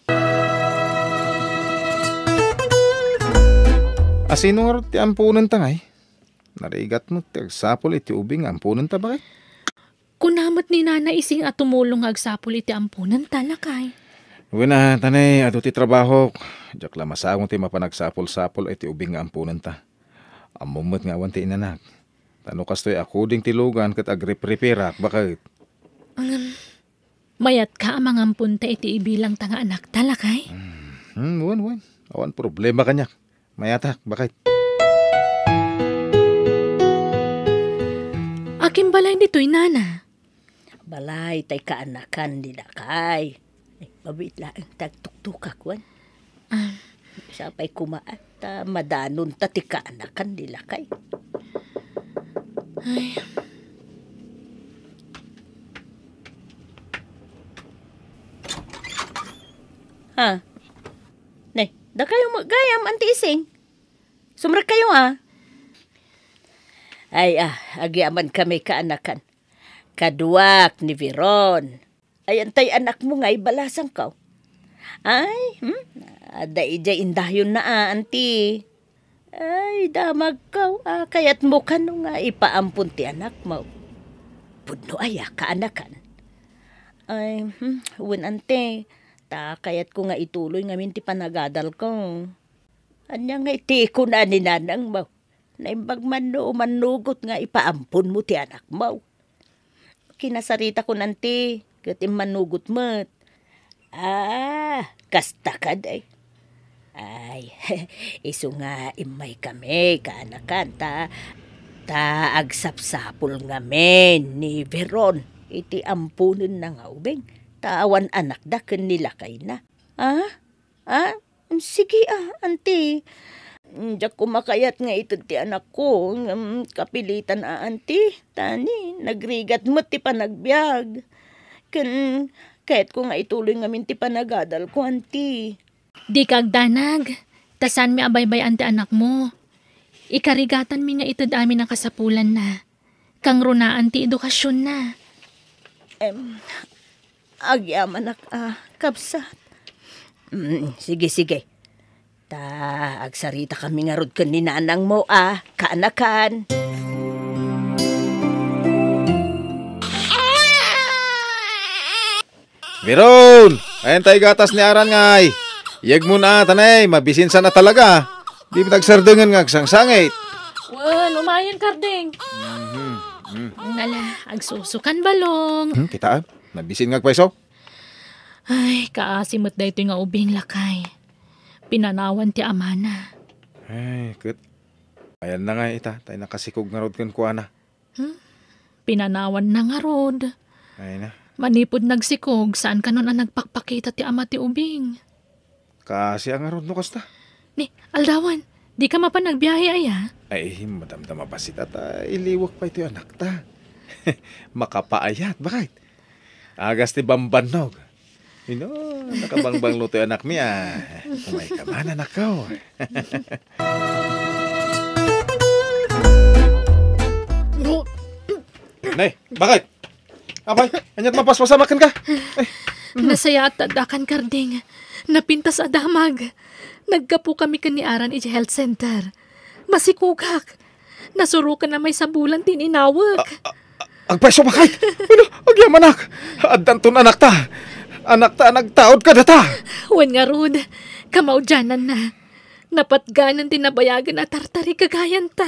Asino nga ti ampunan tangay? Narigat mo ti agsapol iti ubing ampunan ta bakit? Kunamat ni nana ising at tumulong agsapol iti ampunan talakay. Wala tanay, ato ti trabaho. Diyak lang masagong ti mapanagsapol-sapol iti ubing nga ampunan ta. Amumot nga awan ti inanak. Tano kastoy ako ding tilugan kat agre-preparak bakit? Mayat ka amang ampunta iti ibilang tanga anak talakay? Wan. Awan problema kanyak. Mayatak, bakit? Akim balay dito'y nana. Balay, tay kaanakan nila kay. Mabit lang, tagtuktukak, wan. Sapay kumaat, madanon ta ti kaanakan nila kay. Ay. Ha? Ne, da kayo magayam, anti ising. Sumrak kayo Ay agyaman kami kaanakan. Kaduak ni Veron. Ay antay anak mo nga'y balasang kaw. Ay, ada ijay indahyon na anti. Ay, damag kaw. Kayat mo ka nung ipaampun ti anak mo. Pudno kaanakan. Ay, wen ante. Kayat ko nga ituloy ngamin ti panagadal ko. Anya nga iti ko na ni nanang mo. Naimbag man no manugot nga ipaampun mo ti anak mo. Kinasarita ko nanti, kat manugot mo't. Kasta ka day. Ay, iso nga imay kami, kaanakan, ta agsapsapol nga men ni Veron, iti ampunin na nga ubeng, tawan anak da ken nila kay na. Sige anti. Diyak kumakayat nga ito ti anak ko, kapilitan anti, tani, nagrigat mo ti panagbiag. Kahit ko nga ituloy nga minti panagadal ko, anti. Di kag danag. Tasan mi abaybay ante anak mo. Ikarigatan mi nga itad amin ang kasapulan na. Kang runaan ti edukasyon na. Agyaman kapsat. Sige. Agsarita kami nga rod kan ni nanang mo, kaanakan. Viron! Ayan tayo gatas ni Aran ngay. Iyag mo na, tanay. Mabisinsa na talaga. Di ba tagsardungan nga sangsangit? Wan, umayon karding. Ngala, agsusukan balong. Kita, mabisin nga pweso. Ay, kaasimot da ito nga ubing lakay. Pinanawan ti amana. Ay, kut. Ayan na nga ita. Tayo nakasikog nga rod kan kuana. Pinanawan na nga rod. Ay na. Manipod nagsikog, saan ka nun ang nagpakpakita ti ama ti ubing? Kasi ang rod no kasta. Ni, aldawan, di ka mapan nagbiyahe aya? Ay, madamdama pa si tata. Iliwak pa ito yung anak ta. Makapaayat, bakit? Agas ti bambanog. Nakabangbang luto yung anak niya. Umay ka man, anak ko. Nay, bakit? Abay, anyat mapaspasamakan ka. Nasaya at tadakan karding. Napintas adamag. Nagkapo kami kaniaran iti health center. Masikugak. Nasurukan na may sabulan tininawag. Agpaiso bakit? Agyam anak. Adanton anak ta. Anak ta, nagtaod ka data. Wan nga rod. Kamaudyanan na. Napatganan tinabayagan at tartari kagayan ta.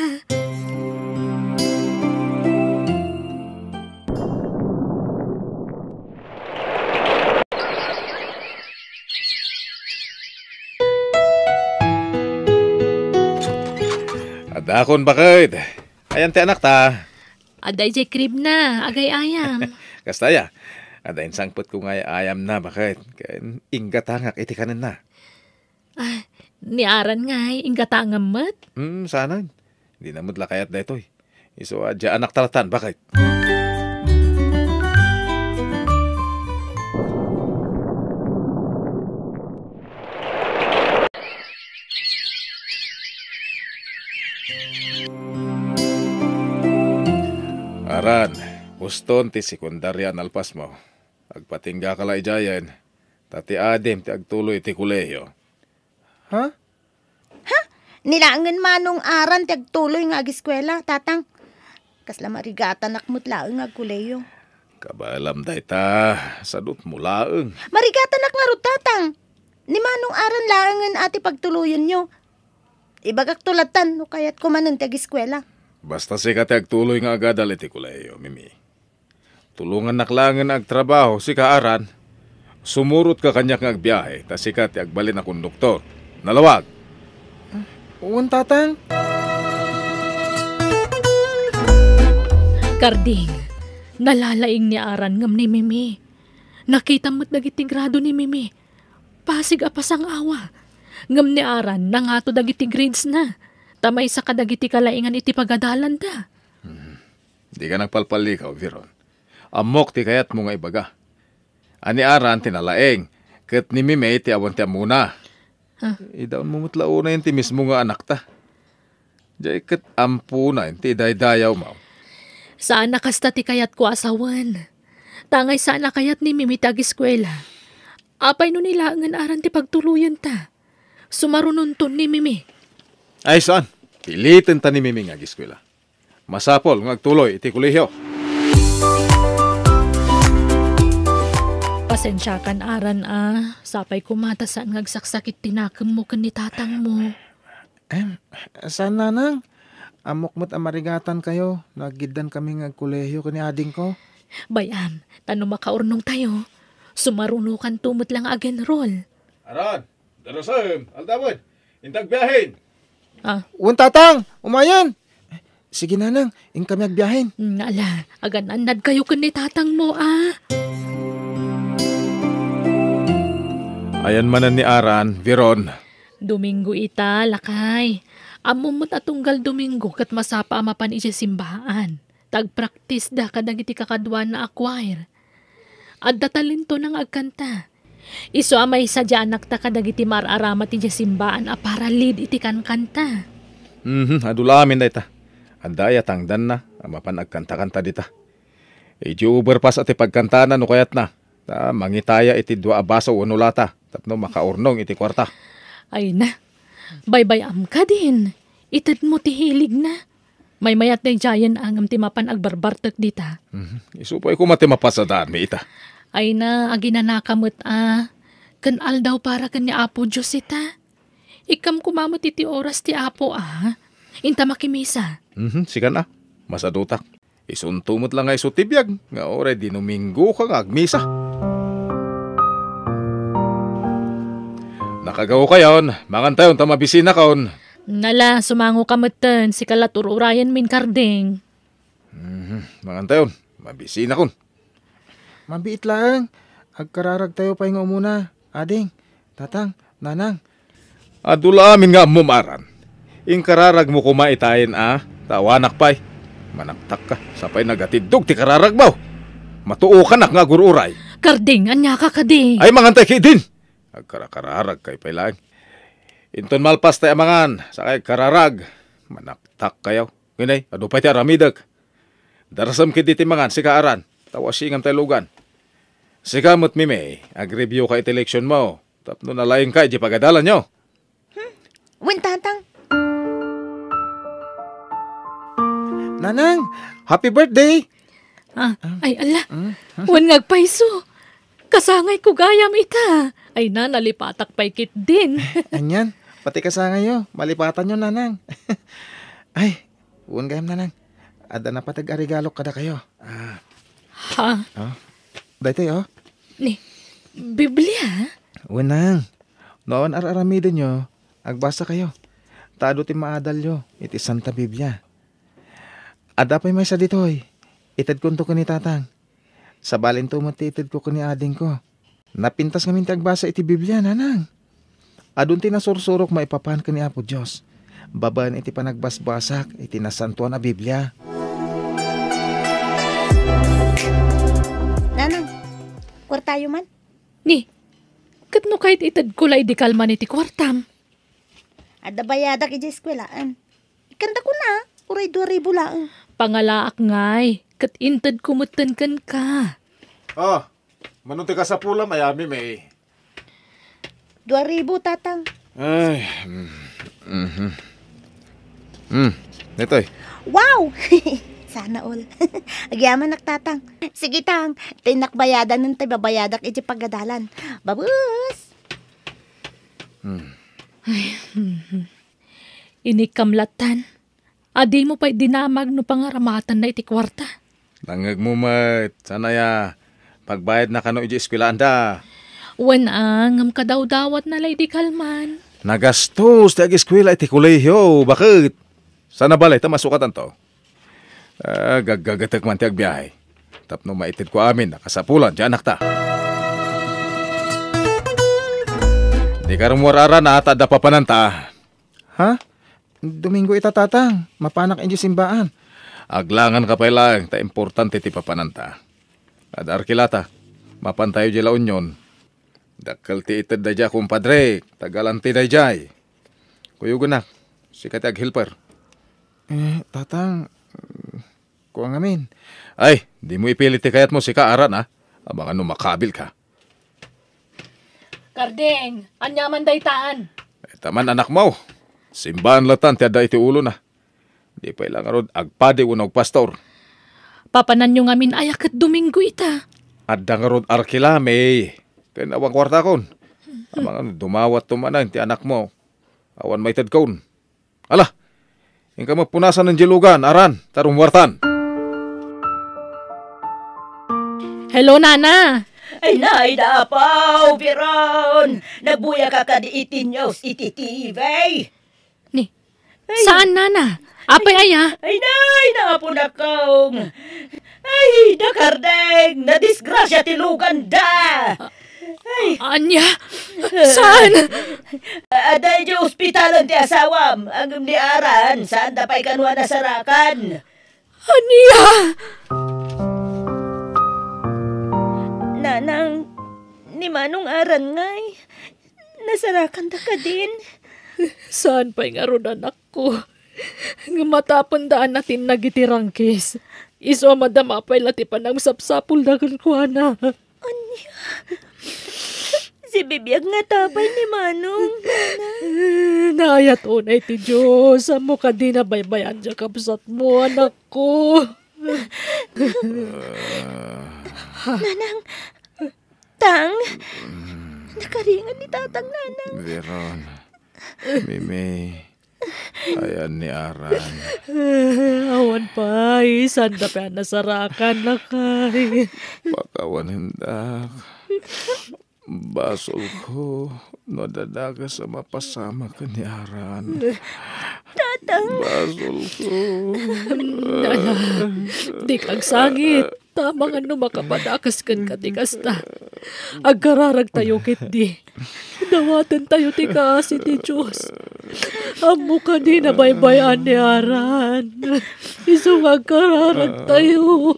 Adakon bakit? Ayan ti anak ta. Aday jay krib na. Agay ayam. Kastaya. Adain sangput ko nga ayam na bakit? Ingga tangak iti kanin na. Niaran ngay. Ingatangam mat. Sana. Hindi na mudla kayat da ito. Iso adya anak talatan bakit? Aran, huston ti sekundarya nalpas mo. Agpatingga ka la ijayan. Tati adem ti agtuloy ti kuleyo. Ha? Nilangan manong aran ti agtuloy nga agiskwela, tatang. Kasla marigatan nakmut laeng agkuleyo. Kabalam day ta, sadot mo laeng. Marigatan nak nga rod, tatang. Ni manong aran laengan ati pagtuluyan nyo. Ibagak tulatan, no kaya't kumanon ti agiskwela. Basta si ka ti agtuloy nga agadal iti kuleyo, Mimi. Tulungan naklangan agtrabaho si kaaran. Sumurot ka kanyak nga agbiyahe, ta si ka ti agbalin na konduktor. Nalawag. Uwan, tatang. Karding, nalalaing ni Aran ngam ni Mimi. Nakita mo't dagiti grado ni Mimi. Pasig apas ang awa. Ngam ni Aran, nangato dagiti grades na. Tamay sa kadagiti kalaingan iti pagadalan da. Di ka nagpalpalikaw, Viron. Amok ti kayat mo nga ibaga. Ani Aran tinalaeng, ket ni Mimi ti awan ti amuna. Idaon mo mutlauna yun ti mismo nga anak ta. Diyay ket ampuna yun ti daydayaw mo. Saan nakasta ti kayat ko asawan? Tangay saan kayat ni Mimi tag-eskwela? Apay no nila ang Aran ti pagtuluyan ta. Sumarununton ni Mimi. Ay saan? Pilitin ta ni Mimi nga giskwela. Masapol nga agtuloy iti kulehiyo. Pasensya kan Aran sapay kumata saan ngagsaksakit tinakam mo kan ni tatang mo. Saan nanang? Amok mo't amarigatan kayo. Nagidan kami nga kulehiyo kani ading ko. Bayam, tano makaurnong tayo. Sumarunukan tumot lang agenrol. Aran, darasan, aldawad, intag biyahin. Uwan, tatang, umayan. Sige nanang, ing kami agbiyahin. Nala, agan-anad kayo kan ni tatang mo Ayan manan ni Aran, Viron. Domingo ita, lakay. Amumot atunggal Domingo kat masapa amapan iti simbahan. Tag-practice da kadang iti kakadwan na acquire. Adda talento ng agkanta. Iso amay sadya anak ta kadagiti mararamat iti simbaan a para lead iti kankanta. Adulamin na ita. Andaya tangdan na, amapan agkanta-kanta dita. Iti overpass at ipagkantana no kayat na. Mangitaya iti dua abaso o nulata. Tapno makaurnong iti kwarta. Ay na, baybayam ka din. Itad mo ti hilig na. May mayat na jayan ang ti mapan agbarbartek dita. Isupay ko matimapasadaan mi ita. Ay na, aginanakamot Kanal daw para kanya Apo Diyos ita. Ikam kumamot iti oras ti Apo Inta makimisa. Sikan na, masadutak. Isuntumot lang nga isutibiyag. Nga oray di Domingo ka nga agmisa. Nakagaw kayon, mangantayon tamabisina kaon. Nala, sumango kamutan si kalaturayan min karding. Mangantayon, mabisina kon. Mabiit lang. Agkararag tayo pa yung muna. Ading, tatang, nanang. Adulamin nga mumaran. Kararag mo kumaitayin tawanak pa'y. Manaktak ka, sapay nagatidog ti kararag mo. Matuo ka nga gururay. Karding, anya ka kading. Ay mangantay kay din. Agkarakararag kay pailang. Inton malpas tayo amangan, sakay kararag. Manaktak kayo. Nginay, ado pa ti aramidag. Darasam kiti ti mangan, si kaaran. Tawasingam tayo lugan. Sikamot mime, ag-review ka iti eleksyon mo. Tapno nalayin ka, di pagadalan nyo. Wen, tatang. Nanang, happy birthday! Ay ala, wan ngagpaiso. Kasangay ko gayam ita. Ay na, nalipatak paikit din. Anyan, pati kasangay yo. Malipatan nyo, nanang. Ay, uwan gayam, nanang. Ada na patag-arigalo kada kayo. Ha? Dahil tayo, Ni, Biblia? Unang, noon araramidin nyo, agbasa kayo. Tado ti maadal yo, iti Santa Biblia. Ada pa'y may sa ditoy, itad ko to ni tatang. Sa balin to mati itad ko ni ading ko. Napintas ngamin ti agbasa iti Biblia, nanang. Adun ti nasursurok maipapan ka ni Apo Diyos. Babaan iti panagbasbasak, iti nasantuan na Biblia. Nanang, kwartayo man. Ni, katno kahit itad kulay di kalman iti kwartam. Ada bayadak iti eskwelaan. Ikanda ko na, uray 2,000 lang. Pangalaak ngay, kat intad kumutan kan ka. Manunti ka sa pula, mayami may. 2,000, tatang. Ay, Netoy. Wow! Sana all. Agyaman naktatang. Sige tang, tinakbayadan ng tayo babayadak iti pagadalan. Babus! Inikamlatan. Adi mo pa'y dinamag no pangaramatan na iti kwarta. Langag mo mat, sana ya. Pagbayad na kano iti eskwilaan da. Wan ngam kadawdawat na lay di kalman. Nagastos ti ag-eskwela iti kolehiyo. Bakit? Sana balay ta masukatan to. Gaggagatak man ti agbiyahe. Tapno maitid ko amin nakasapulan ti anak ta. Di ka rumurara na at ada papananta. Ha? Domingo ita tatang, mapanak inyo simbaan. Aglangan ka pa lang, ta importante ti papananta. At arkilata, mapantayo di la unyon. Dakal ti itad da dya kumpadre, tagalanti da jay. Kuyugunak, sikati ag helper. Tatang, kuwang amin. Ay, di mo ipilit ti kayat mo si kaaran abang ano makabil ka. Kardeng, anyaman daytaan. Taman anak mo, simbahan latan ti ada iti ulo na. Di pa ilang arod agpade unag pastor. Papanan nyo ngamin ayak at Domingo ita. Adda nga rod arkilame. Kaya nawang kwarta kon. Amang dumawat tumanan ti anak mo. Awan may tad kon. Ala, yung ka magpunasan ng jilugan, aran, tarong wartan. Hello, Nana. Ay nay dapaw, Biron. Nagbuya ka ka di itinyos iti TV. Ni, saan, Nana? Apay aya? Ay nay, naapon akong. Ay, Kardeng, nadisgrasya tilugan da. Ay, Anya? Saan? aday di ospitalan ti asawam. Ang ni Aran, saan da pa'y kanwa nasarakan. Anya? Nanang, ni Manong aran ngay. Nasarakan ta ka din. Saan pa'y nga ron anak ko? Nga matapon daan natin nagitirangkis. Iso madama pa'y lati pa ng sapsapul na kuana. Anya? Si bibiyag nga tapay ni Manong. Naayat unay ti Diyos. Amo ka di na baybayan dyan kapsat mo, anak ko. Nanang, Tang, nakaringan ni Tatang Nanang. Veron, Mimi, ayan ni Aran. Awan pa, sanda pa nasarakan na kay. Pakawan hindak. Basol ko, nadadaga sa mapasama ka ni Aran. Tatang. Basol ko. Di kang sangit. Tama nga no makapadakas kan katikas ta. Agkararag tayo kit di. Dawatan tayo ti kasi ti Diyos. Amo ka di na baybayan ni Aran. Isong agkararag tayo.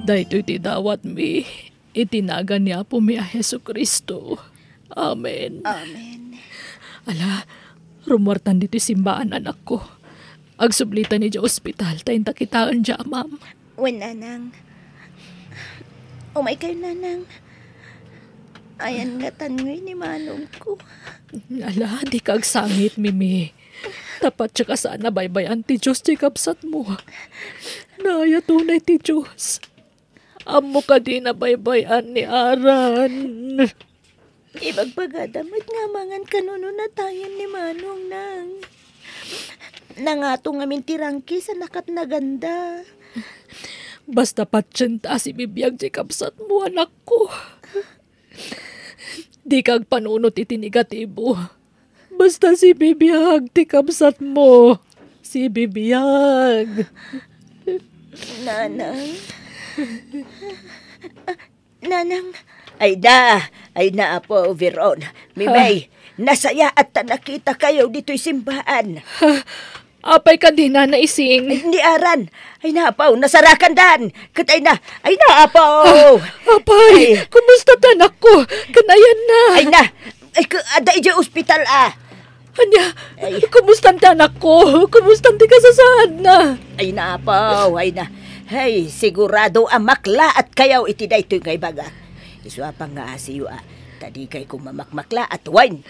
Dahito iti dawat mi. Itinaga niya po mi a Hesu Kristo. Amen. Amen. Ala, rumwartan dito simbaan anak ko. Agsublitan ni Diyos ospital, tayo takitaan dya, ma'am. Wen, Nanang. Umay kayo, Nanang. Ayan nga tangoy ni Manong ko. Ala, di kag sangit, Mimi. Tapat siya ka sana baybayan ti Diyos, ti kapsat mo. Naya tunay ti Diyos. Amo ka di na baybayan ni Aran. Ibagpagadamit nga mangan kanuno na tayo ni Manong nang. Nangato nga mintirangki sa nakat na ganda. Basta patsyenta si bibiyag ti kapsat mo, anak ko. Di kag panunot iti negatibo. Basta si bibiyag ti kapsat mo. Si bibiyag. Nanang. Nanang. Ay na po, Veron. Mimay, nasaya at nakita kayo dito'y simbahan. Apay ka din na naising. Ay, ni Aran. Ay naapaw, nasarakan dan. Katay na. Ay naapaw. Apay, kumusta tanak ko? Kanayan na. Ay na. Ay, ada ija ospital Anya, Ay. kumusta tanak ko? Kumusta ti kasasaan na? Ay naapaw, ay na. Ay, sigurado makla at kayaw iti daytoy kay baga. Iswa pa nga asiyo Tadi kay kumamakmakla at wine.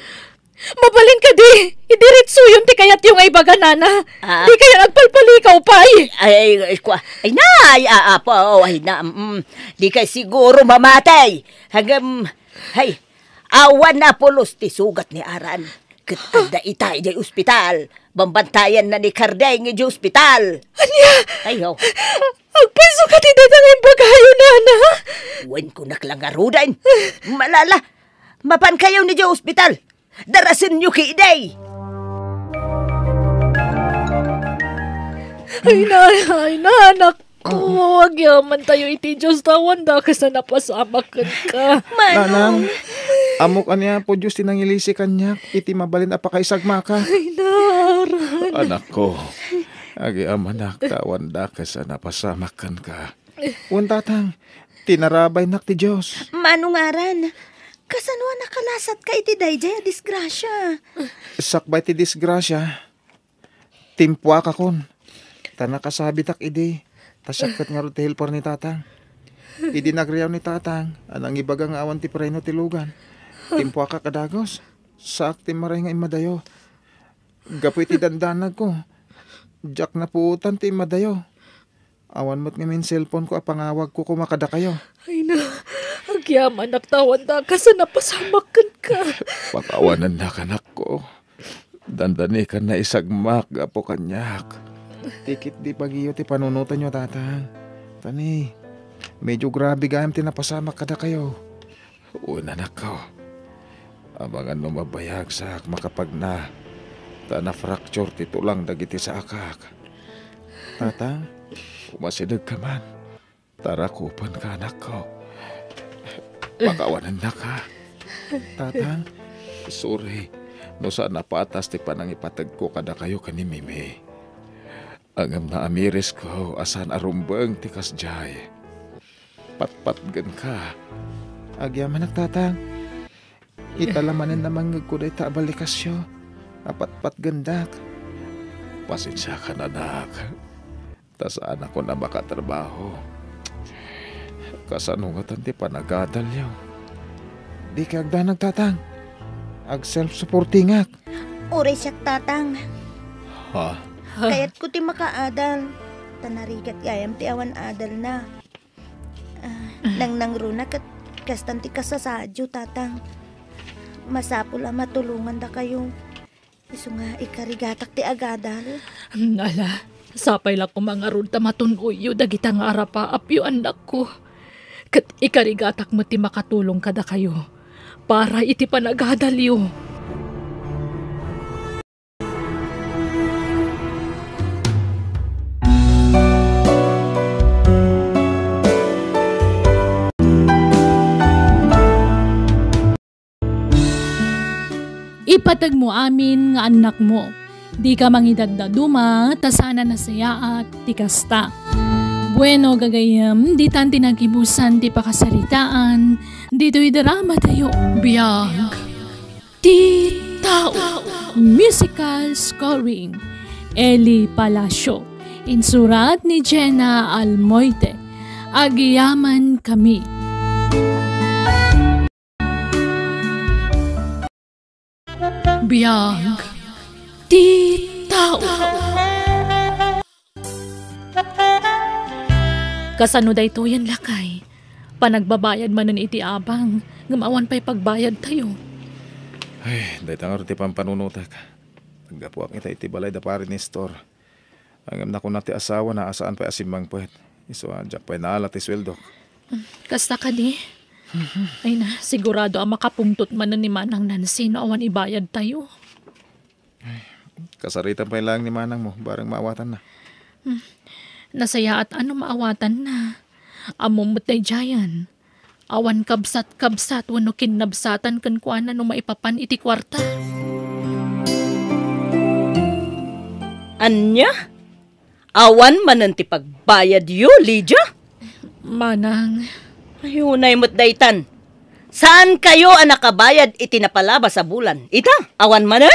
Mabalin ka di. Idiritso yun ti kayat yung ay baga nana. Di kaya nagpalpalikaw pay. Ay na, ay na, di kay siguro mamatay. Hanggang, awan na pulos ti sugat ni Aran. Katanda itay di ospital. Bambantayan na ni Karday ng ospital. Anya? Ayaw. Agpaiso ka ti datang yung bagayo nana. Wen ko naklangarudan. Malala, mapan kayo ni ospital. Darasin nyo ki Iday. Ay na, anak ko. Agyaman tayo iti Diyos tawan da kasi napasamakan ka. Nanang, amok anya po Diyos tinangilisi kanyak. Iti mabalin apakaisagma ka. Ay na, Aran. Anak ko, agi amanak tawan da kasi napasamakan ka. Untatang, tinarabay nak ti Diyos. Manungaran, kasanwa nakalasat ka iti dayjay disgrasya. Sakbay ti disgrasya. Timpwa ka kon. Tanakasabi tak idi. Tasakkat nga ro ti helper ni tatang. Idi nagriyaw ni tatang. Anang ibagang awan ti preno ti lugan. Timpwa ka kadagos. Sak ti maray nga imadayo. Gapoy ti dandanag ko. Jak na puutan ti imadayo. Awan mo't nga min cellphone ko apangawag ko kumakada kayo. Ay na, agyaman naktawan da kasi napasamakan ka. Pakawanan na kanak ko. Dandani ka na isagmak, apo kanyak. Tikit di pagiyo ti panunutan nyo tatang. Tani, medyo grabe gayam ti napasamak kada kayo. Una na ko. Abangan no mabayag sa makapag na. Ta na fracture ti tulang dagiti sa akak. Tatang, Umasidag ka man. Tarakupan ka anak ko. Pakawanan na ka. tatang, Sorry. No saan napatas ti panang ipatag ko kada kayo ka ni Mimi. Angam na amiris ko asan arumbang tikas jay. Patpat gan ka. Agyaman nagtatang. Italamanin naman ngagkuday ta balikasyo. Apatpat gandak. Pasensya ka na, anak. Tasaan ako na makatrabaho. Kasanungatan ti panagadal yaw. Di ka agda nagtatang. Ag self-supporting ak. Uray siya tatang. Ha? Kaya't ko ti makaadal. Tanarigat yayam ti awan adal na. Nang nangruna kat kastan ti kasasadyo tatang. Masapula matulungan da kayo. Iso nga ikarigatak ti agadal. Nala, sapay lang ko mga rod tamatunguyo dagita nga arapa apyo anak ko. Kat ikarigatak mo ti makatulong kada kayo. Para iti panagadalyo. Ipatag mo amin nga anak mo. Di ka mangidagdaduma, tasana na saya at tikasta. Bueno gagayam, di tan tinagibusan di pakasaritaan, dito'y drama tayo. Biyag. Di tao. Musical scoring. Eli Palacio. Insurat ni Jenna Almoite. Agiyaman kami. Biyag. Di tao. Kasano day to yan lakay. Panagbabayad manan iti abang. Ngamawan pa'y pagbayad tayo. Ay, dahi tangar ti pampanunutak. Naggapuak ita iti balay da pari ni store. Angam na ko na ti asawa na asaan pa'y asimbang puwet. Iso adyak pa'y naalat ti sweldo. Kasta ka di. Ay na, sigurado ang makapungtot manan ni Manang Nancy no awan ibayad tayo. Kasaritan pa'y lang ni manang mo. Barang maawatan na. Nasaya at ano maawatan na. Among mutay jayan. Awan kabsat-kabsat wano kinabsatan kan kuana no maipapan iti kwarta. Anya? Awan manan ti pagbayad yo, Lydia? Manang, Ayunay mo't daytan. Saan kayo ang nakabayad iti napalaba sa bulan? Ita, awan manan?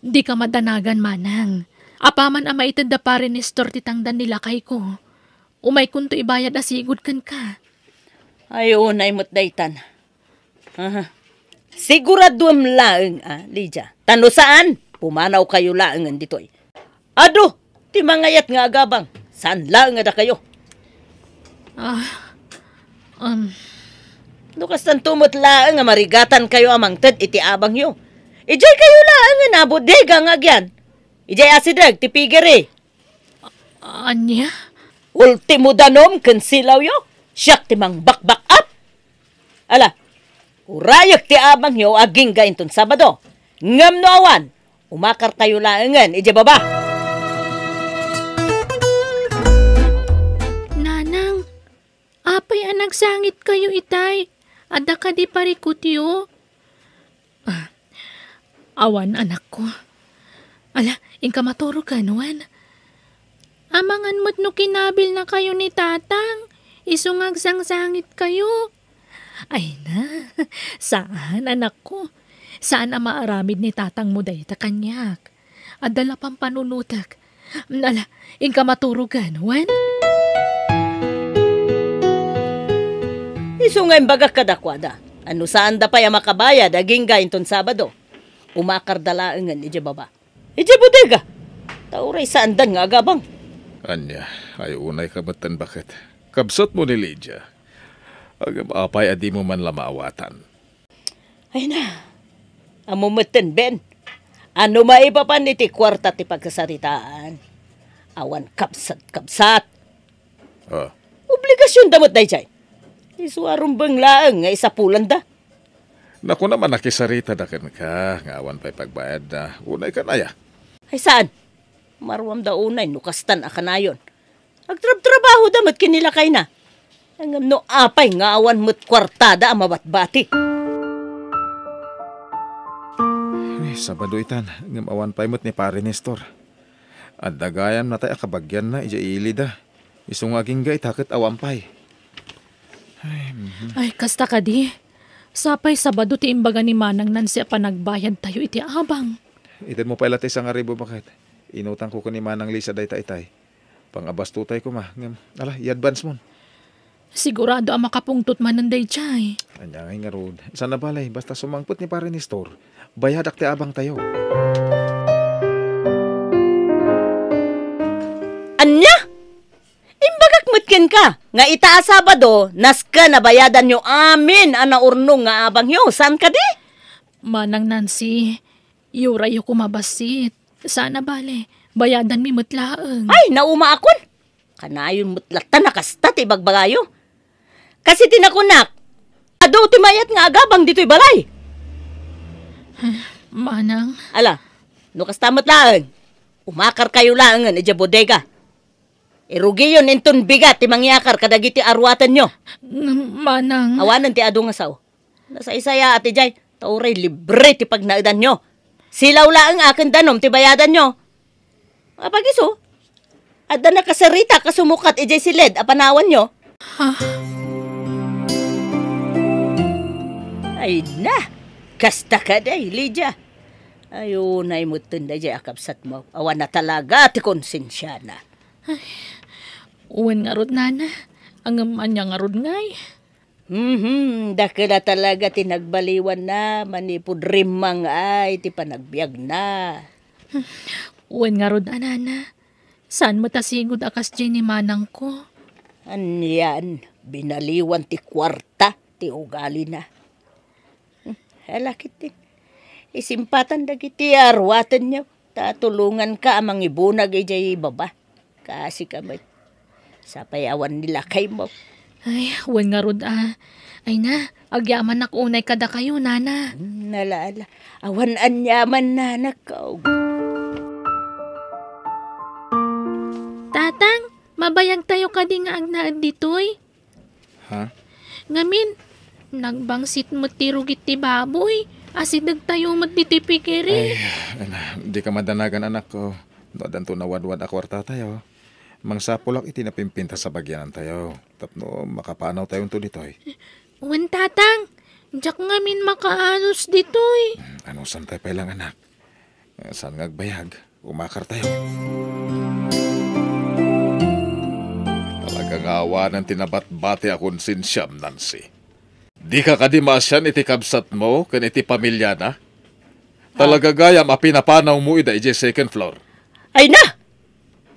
di ka madanagan manang. Apaman ama itad da pare ni store titangdan nila kay ko. Umay kunto ibayad asigod kan ka. Ayunay mo't daytan. Siguraduam laeng, Lydia. Tano saan? Pumanaw kayo laengan ditoy. Ado, ti mangayat nga agabang. Saan laeng ada kayo? Nukas tumot laeng nga marigatan kayo amang ted iti abang yo. Ijay kayo laeng nga nabodega nga agyan. Ijay asidag ti pigeri. Anya? Ultimo danom ken silaw yo. Siyak ti mang bakbak up. Ala, urayak ti abang yo aging gainton Sabado. Ngam no awan. Umakar kayo laengan, ijay baba. Nanang, apay anak sangit kayo itay. Ada ka di parikutyo. Awan anak ko. Ala, ingka maturo ka nuan. Amangan mo't no kinabil na kayo ni tatang. Isungag sang-sangit kayo. Ay na, saan anak ko? Saan ang maaramid ni tatang mo day ta kanyak? Adala pang panunutak. Ala, ingka maturugan, wan? Iso nga imbaga kadakwada. Ano saan da pa yung makabaya daging gainton Sabado? Umakar dalaengan ije baba. Ije bodega. Tauray saan dan nga agabang. Anya, ay unay kabatan bakit? Kabsot mo ni Lydia. Agam apay adi mo man lamaawatan. Ay na. Amumeten, Ben. Ano maipapan iti kwarta ti pagkasaritaan? Awan kapsat-kapsat. Obligasyon damot day chay. Isuarong banglaang nga isa pulan da. Naku naman nakisarita da kan ka. Ngawan pa'y pagbayad na. Unay ka na ya. Ay saan? Marwam da unay, nukastan akanayon. Agtrab-trabaho damot kinilakay na. Angam no apay nga awan mo't kwartada ang mabatbati. Sabado itan, ngam awan pa'y mo't ni pare Nestor. At dagayam na tayo akabagyan na ija ilid ah. Isong aging ga itakot awampay. Ay, kasta ka di. Sapay Sabado ti imbaga ni Manang Nancy panagbayad tayo iti abang. Itad mo pa ilatay sa nga ribo bakit? Inutang ko ni Manang Lisa day tay. Pangabas tutay ko ma. Ala, i-advance mo. Sigurado ang makapungtot mananday chay. Anya nga rod. Sana balay, basta sumangpot ni pare ni store. Bayad akti abang tayo. Anya? Imbagak mutkin ka. Nga itaas Sabado, naska na bayadan nyo amin ana urnong nga abang nyo. San ka di? Manang Nancy, yurayo kumabasit. Sana bale, bayadan mi mutlaeng. Ay, nauma akon. Kanayon mutlatan nakasta ti bagbagayo. Kasi tinakunak. Ado ti mayat nga agabang dito'y balay. Manang, Ala, no kastamot lang. Umakar kayo lang nga dya bodega. Irugi yun inton bigat ti mangyakar kadagiti arwatan nyo. Manang. Awanan ti ado nga saw. Nasa isaya ati jay, tauray libre ti pagnaidan nyo. Silaw lang akin danom ti bayadan nyo. Apagiso, ada na kasarita kasumukat ijay silid apanawan nyo. Ay na, kasta ka day, Lydia. Ayun, ay mutin na jay akapsat mo. Awan na talaga ti konsensya na. Uwan nga rod, nana. Ang anya nga rod ngay. Dakila talaga tinagbaliwan na, manipod rimang ay, ti panagbiag na. Uwan nga rod, nana. Saan mo tasigod akas dyan ni Manang ko? Anyan, binaliwan ti kwarta, ti ugali na. Halakit din. Isimpatan dagiti arwatan niyo. Tatulungan ka amang ibunag ijay baba. Kasi kamay. Sa payawan nila kay mo. Ay, uwan nga rod, Ay na, agyaman ako unay kada kayo, nana. Nalaala. Awan anyaman na nakaw. Tatang, mabayag tayo ka di nga agnaad ditoy. Ha? Ngamin, nagbangsit mo tirugit ti baboy. Asidag tayo mat dito'y pikiri. Di ka madanagan anak ko. Nodan to nawadwad akwarta tayo. Mangsapulak iti napimpinta sa bagyanan tayo. Tapno makapanaw tayo to ditoy. Uwan tatang, jak ngamin makaanos ditoy. Ano san tayo pailang anak? San ngagbayag? Umakar tayo. Talagang awa ng tinabat-bati akong sinsyam, Nancy. Di ka kadimasyan iti kabsat mo kan iti pamilya na? Talaga gayam apinapanaw mo ida iti second floor. Ay na!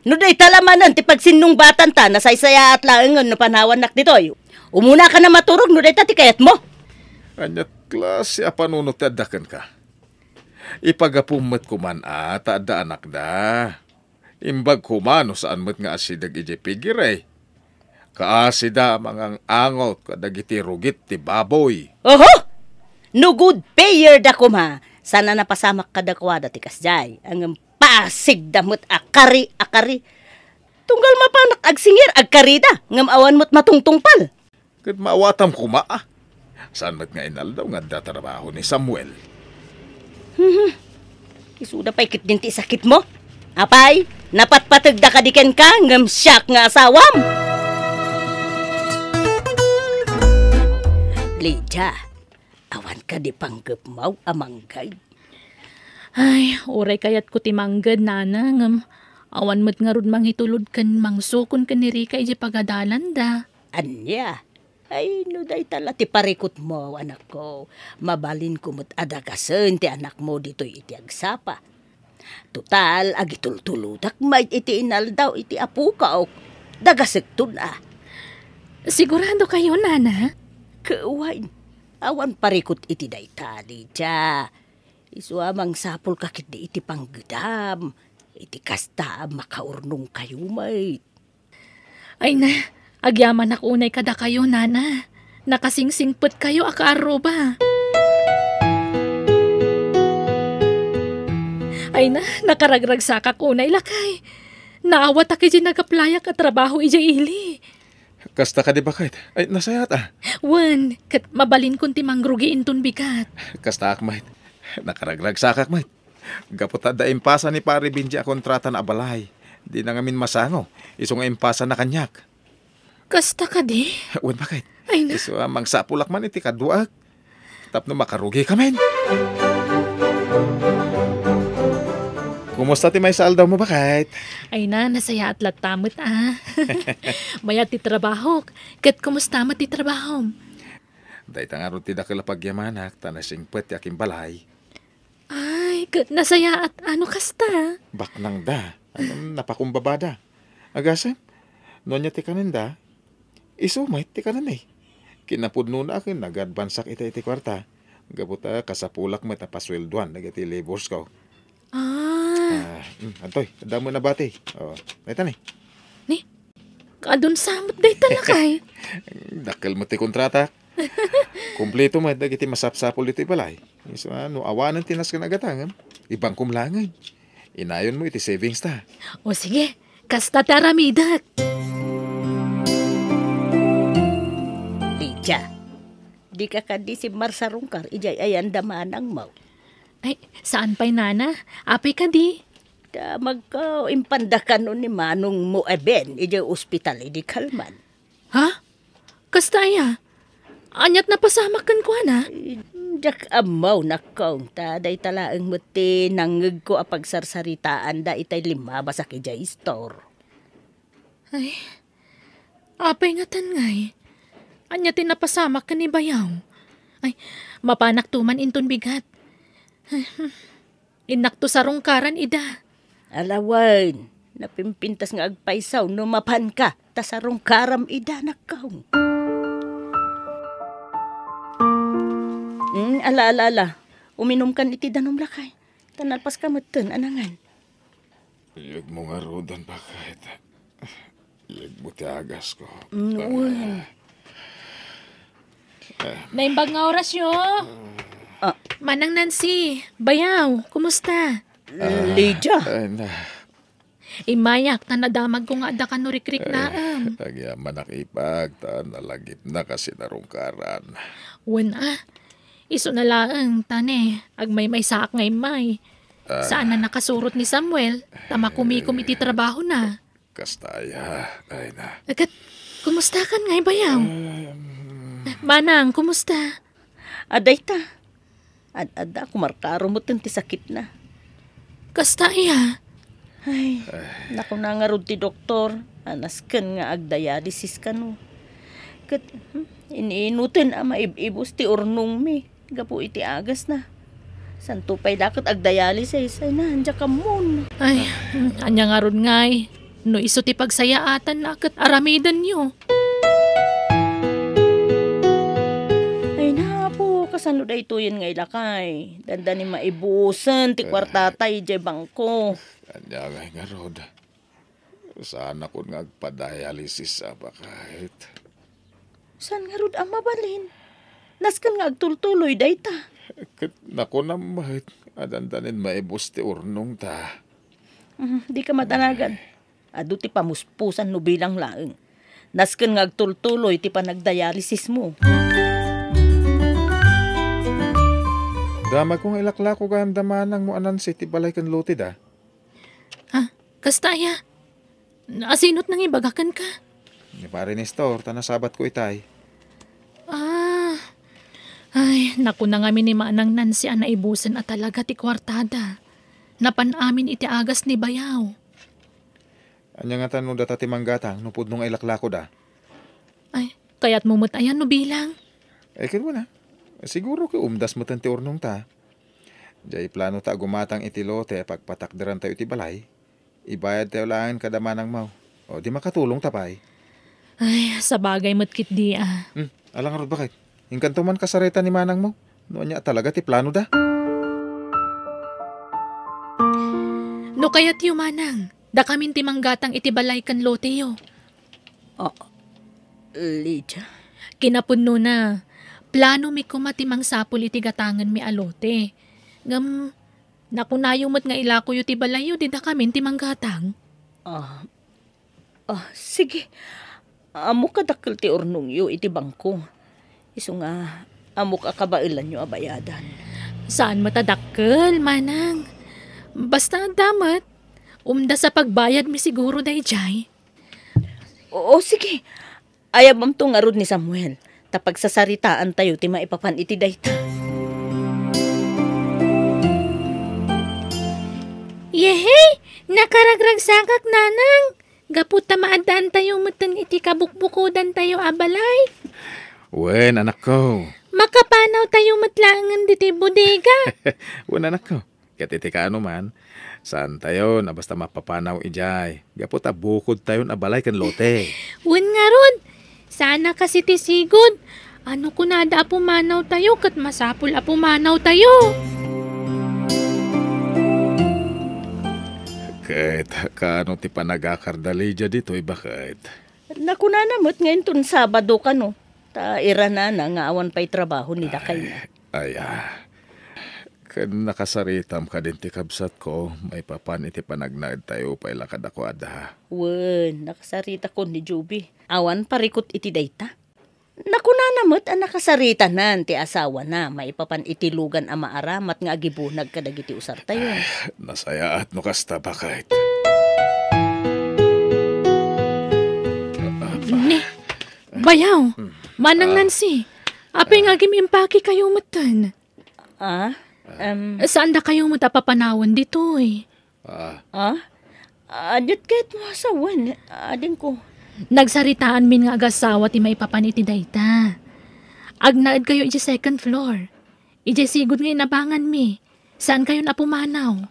No day talamanan ti pagsinung batan ta na saysaya at laeng no panawan nak ditoy. Umuna ka na maturog no day ta ti kayat mo. Anyat klase a panunot ti addaken ka. Ipagapumet kuman taada anak da. Imbag kumano saan met nga asidag iti pigiray. Kaasida mangang angot kadagiti rugit ti baboy. Oho! No good payer da kuma. Sana napasamak kadakwada ti kasjay. Ang pasig damot akari. Tunggal mapanak agsingir agkarida. Ngam awan mo't matungtungpal. Kat maawatam kuma Saan met nga inaldaw nga datrabaho ni Samuel. Isuda pa'y kit din ti sakit mo. Apay, napatpatag da kadiken ka ngam siyak nga asawam. Lydia, awan ka di panggap mau amanggay. Ay, oray kayat ko ti manggad, nana. Ngam, awan mo't nga rod mangitulod kan mangsukon kan ni Rika iji pagadalan da. Anya, ay no day tala ti parikot mo, anak ko. Mabalin ko mo't adagasen ti anak mo dito iti agsapa. Total, agitultuludak may iti inaldaw iti apu ka o dagasagtun ah. Sigurado kayo, nana? Kauwain, awan parikot iti daytali dya. Isuamang sapol kakit di iti panggedam. Iti kasta makaurnong kayo may. Ay na, agyaman ako unay kada kayo, nana. Nakasingsingpot kayo akaaroba. Ay na, nakaragragsaka ko unay lakay. Naawat aki di nagaplayak at trabaho ija ili. Kasta ka di bakit? Ay, nasayat Wan, kat mabalin kun ti manggrugi inton bigat. Kasta akmait. Nakaragrag sakak mait. Gaputa da impasa ni pare Binji a kontrata na balay. Di na ngamin masango. Iso nga impasa na kanyak. Kasta ka di? Wan bakit? Ay na. Iso mang sapulak man iti kaduag. Tapno makarugi ka men. Kumusta ti may saldaw mo bakit? Ay na, nasaya at latamot Maya ti trabaho. Kat kumusta mo ti trabaho? Day tangarot ti dakil pagyamanak, tanasing pet yakin balay. Ay, kat nasaya at ano kasta? Baknang da, napakumbabada. Agasem, nonya ti kanenda, isumay ti kananay. Kinapudno na akin, nag-advansak iti kwarta. Gabuta, kasapulak mo tapaswelduan, nagati labors ko. Antoy, damo na bati. Naita ni. Ni, kadun samot day talakay. Dakil mo ti kontrata. Kompleto mo, dagiti masapsapol iti balay. So, awanan tinas ka nagatangam. Ibang kumlangan. Inayon mo iti savings ta. O sige, kasta taramidak. Lydia, di ka kadi si Marsarungkar, ijay ayan damanang mau. Ay, saan pa'y nana? Apay ka di? Da magka-impandakan nun ni Manong mo eben, ijay ospital, idi kalman. Ha? Kasta ya? Anyat na pasamakan ko na? Jak amaw na kaung ta, day talaang muti nangag ko apag sarsaritaan da itay limaba sa kijay store. Ay, apay nga tangay. Anyatin na pasamak ka ni Bayaw. Ay, mapanak tuman inton bigat. Inak to sa rungkaran, ida. Alawan, napimpintas nga agpaisaw, numapan ka, ta sa rungkaram ida na kaung. Ala, uminom kan iti danom lakay. Tanalpas ka matan, anangan. Iyag mo nga rodan bakit. Iyag mo ti agas ko. Naimbag nga orasyo. Manang Nancy, Bayaw, kumusta? Lydia. Imayak, tanadamag ko nga ada ka no rikrik na Nagyaman nakipag, nalagip na kasi narungkaran. Wan iso na lang, tane, agmay may saak ngay may. Saan na nakasurot ni Samuel, tama kumikom iti trabaho na. Kastaya, ay na. Agad, kumusta kan ngay Bayaw? Manang, kumusta? Aday ta. Ada kumarkaro mo ti sakit na. Kasta iya? Ay, naku na nga ron ti doktor. Anas kan nga agdialysis ka no. Kat, iniinutin maibibos ti urnong mi. Gapo iti agas na. Santo pa'y dakat agdialysis. Ay na, andya ka mon. Ay, anya nga ron ngay. No iso ti pagsayaatan na kat aramidan nyo. Kasano da ito yun nga ilakay. Danda ni maibusan, ti kwartatay, jay bangko. Kanya nga rod. Saan ako nga agpadialysis sa bakit? Saan nga rod ang mabalin? Naskan nga agtultuloy, day ta. Naku na mahit. Adandanin maibus ti urnong ta. Di ka matanagan. Ado ti pamuspusan no bilang laeng. Naskan nga agtultuloy ti panagdialysis mo. Damag kong ilakla ko gayam damanang mo anan si tibalay kan lotid Ha? Kastaya? Asinot nang ibagakan ka? Ni pare ni store, tanasabat ko itay. Ay, naku na nga ni Manang Nancy na ibusan at talaga ti kwartada. Napan amin iti agas ni Bayaw. Anya nga tanong data ti manggatang, nupod nung ilakla ko da. Ay, kaya't mumutayan no bilang. Kin mo na. Siguro ki umdas mo tanti urnong ta. Jay plano ta gumatang iti lote pagpatakderan tayo iti balay. Ibayad tayo lang kadamanang mau. O di makatulong tapay. Ay, sa bagay mo't di Alang rod bakit? Inkanto man kasareta ni manang mo. Noon niya talaga ti plano da. No kaya't yu manang. Da kamin ti manggatang iti balay kan lote yo. Lydia. Kinapunno na. Plano mi kumatimang sapul iti gatangan mi alote. Ngam, nakunayo mo't nga ilako yu ti balayo, di da kamin ti manggatang. Sige. Amo ka dakil ti urnong yu iti bangko. Iso nga, amo ka kabailan yu abayadan. Saan matadakkel, manang? Basta damat. Umda sa pagbayad mi siguro dayjay. Oo, sige. Ayaw mam to nga rod ni Samuel. Tapag sasaritaan tayo, ti maipapan iti dayta. Yehey! Nakaragragsakak nanang! Gaputa maadaan tayo mutan iti kabukbukudan tayo abalay. Wen, anak ko. Makapanaw tayo matlangan diti bodega. Wen, anak ko. Kat iti ka ano man, saan tayo na basta mapapanaw ijay. Gaputa bukod tayo na balay kan lote. Wen nga ron! Sana kasi ti sigod. Ano kunada apumanaw tayo kat masapul apumanaw tayo. Kahit kaano ti panagakardali dya dito, bakit? Nakunanamot ngayon tun Sabado ka no. Ta ira na nga awan pa'y trabaho ni Dakay na. Kan nakasaritam ka din ti kabsat ko, may papan iti panagnaid tayo pa ilakad ako ada. Wen, nakasarita ko ni Juby. Awan parikot iti dayta. Nakunanamot ang nakasarita nan ti asawa na maipapan itilugan ang maaramat nga agibunag kadagiti usar tayo. Nasaya at no kasta bakit? Ne, bayaw, manang Nancy. Apay nga gimimpaki kayo matan. Saan da kayo matapapanawan dito eh? Adyat kahit mo asawan, ading ko. Nagsaritaan min nga agasawa ti may papaniti dayta. Agnaad kayo iti second floor. Iti sigod nga inabangan mi. Saan kayo napumanaw?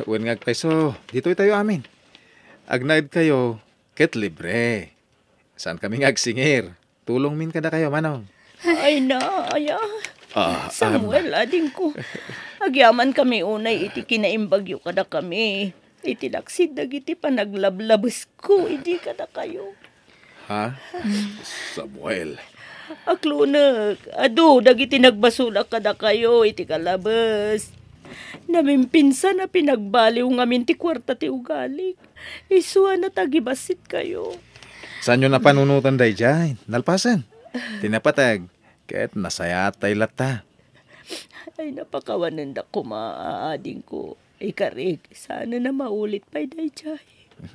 Wen nga peso, dito tayo amin. Agnaid kayo, ket libre. Saan kami ngagsingir? Tulong min kada kayo, manong. Ay na, aya. Samuel, ading ko. Agyaman kami unay, iti kinaimbagyo kada kami. Iti laksid dagiti panaglablabas ko, iti kada kayo. Samuel. Aklunag, ado, dagiti nagbasulak kada kayo, iti kalabas. Namimpinsa na pinagbaliw ngamin ti kwarta ti ugalik. Isuwa na tagibasit kayo. Saan nyo na panunutan day dyan? Nalpasan. Tinapatag. Kahit nasayatay lata. Ay, napakawanan da ko maaading ko. Ikarig, sana na maulit pa'y day chay.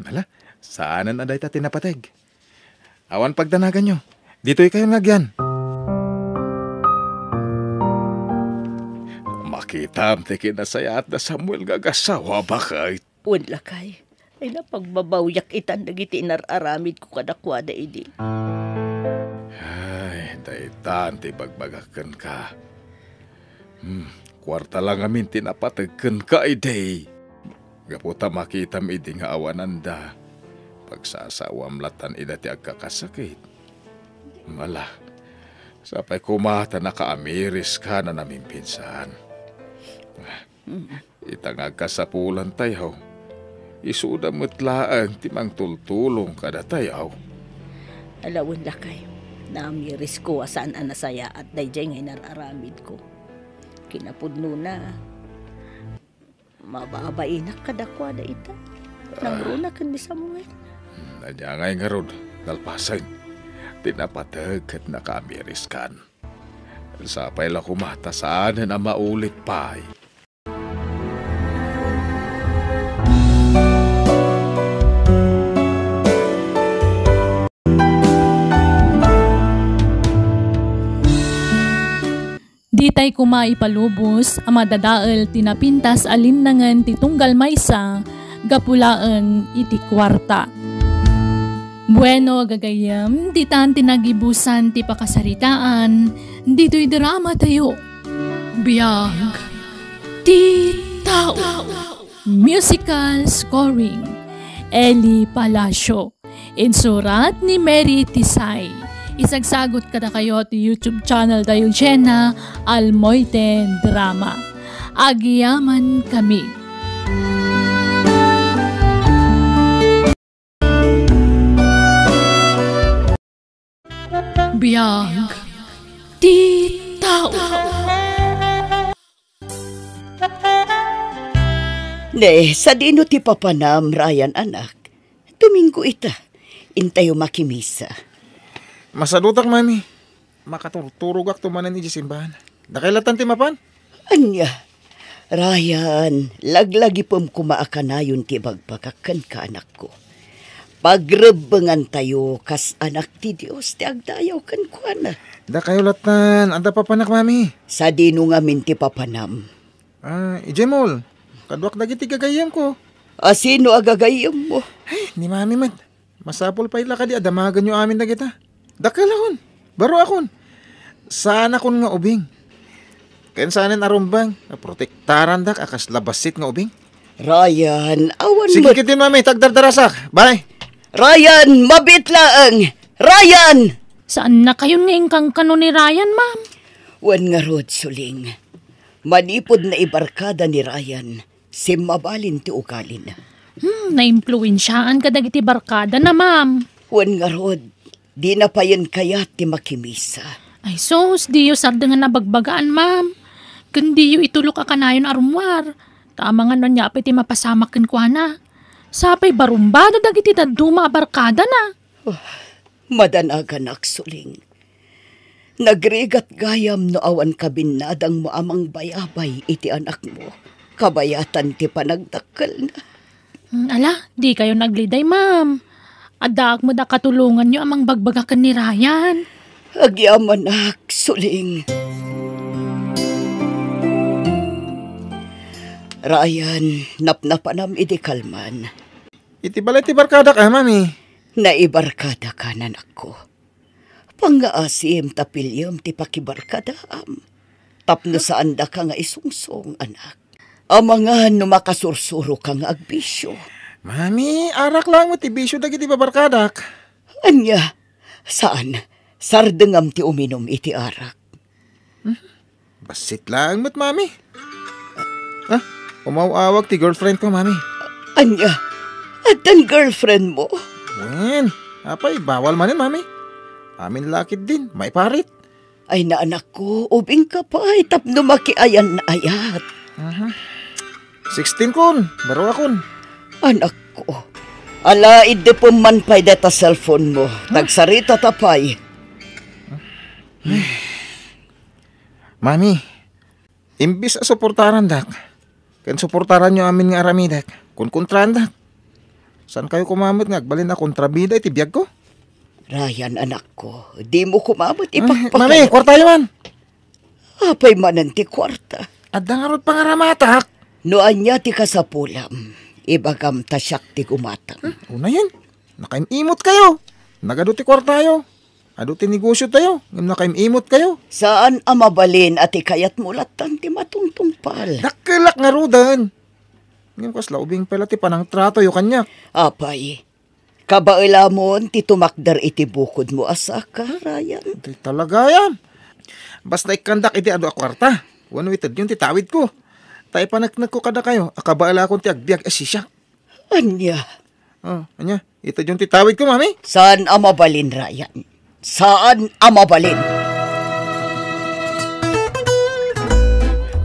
Ala, saan na day ta tinapatag? Awan pagdanagan nyo. Dito'y kayo ngagyan. Makitam ti kinasayat na Samuel gagasawa bakit? Unla kay. Ay napagbabawyak itan dagiti inararamid ko kadakwada idi. Ay, daytan ti bagbagakan ka. Kwarta lang amin tinapatagkan ka ide. Gaputa makitam idi nga awananda. Pagsasawam latan ida ti agkakasakit. Mala, sapay kumata nakaamiris ka na namin pinsan. Itangag ka sa pulan tayaw. Isuda mutlaang timang tultulong kada tayaw. Alawin la kayo. Naamiris ko asaan anasaya at dayjay ngay nararamid ko. Kinapudno na. Mababainak kadakwada ita. Nangruna kan ni Samuel. Nanyangay nga ron, kalpasan. Tinapatag at nakaamiris kan. Sapay la kumata saan na maulit pa. Ditay kumaipalubos, ang madadael tinapintas alinnangan titunggal maysa, gapulaeng iti kwarta. Bueno, gagayam, ditan tinagibusan ti pakasaritaan, dito'y drama tayo. Biyag, ti tao. Musical scoring, Eli Palacio. Insurat ni Mary Tisay. Isagsagot kada kayo ti YouTube channel tayo Jenna Almoite Drama. Agiyaman kami. Biyag, ti tao. Ne, sa dino ti papanam, Ryan anak. Domingo ita, intayo makimisa. Masadutak, mami. Makaturturugak tumanan ni simbahan. Nakailatan ti mapan? Anya, Ryan, laglagi pom kumaakanayon ti bagpakakan ka anak ko. Pagrebengan tayo kas anak ti Diyos ti agdayaw kan kuana. Da kayo latan, anda papanak mami. Sa dino nga minti papanam. Ijemol, kadwak dagiti gagayam ko. Asino agagayam mo? Ay, ni mami man. Masapol pa ila ka di adamagan nyo amin na kita. Dakalahon, baro akon. Sana kon nga ubing. Kayan saanin arumbang, protektaran dak akas labasit nga ubing. Ryan, awan Sige mo. kitin mami, tagdardarasak. Bye. Ryan, mabit laeng! Ryan! Saan na kayo nga ingkang kano ni Ryan, ma'am? Wan nga rod, Suling. Manipod na ibarkada ni Ryan. Mabalin ti ukalin. Na-impluensyaan ka dagiti barkada na, ma'am. Wan nga rod, di na pa yan kaya ti makimisa. Ay sos, diyo sarda nga nabagbagaan, ma'am. Kandiyo itulok ka kanayon arumwar. Tama nga nun niya ti mapasamakin kwa na. Sapay barumbado dagiti taduma barkada na. Madanaganak, Suling. Nagrigat gayam no awan kabinadang mo amang bayabay iti anak mo. Kabayatan ti panagdakkel na. Ala, di kayo nagliday, ma'am. Adak mo da katulungan nyo amang bagbagakan ni Ryan. Agyamanak, Suling. Ryan, napnapanam iti kalman. Iti balay ti barkada ka, mami. Naibarkada ka, nanak ko. Pangaasim tapilyam ti pakibarkadaam. Tapno saan da ka nga isungsong, anak. Amangan no makasursuro ka nga agbisyo. Mami, arak lang mo ti bisyo dagiti babarkadak. Anya, saan? Sardengam ti uminom iti arak. Basit lang mo't mami. Umawawag ti girlfriend ko, mami. Anya, at ang girlfriend mo? Wen, apay, bawal manin, mami. Amin lakid din, may parit. Ay na anak ko, ubing ka pa, tapno makiayan na ayat. 16 kun, baro akon. Anak ko, ala ide po man pa'y data cellphone mo, tagsarita tapay. Mami, imbis a suportaran dak, kan suportaran nyo amin nga arami dak, kun kontrahan dak. San kayo kumamot nga, agbalin na kontrabida iti biyag ko? Ryan, anak ko, di mo kumamot ipakpakay. Mami, kwarta yun. Apay manan ti kwarta. At dangarot pangaramatak. No anya ti kasapulam, ibagam tasyak ti kumatang. Una yan, nakaimimot kayo. Nagado ti kwarta yo. Ado ti negosyo tayo, nakaimimot kayo. Saan amabalin at ikayat mulatan ti matungtungpal? Nakilak nga rudan. Ngayon kas laubing pala ti panang trato yo kanyak. Apay, kabailamon ti tumakdar iti bukod mo asaka, Ryan. Di talaga yan. Basta ikandak iti ado a kwarta. Wano itad yung titawid ko. Tayo panagnag ko kada kayo. Akabaala akong ti agbiag asisya. Anya, Anya, itad yung titawid ko, mami. saan amabalin, Ryan? Saan amabalin?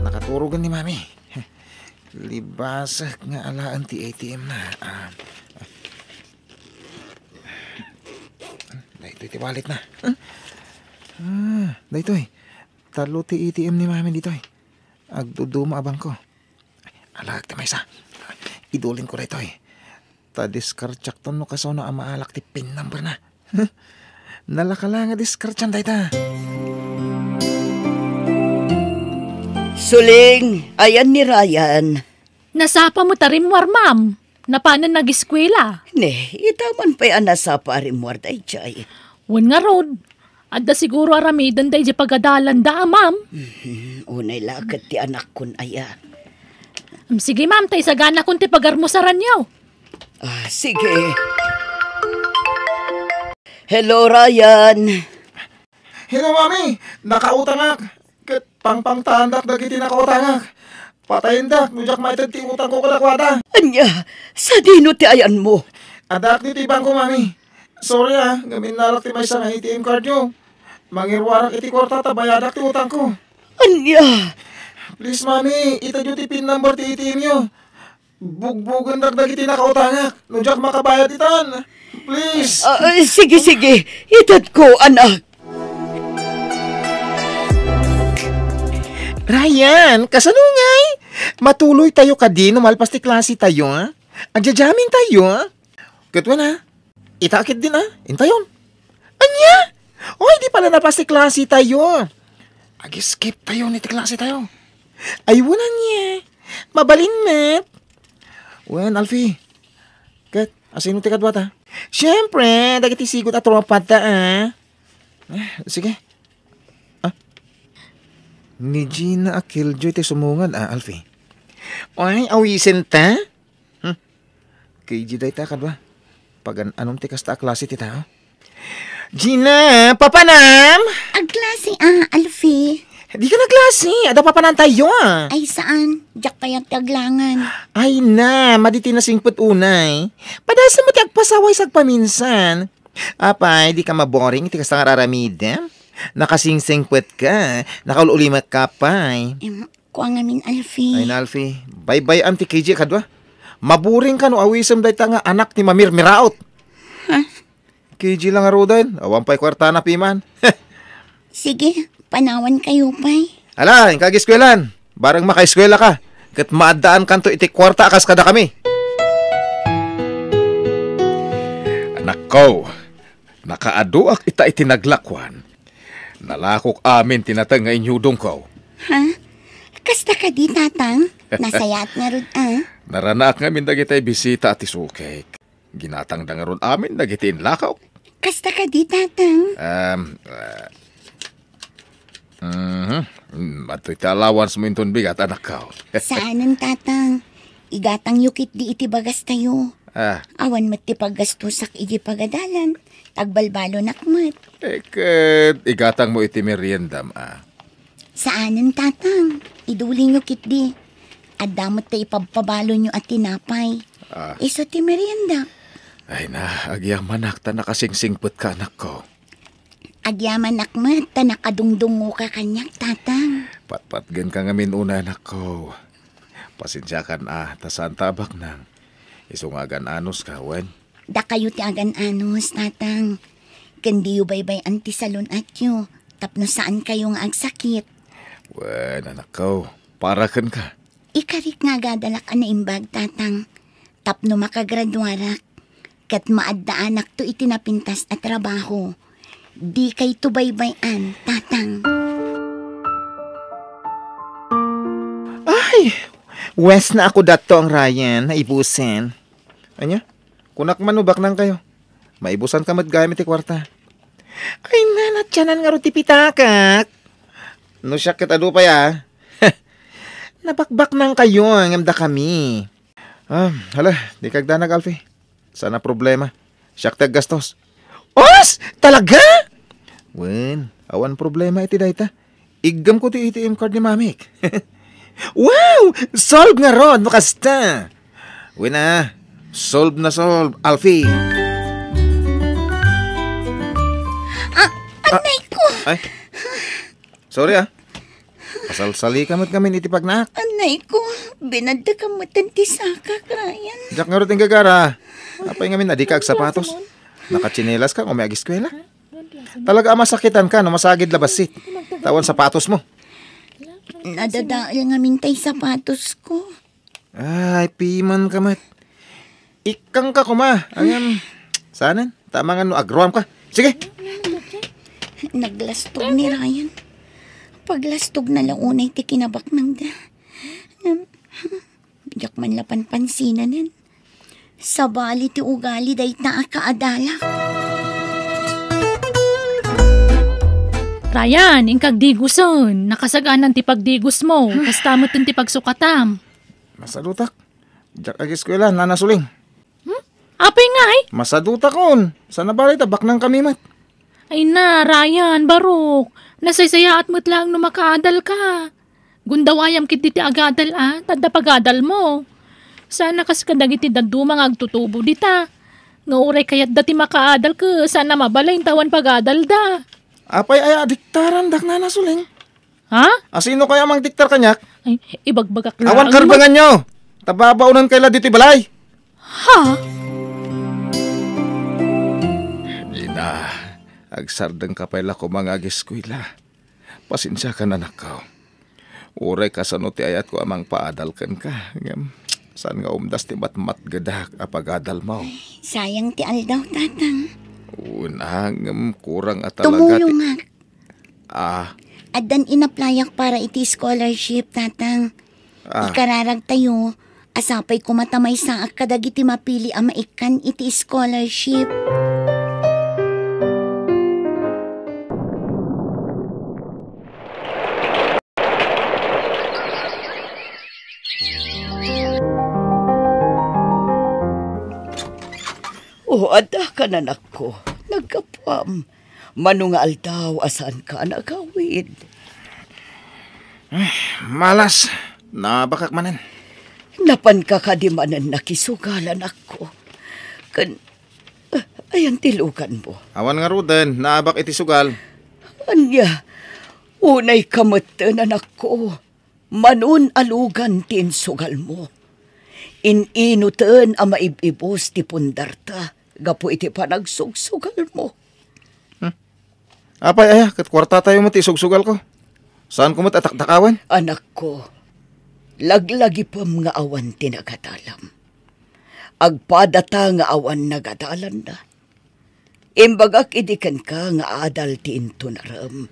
Nakaturugan ni mami. Libasak nga alaan ti ATM na. Dahito iti wallet na. Dahito talo ti ATM ni mami dito agduduma abang ko. Alag ti may isa. Idulin ko dito Ta-diskartsak ton no kaso no amaalak ti pin number na. Nalakala nga diskartsan dayta. Suling, ayan ni Ryan. Nasapa mo tarimwar, ma'am. Napanan nag-eskwela. Ne, itaman pa'y anasa parimwar day jay. Wan nga road. Adda siguro aramidan day di pagadalan da, ma'am. Unay lakad ti anak kun aya. Sige, ma'am, tay sagana kun ti pagarmusaran niyo. Sige. Hello, Ryan. Hello, mami! Nakautangak! Kat pangtandak dagiti nakautangak! Patayin dak, nujak maitad ti utang ko kadakwada! Anya, sa dino ti ayan mo? Adak ni ti bangko, mami! Sorry gamin nalak ti may isang ATM card nyo. Mangirwarak iti kwarta tabayadak ti utang ko. Anya, Please, mami, itad nyo ti pin number ti ATM nyo. Bugbugan dagiti nakautangak. Nujak makabayad itan. Please! sige, itad ko, anak. Ryan, kasanungay. Matuloy tayo ka din, malpas ti klase tayo, ha? Agja-jamming tayo, ha? Katwa na. Itakit din, ha? Intayon. Anya? Oy, di pala napas ti klase tayo. Ag-skip tayo ni ti klase tayo. Ay, wala niya. Mabalin, met. Wen, Alfie. Kat, asino ti kadwata? Siyempre, dagiti sigot at tropa ta, ah. Sige. Ni Gina Akiljoy ti sumungan, Alfie. Oy, awisin ta? Kay Giday ta kadwa. Pag anong ti kasta klase ti ta? Gina, papanam! Agklase, Alfie. Di ka na klase. Ada papanan tayo, ah. Ay, saan? Diyak kayang taglangan. Ay na, maditi na singput unay. Padasa mo ti agpasaway sag paminsan. Apay, di ka maboring, iti kasta nga raramidem. Nakasingsingput ka, nakaulimat ka pay. Kuha ngamin, Alfie. Ay na, Alfie. Bye-bye, anti KJ kadwa. Maburing ka no, awisam day ta nga anak ni Mamir Miraot. KJ lang nga rodan. Awan pa'y kwarta na piman. Sige, panawan kayo, pay. Hala, yung kag-eskwelan. Barang maka-eskwela ka. Kat maadaan kanto iti kwarta akas kada kami. Anak ko, nakaaduak ita itinaglakwan. Nalakok amin tinatang nga inyudong ko. Ha? Kasta ka di, tatang? Nasayat nga ron, Naranak nga min dagitay bisita at isukay. Ginatang da nga ron amin dagitin lakaw. Kasta ka di, tatang? Mato'y talawans mo inton bigat, anak ko. Saanan, tatang? Igatang yukit di iti bagas tayo. Awan mat ti paggastusak iti pagadalan. Tagbalbalo nakmat. Kat, igatang mo iti meriendam, Saanan, tatang? Iduling yukit di. Adamot ta ipagpabalo nyo at tinapay. Iso ti merienda. Ay na, agyaman nakta nakasingsingput ka, anak ko. Agyaman nakmat, ta nakadungdungo ka kanyak, tatang. Patpatgan ka ngamin una, anak ko. Pasensya ka na, tasaan tabak nang. Isungagan anos ka, wen. Da kayo ti agan anos, tatang. Kandi yu baybay anti salon at yu. Tapno saan kayo nga agsakit. Wen, anak ko, parakan ka. Ikarik nga gadalak na imbag, tatang. Tapno makagraduarak. Kat maaddaanak to itinapintas at trabaho. Di kay tubaybayan, tatang. Ay, wes na ako dato ang Ryan, naibusin. Anya, kunak manubak nang kayo. Maibusan ka matgamit ti kwarta. Ay nanatyanan nga ro ti pitakak. No siya kita do pa ya. Nabakbak nang kayo, ngamda kami. Hala, di kagdanag, Alfie. Sana problema. Siyak tag gastos. Os! Talaga? Wen, awan problema iti dayta. Igam ko ti ATM card ni Mamik. Wow! Solve nga ron, makasta. Wen solve na solve, Alfie. Anay ko! Ay, sorry Pasalsali kamot kami iti pagnak. Anay ko, binadda ka mo tantisaka, Ryan. Diyak nga rin gagara. Apay ngamin adikag sapatos. Nakachinelas ka kung may agiskwela. Talaga masakitan ka no masagid labasit. Tawan sapatos mo. Nadadaal nga mintay sapatos ko. Ay, piman ka mat. Ikang ka kuma. Ayan, sanan, tama nga no agroam ka. Sige. Naglastog ni Ryan. Paglastog na launay ti kinabak ng da. Diyak man lapan pansinan yan. Sa bali ti ugali day ta kaadala. Ryan, ingkag diguson. Nakasaganan ti pagdigos mo. Kastamot ti pagsukatam. Masadutak. Diyak agiskwela, nanasuling. Apay nga Masadutak kon. Sana balay tabak ng kami mat. Ay na, Ryan, Barok. Nasaysaya at mo't lang no makaadal ka. Gundawayam kit ti agadal tanda pagadal mo. Sana kas kadag iti dadumang agtutubo dita. Nga uray kayat dati makaadal ka, sana mabalay tawan pagadal da. Apay ay adiktaran dak na nasuling. Ha? Asino kaya mang diktar kanyak? Ay, ibagbagak lang. Awan karbangan nyo. Tababaunan kaila dito balay. Ha? Gina, agsardang kapayla ko mga agiskwila. Pasensya ka na nakaw. Uray ka sa ti ayat ko amang paadalkan ka. Ngam, saan nga umdas ti matmat gadak apagadal mo. Sayang ti aldaw, tatang. Unang kurang at talaga Tumulong nga. Ah, Inaplayak para iti scholarship, tatang. Ikararag tayo, asapay kumatamay sa kadag iti mapili ang maikan iti scholarship. Ada ka na nako. Nagkapwam. Manungal daw asan ka nagawid. malas. Nabakak manan. Napan ka di manan nakisugalan ako. Ayan tilukan mo. Awan nga ruden, naabak iti sugal. Anya, unay kamatan anak ko. Manun alugan tin sugal mo. Ininutan ang maibibos ti pundarta. Gapo iti panagsugsugal mo. Apay aya, kat kwarta tayo mo ti sugsugal ko. Saan ko mo tatakdakawan? Anak ko, laglagi pa nga awan tinagadalam. Agpadata nga awan nagadalan na. Imbagak idikan ka nga adal ti into naram.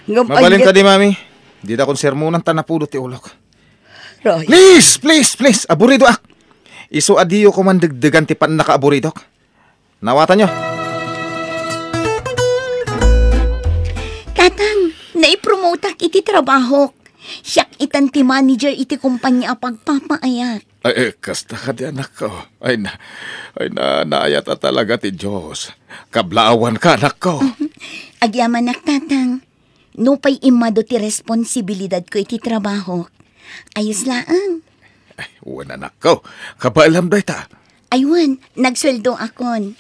Mabalin ka di, mami. Di da kon sermonan tanapulo ti ulok. Ryan. Please, aburido ak. Iso adiyo ko man degdegan ti pan naka-aburidok. Nawatan nyo. Tatang, naipromotak iti trabaho. Siyak itan ti manager iti kumpanya pagpapaayak. Ay, kasta ka di anak ko. Ay naayat at talaga ti Diyos. Kablaawan ka, anak ko. Agyaman nak, tatang. Nupay imado ti responsibilidad ko iti trabaho. Ayos laang. Ay, uwan anak ko. Kabaalam da ita. Aywan, nagsweldo akon.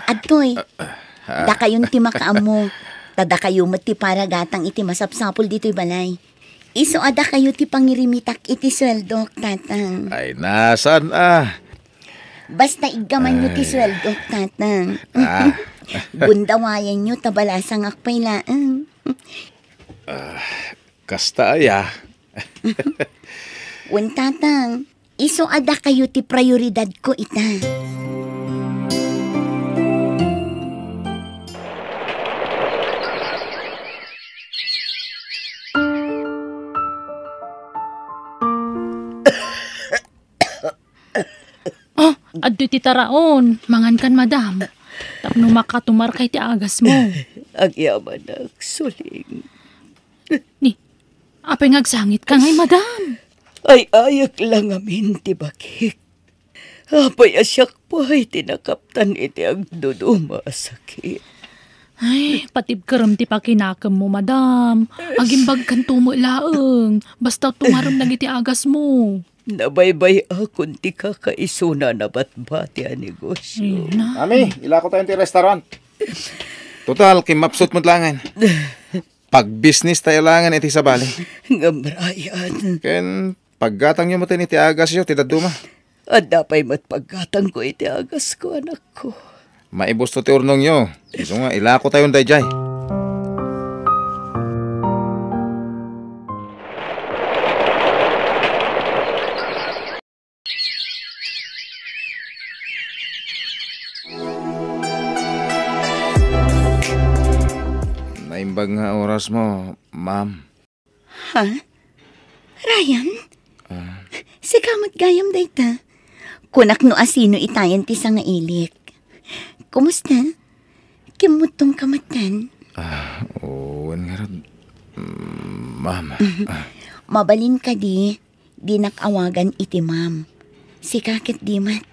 Adtoy. Da kayon ti makaamo. Tada kayo ti para gatang iti masapsapol dito'y balay. Iso ada kayo ti pangirimitak iti sweldo, tatang. Ay, nasan Basta igaman nyo ti sweldo, tatang. Bundawayan nyo tabalasang akpay laang. Kasta aya. Wen, tatang. Iso ada kayo ti prioridad ko ita. Adto ti taraon, mangan kan madam. Tapno makatumar kay ti agas mo. Agyaman nagsuling. Ni, apay ngagsangit ka ngay madam. Ay ayak lang amin ti bakik. Apay asyak pa ay tinakaptan iti agduduma sakit. Ay, patib karam ti pakinakam mo madam. Agimbag kan tumo laeng. Basta tumarom na iti agas mo. Nabaybay akong ti kakaisuna na batbati ang negosyo. Mami, ilako tayo ti restaurant. Total, kimapsot mo langan. Pag business tayo langan iti sabali. Ngamrayan. Ken, paggatang nyo mo tayo iti agas yo, ti daduma. At dapay matpaggatang ko iti agas ko, anak ko. Maibos to ti urnong nyo. Iso nga, ilako tayo dayjay. Naimbag nga oras mo, ma'am. Ha? Ryan? Sikamot gayam dayta. Kunak no asino itayan ti sa nga ilik. Kumusta? Kimutong kamatan? Oo, nga rod. Ma'am. Mabalin ka di. Di nakawagan iti ma'am. Si kakit di mat.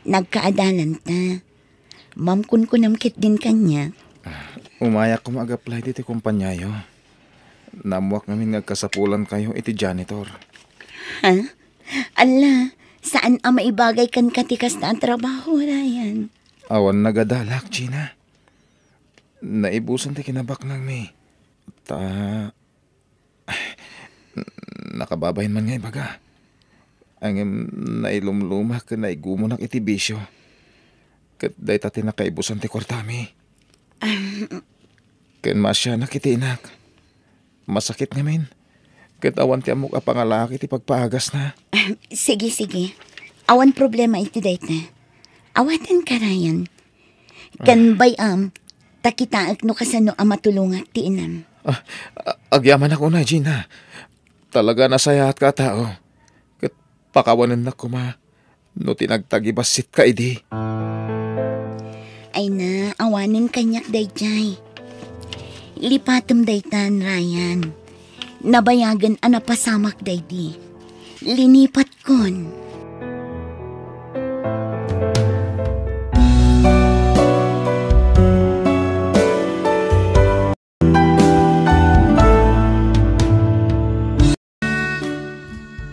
Nagkaadalan ta. Ma'am kunkunam kit din kanya. Umayak ko mag-apply dito kumpanyayo. Namuak namin nagkasapulan kayo iti janitor. Ha? Ala, saan ang maibagay kan katikas na ang trabaho, Ryan? Awan nagadalak, Gina. Naibusan ti kinabak nang may. Nakababayin man nga ibaga. Ang nailumlumak ka naigumunak iti bisyo. Kat day tati nakaibusan ti kwartami. Ken masya nakitinak. Masakit ngamin. Katawan ti amok a pangalaki ti pagpaagas na. Sige. Awan problema iti dayt na. Awatan ka, Ryan. Kan bayam, takitaak no kasano ang matulungak ti inam. Agyaman ako na, Gina. Talaga nasaya at katao. Kat pakawanan na kuma. No tinagtagibasit ka, idi. Ay na, awanin kanyak dayjay. Lipatom daytan, Ryan. Nabayagan anapasamak daydi. Linipat kon.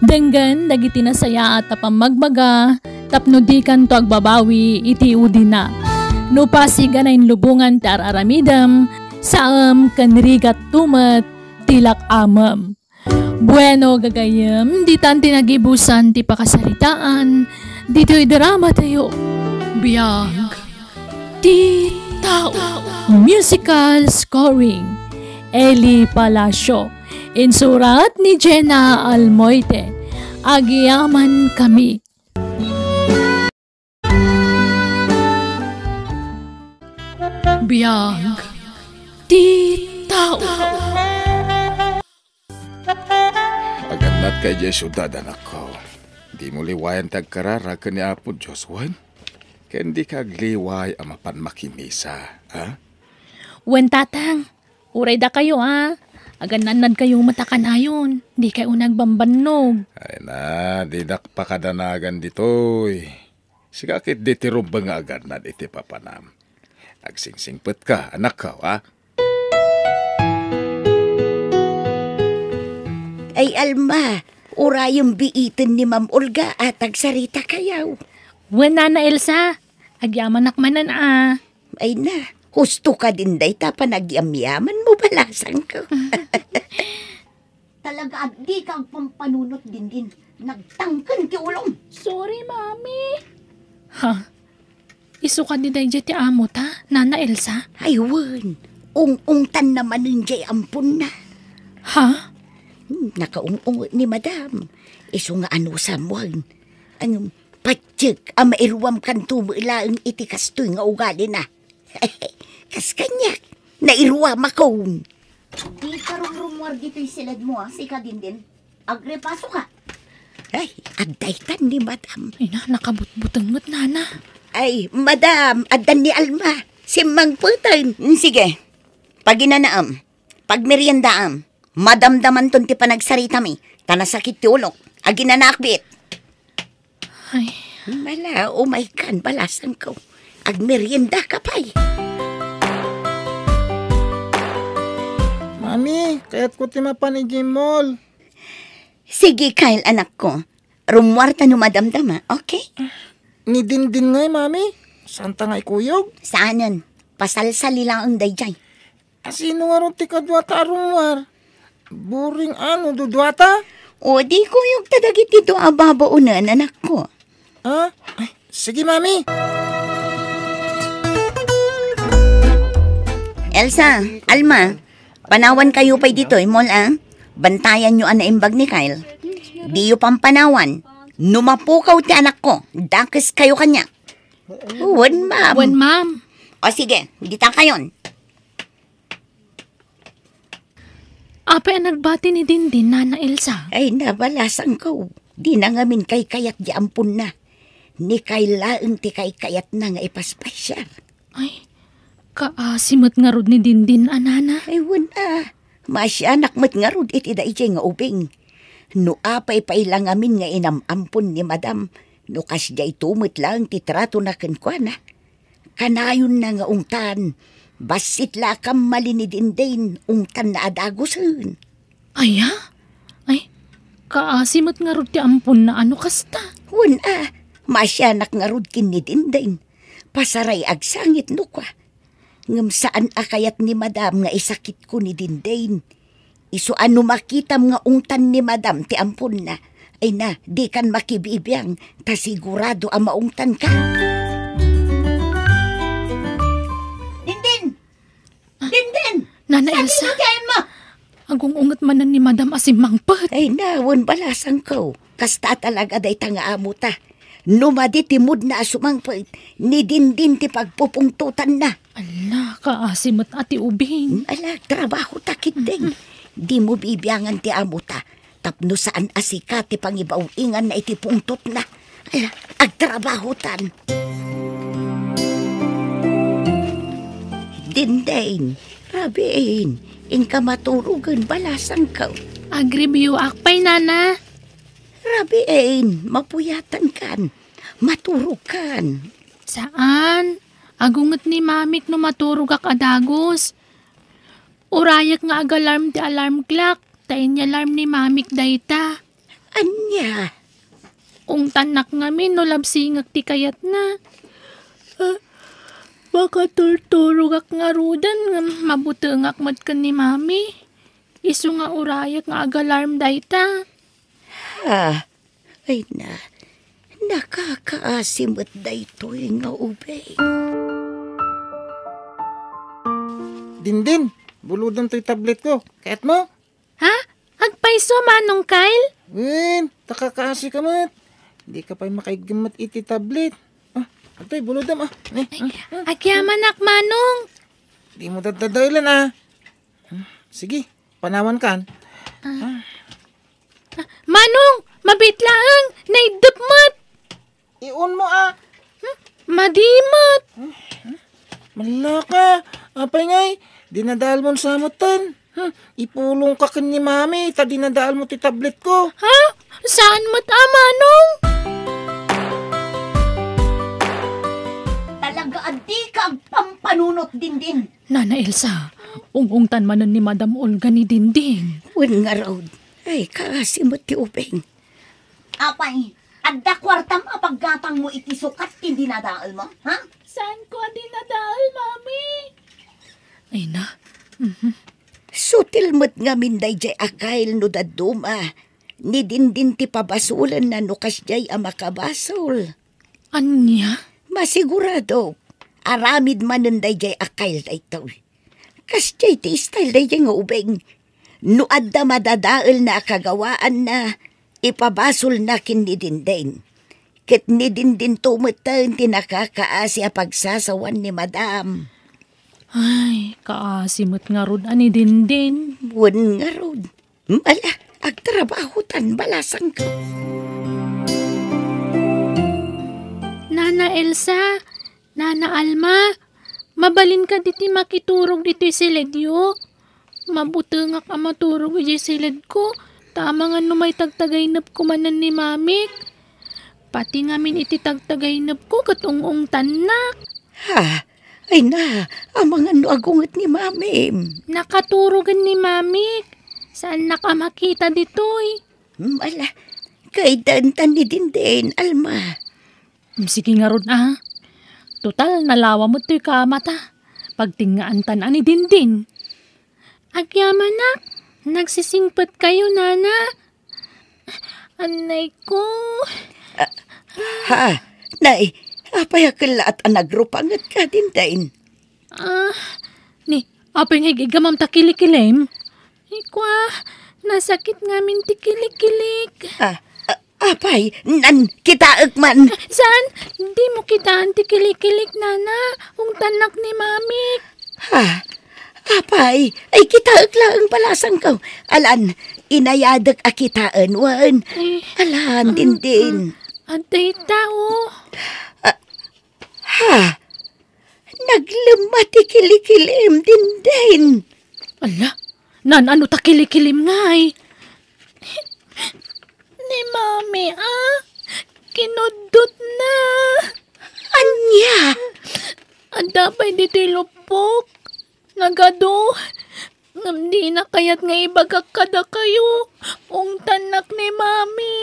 Denggan dagiti nasaya at pamagbaga tapno di kan to agbabawi iti udi na. No pasiga na inlubungan ti araramidam saam kanrigat tumet tilak amam. Bueno gagayem di tan tinagibusan ti pakasaritaan dito'y drama tayo. Biyag ti tao. Musical scoring Eli Palacio. Insurat ni Jenna Almoite. Agyaman kami. Biyag ti tao. Aganat kay Jesuda, anak ko. Di mo liwayan tagkarara ka ni Apo Joswan. Kendi kagliway amapan makimisa, ha? Wen tatang, uray da kayo Agananad kayong matakan ayon. Di kayo nagbambannog. Ay na, di pakadanagan ditoy. Sikakit di tirubang nga aganad iti papanam. Agsingsingpet ka, anak ka, ha? Ay Alma, urayong biitin ni Ma'am Olga at agsarita kayaw. Wen Nana Elsa, agyaman akmanan Ay na, husto ka din day ta panagyamyaman mo balasan ko. Talaga di kang pampanunot din. Nagtangkan ti ulong. Sorry, Mami. Ha? Isu ka di day ti amo ta, Nana Elsa? Ay wan, ung-ungtan naman nun jay ampun na. Ha? Nakaung-ung ni Madam. Isu nga ano samuan. Ang patsik ang mairuwam kan tumilaang iti kastoy nga ugali na. Kas kanyak, nairuwam ako. Di karong-rumwar dito'y silad mo sika din. Agrepaso ka. Ay, adaytan ni Madam. Ay na, nakabutbutangot, Nana. Ay, Madam, adan ni Alma. Simang putan. Sige, paginanaam, pagmeriendaam, madamdaman ton ti panagsarita mi, tanasakit ti ulok, aginanakbit. Ay. Mala, umay kan, balasan ko. Agmerienda ka pa'y. Mami, kaya't ko timapan ni Jimol. Sige, Kyle, anak ko. Rumwarta no madamdama, okay? Ni Dindin ngay, Mami. Santa nga ikuyog? Saanan? Pasalsali lang ang dayjay. Sino nga ron ti kadwata arumwar? Buring dudwata? O di kuyog tadagit ito ababaunan, anak ko. Ha? Ay, sige, Mami. Elsa, Alma, panawan kayo pa'y dito, mol Bantayan nyo ang naimbag ni Kyle. Di yu pampanawan. Numapukaw ti anak ko. Dakis kayo kanya. Wan, ma'am. Wen, ma'am. O sige, dita kayon. Apa ang nagbati ni Dindin, Nana Elsa? Ay, nabalasan ko. Di na ngamin kay kayat di ampun na. Ni kailaang ti kay kayat na nga ipaspasyar. Ay, kaasimot nga rod ni Dindin, Nana. Ay, wan Masyanak mat nga rod iti da iti nga ubing. No apay pailang amin nga inamampun ni Madam. No kasya tumit lang titrato na kenkwana. Kanayon na nga ungtan. Basit lakam mali ni Dindin ungtan na adagusun. Ay, kaasimot nga rod ti ampun na kasta. Wan masyanak nga rod kin ni Dindin. Pasaray agsangit no kwa. Ngam saan akayat ni Madam nga isakit ko ni Dindin. Isu ano makitam nga ungtan ni Madam ti ampun na. Ay na, di kan makibibiyang, ta sigurado ang maungtan ka. Dindin! Dindin! Nana Elsa? Sabi mo! Agungungat manan ni Madam Asimangpat. Ay nawon balasang ko. Kasta talaga day tanga amo ta. Numadi timud na asumangpait. Ni din ti pagpupungtutan na. Ala, kaasimot ati ubing. Ala, trabaho takit din. Di mo bibiyangan ti amo ta. Tapno saan asika ti pangibawingan na iti pungtot na. Ala, agtrabaho tan. Dindain, rabiin, inka maturugan balasang ko. Agribyo akpay, nana. Rabiin, mapuyatan kan, maturukan. Saan? Agungat ni mamik no maturog ak adagos. Urayak nga ag-alarm ti alarm clock. Tayin niya alarm ni mamik dayta. Anya? Ung tanak ngamin no labsingak ti kayat na. Baka turturog ak nga rudan nga mabutengak matkan ni mami. Isu nga urayak nga ag-alarm dayta. Ha? Ay na, nakakaasimot daytoy nga ubay. Din, buludan to'y tablet ko. Kaya't mo? Ha? Agpaiso manong Kyle? Takakaasi ka mat. Hindi ka pa'y makaigamat iti tablet. Ato'y buludam Agyaman ak manong. Di mo dadadailan Sige, panawan kan. Manong, mabitlaang, naidupmat. Iun mo Madimat. Malaka. Apay ngay, dinadal mo sa matan. Ipulong ka kin ni mami, ta dinadal mo ti tablet ko. Ha? Saan mo't manong? Talaga adi ka ang pampanunot din. Nana Elsa, ungungtan manan ni Madam Olga ni Dinding. Wen nga raw, ay kaasimot ti ubay. Apay, adda kwartam apaggatang mo iti sukat ti dinadaal mo, ha? Saan ko dinadal, mami? Ay na. Sutil mo't nga minday jay akail no daduma. Ni din ti pabasulan na nukas jay amakabasol. Anya? Masigurado, aramid manunday jay akail day taw. Kas jay ti style day jay nga ubeng. No adda madadaal na kagawaan na ipabasol na kin ni Dindin. Kit ni Dindin tumutang tinakakaasi a pagsasawan ni Madam. Ay, kaasimot nga rod ani Dindin. Wen nga rod. Mala, agtrabahutan balasang ko. Nana Elsa, Nana Alma, mabalin ka diti makiturog diti siledyo. Mabutengak ang maturog iti siled ko. Tama nga no may tagtagaynap ko manan ni mamik. Pati ngamin iti tagtagaynap ko kat ung tanak. Ha? Ay na, ang mga nuagungat ni Mami. Nakaturogan ni mamik. Saan nakamakita ditoy? Mala, kay dantan ni Dindin, Alma. Sige nga ron Total, nalawa mo to'y kamata. Pagtingaan tan ani Dindin. Agyaman na, nagsisingpot kayo, nana. Anay ko. Ha? Nay, apayakala at anagrupangat ka Dindin. Apay nga gigamam takilikilim. Ikwa, nasakit ngamin tikilikilik. Apay, nan kitaak man. Saan? Di mo kitaan tikilikilik, nana. Ung tanak ni mamik. Ha? Apay, ay kitaak lang balasang ko. Alan, inayadak a kitaan, wan. Alan, Dindin. Atay tao. Ha? Naglamati kilikilim, Dindin. Ala, ano takilikilim nga Ni mami, kinudot na. Anya? Adapay dito lupok. Nagado. Hindi na kayat nga ibagak kada kayo. Ung tanak ni mami.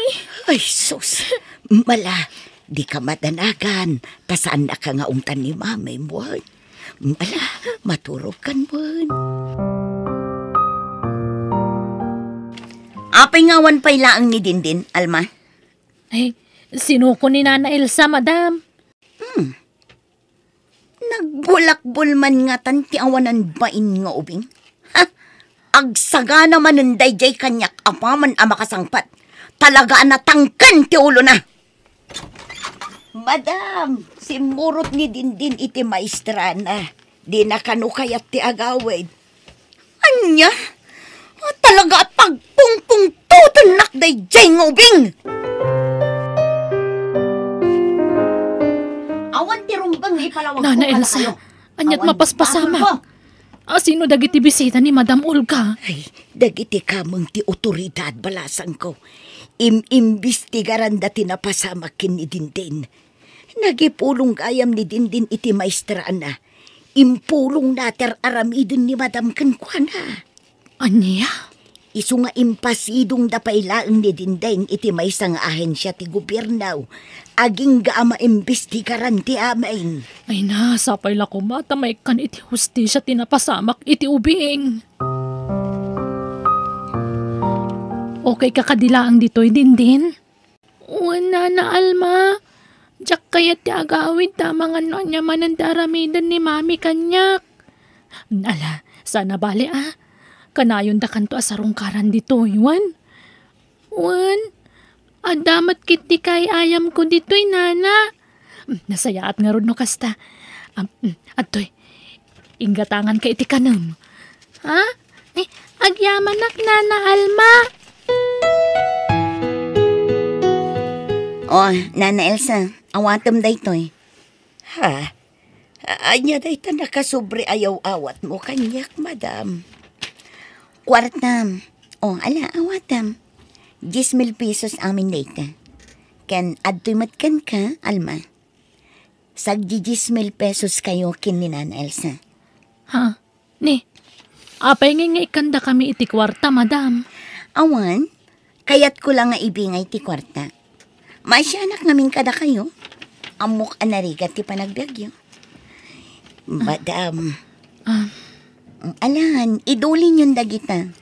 Ay, sus. Mala, di ka madanagan. Tasaan na ka nga ungtan ni Mami mo. Mala, maturog kan mo. Apay ngawan pa'y laang ni Dindin, Alma? Ay, sinuko ni Nana Elsa, madam. Nagbulakbol man nga tanti awanan bain nga ubing. Ha? Agsaga naman ng dayjay kanyak apaman ang makasangpat. Talaga na tangkan ti ulo na. Madam, simurot ni Dindin iti maestra na. Di na kanukayat ti agawid. Anya? Talaga pagpungpung tutunak dayjay ngubing. Awan ti rumbang ipalawag ko Nana pala Elsa, kayo. anyat Awan, mapaspasamak. Sino dagiti bisita ni Madam Olga? Ay, dagiti kamang ti otoridad balasan ko. Imbestigaran dati na pasamakin ni Dindin. Nagipulong gayam ni Dindin iti maestra na. Impulong nater aramidin ni Madam Kankwana. Anya? Isu nga impasidong dapailaang ni Dindin iti maysang ahensya ti gobyernaw. Aging gaama imbestigaran ti amain. Ay na, sapay la kumata may kan iti hustisya tinapasamak iti ubing. Okay kakadilaang dito'y Dindin? Wala na, Alma. Diyak kaya ti agawid tamang ano niya manandaramidan ni Mami kanyak. Nala, sana bali Kanayon da kanto asarungkaran dito, Wan. Wan, adamat kiti kay ayam ko dito'y nana. Nasayaat nga ron no kasta. Atoy, inggatangan ka iti kanam. Ha? Agyaman nak nana Alma. Oh, Nana Elsa, awatom daytoy. Ha? Anya day ta nakasubre ayaw awat mo kanyak, madam. Kwartam. Oh, ala, awatam. 10,000 pesos amin dayta. Ken adtoy matkan ka, Alma. Sag 10,000 pesos kayo kin ni Nana Elsa. Ha? Ni, apay nga ikanda kami iti kwarta, madam. Awan, kayat ko lang nga ibingay ti kwarta. Masyanak namin kada kayo. Amok anarigat ti panagbiagyo. Madam, alan, idulin yung dagita.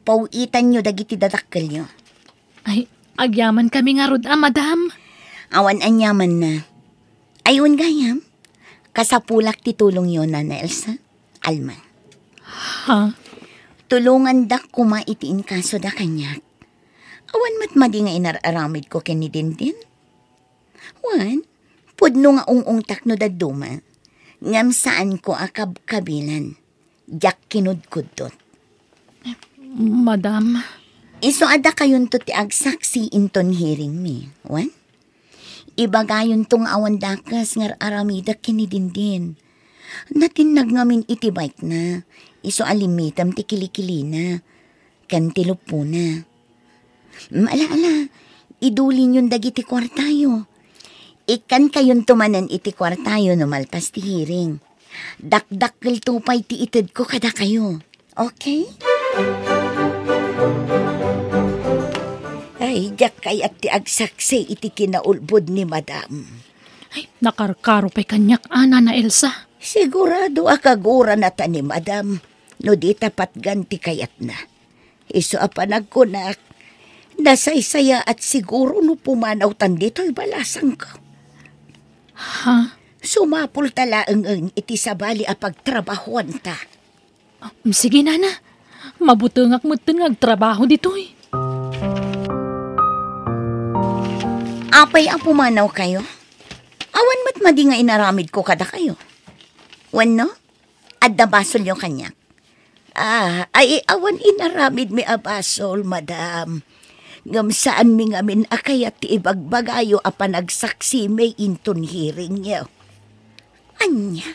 Pauitan nyo dagiti dadakkel nyo. Ay, agyaman kami nga rod, madam. Awan anyaman na. Ayun gayam, kasapulak ti tulong yun, Nana Elsa. Alma. Ha? Tulungan dak kuma itiin kaso da kanyak. Awan matmadi nga inararamid ko ken ni Dindin. Wan, pudno nga ung takno da duma. Ngam saan ko akab kabilan. Jak kinudkudtot. Madam. Iso ada kayon to ti agsaksi inton hearing mi. Wan? Ibagayon tong awan dakas nga aramida ken ni Dindin. Natinag ngamin iti bike na. Iso alimitam ti kilikili na. Kan ti lupo na. Ala, idulin yung dagiti kwartayo. Ikan kayon tumanan iti kwartayo no malpas ti hiring. Dakdakkel tupay ti ited ko kada kayo. Okay? Ay, jak kayat ti agsaksi iti kinaulbod ni madam. Ay, nakarkaro pa'y kanyak, Nana Elsa. Sigurado akagura na ta ni madam. No di tapat ganti kayat na. Iso apanagkunak. Nasaysaya at siguro no pumanaw tan dito'y balasang ko. Ha? Sumapul talaang iti sabali a pagtrabahuan ta. Sige, Nana. Mabutungak mo agtrabaho dito'y. Apay ang pumanaw kayo? Awan matmadi nga inaramid ko kada kayo. Wan no? Adda basol yung kanyak. Ay awan inaramid mi abasol, madam. Ngam saan mi ngamin akayat ti ibagbagayo a panagsaksi may inton hearing niyo. Anya?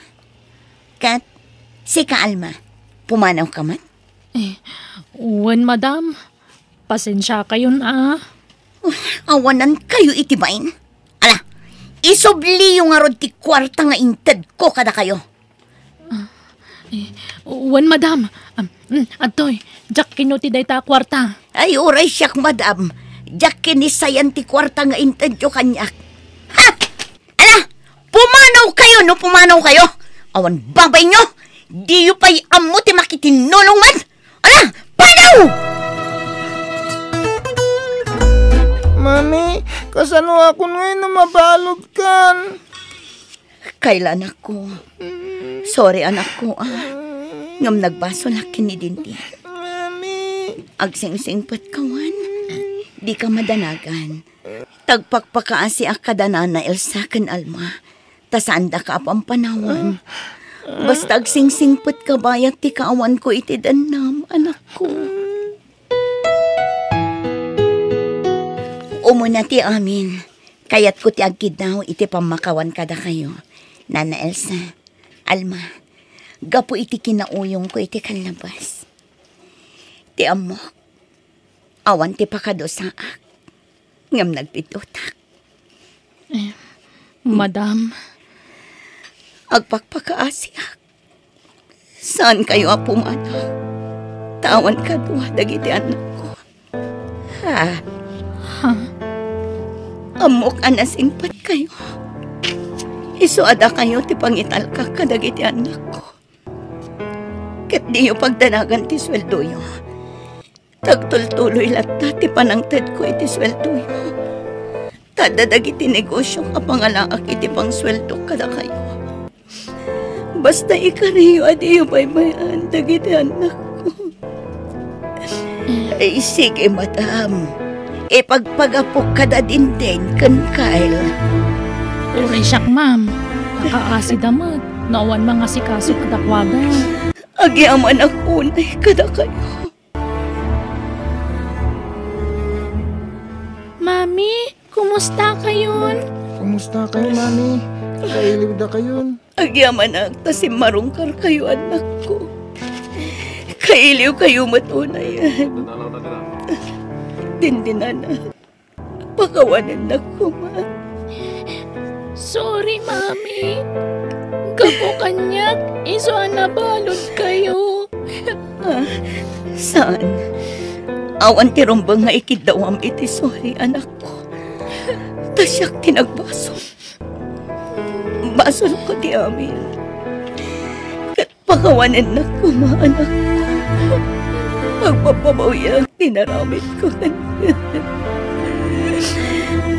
Kat, si Alma, pumanaw ka man? Wan, madam. Pasensya kayon, Awanan kayo itibain. Ala, isobli yung arod ti kwarta nga inted ko kada kayo. Wan, madam. Atoy, jak kinuti day ta kwarta. Ay oray siyak, madam. Jak kinisayan ti kwarta nga inted ko kanyak. Ha! Ala, pumanaw kayo no pumanaw kayo. Awan babay nyo. Di yu pa'y amo ti makitinulong man. Ala, panaw! Mami, kasano ako ngayon na mabalog kan? Kailan ako? Sorry, anak ko, Ngam nagbaso laki ni Dindin. Agsingsingpat kawan. Di ka madanagan. Tagpakpakaasi akadana na Elsa kan Alma. Tasanda ka apang panahon. Basta agsingsingpat ka bayat ti kaawan ko iti danam, anak ko. Umuna ti amin. Kayat ko ti agkid daw iti pamakawan kada kayo. Nana Elsa, Alma, gapo iti kinauyong ko iti kalabas. Ti amok, awan ti pakadosaak. Ngam nagpitutak. Madam, Agpakpakaasiak. Saan kayo apumanaw? Tawan ka duwa dagiti anak ko. Ha? Amok anasingpat kayo. Isuada kayo ti pangitalka kadagiti anak ko. Ket di yung pagdanagan ti sweldo yo. Tagtultuloy latta ti panangted ko iti sweldo yo. Tadadagiti negosyo kapangalaak iti pang sweldo kada kayo. Basta ikariyo at iyo baybayan dagiti anak ko. Ay sige madam. Ipagpagapok kada din kan Kyle. uray siyak ma'am. Nakaasid amot. Nawan mga sikaso kadakwagan. Agyaman ako na kada kayo. Mami, kumusta kayon? Kumusta kayo, Mami? Kailiw da kayon. Agyaman agtasim marungkar kayo anak ko. Kailiw kayo matunayan. Dindinan na. Pakawanan na ko, ma. Sorry, Mami. Gapo kanyak, iso nabalod kayo. Saan? Awan ti rumbang nga ikidawam iti sorry, anak ko. Tasyak tinagbaso. Baso ko di amin. Kat pakawanan na ko, ma, anak ko. Pagpapabawiyang tinaramit ko kanya.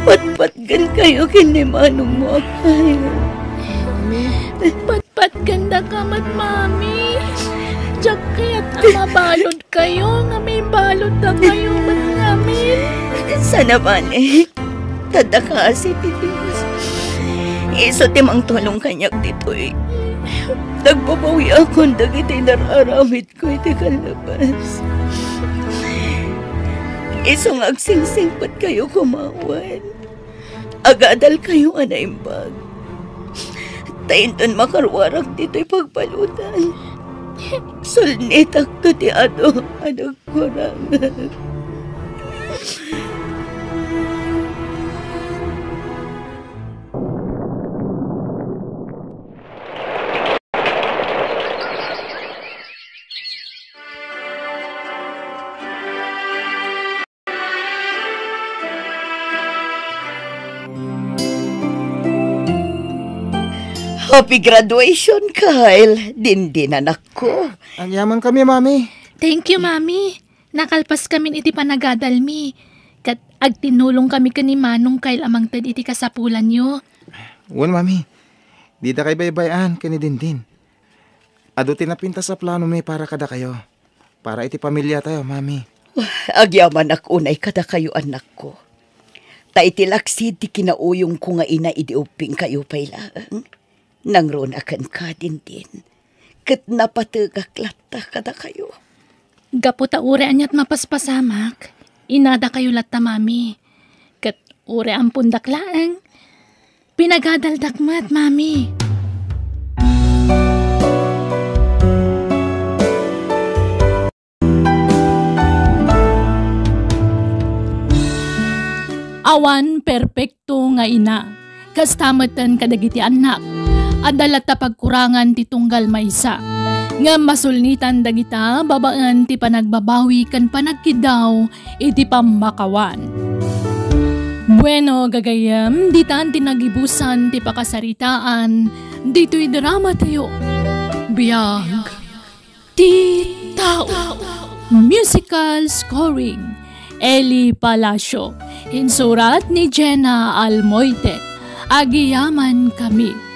Patpatgan kayo kinimanong mo kayo. Patpat ganda kamat, Mami. Diyak kaya't mabalod kayo, nga may balod na kayo man namin. Sana man tada ka si Diyos. Iso timang tulong kanyak dito Nagbabawi ako dagiti nararamit ko iti kalabas. Iso nga agsingsingpat kayo kumawan. Agadal kayo anaimbag. Tainton makarwarag dito'y pagpalutan. Sulnitak to ti anak kurangan. Happy graduation, Kyle. Din anak ko. Ang yaman kami, Mami. Thank you, Mami. Nakalpas kami iti panagadalmi. Kat agtinulong kami kani Manong Kyle amang tad iti kasapulan nyo. Wan, Mami. Di da kay baybayan kani din. Ado tinapinta sa plano may para kada kayo. Para iti pamilya tayo, Mami. Agyaman ak unay kada kayo, anak ko. Ta iti laksid ti kinauyong ko nga ina idiuping kayo pailaan. Nangron akan ka din. Kat napatagak latta kada kayo. Gapo ta ure anyat mapaspasamak. Inada kayo latta, Mami. Kat ure ang pundaklaan. Pinagadaldakmat, Mami. Awan perpekto nga ina. Kastamatan kadagiti anak. Adalat ta pagkurangan ti tunggal maysa. Nga masulnitan dagita babaan ti panagbabawi kan panagkidaw iti pamakawan. Bueno, gagayam, ditan tinagibusan ti pakasaritaan, dito'y drama tayo. Biyag, ti tao. Musical scoring, Eli Palacio. Insurat ni Jenna Almoite. Agiyaman kami.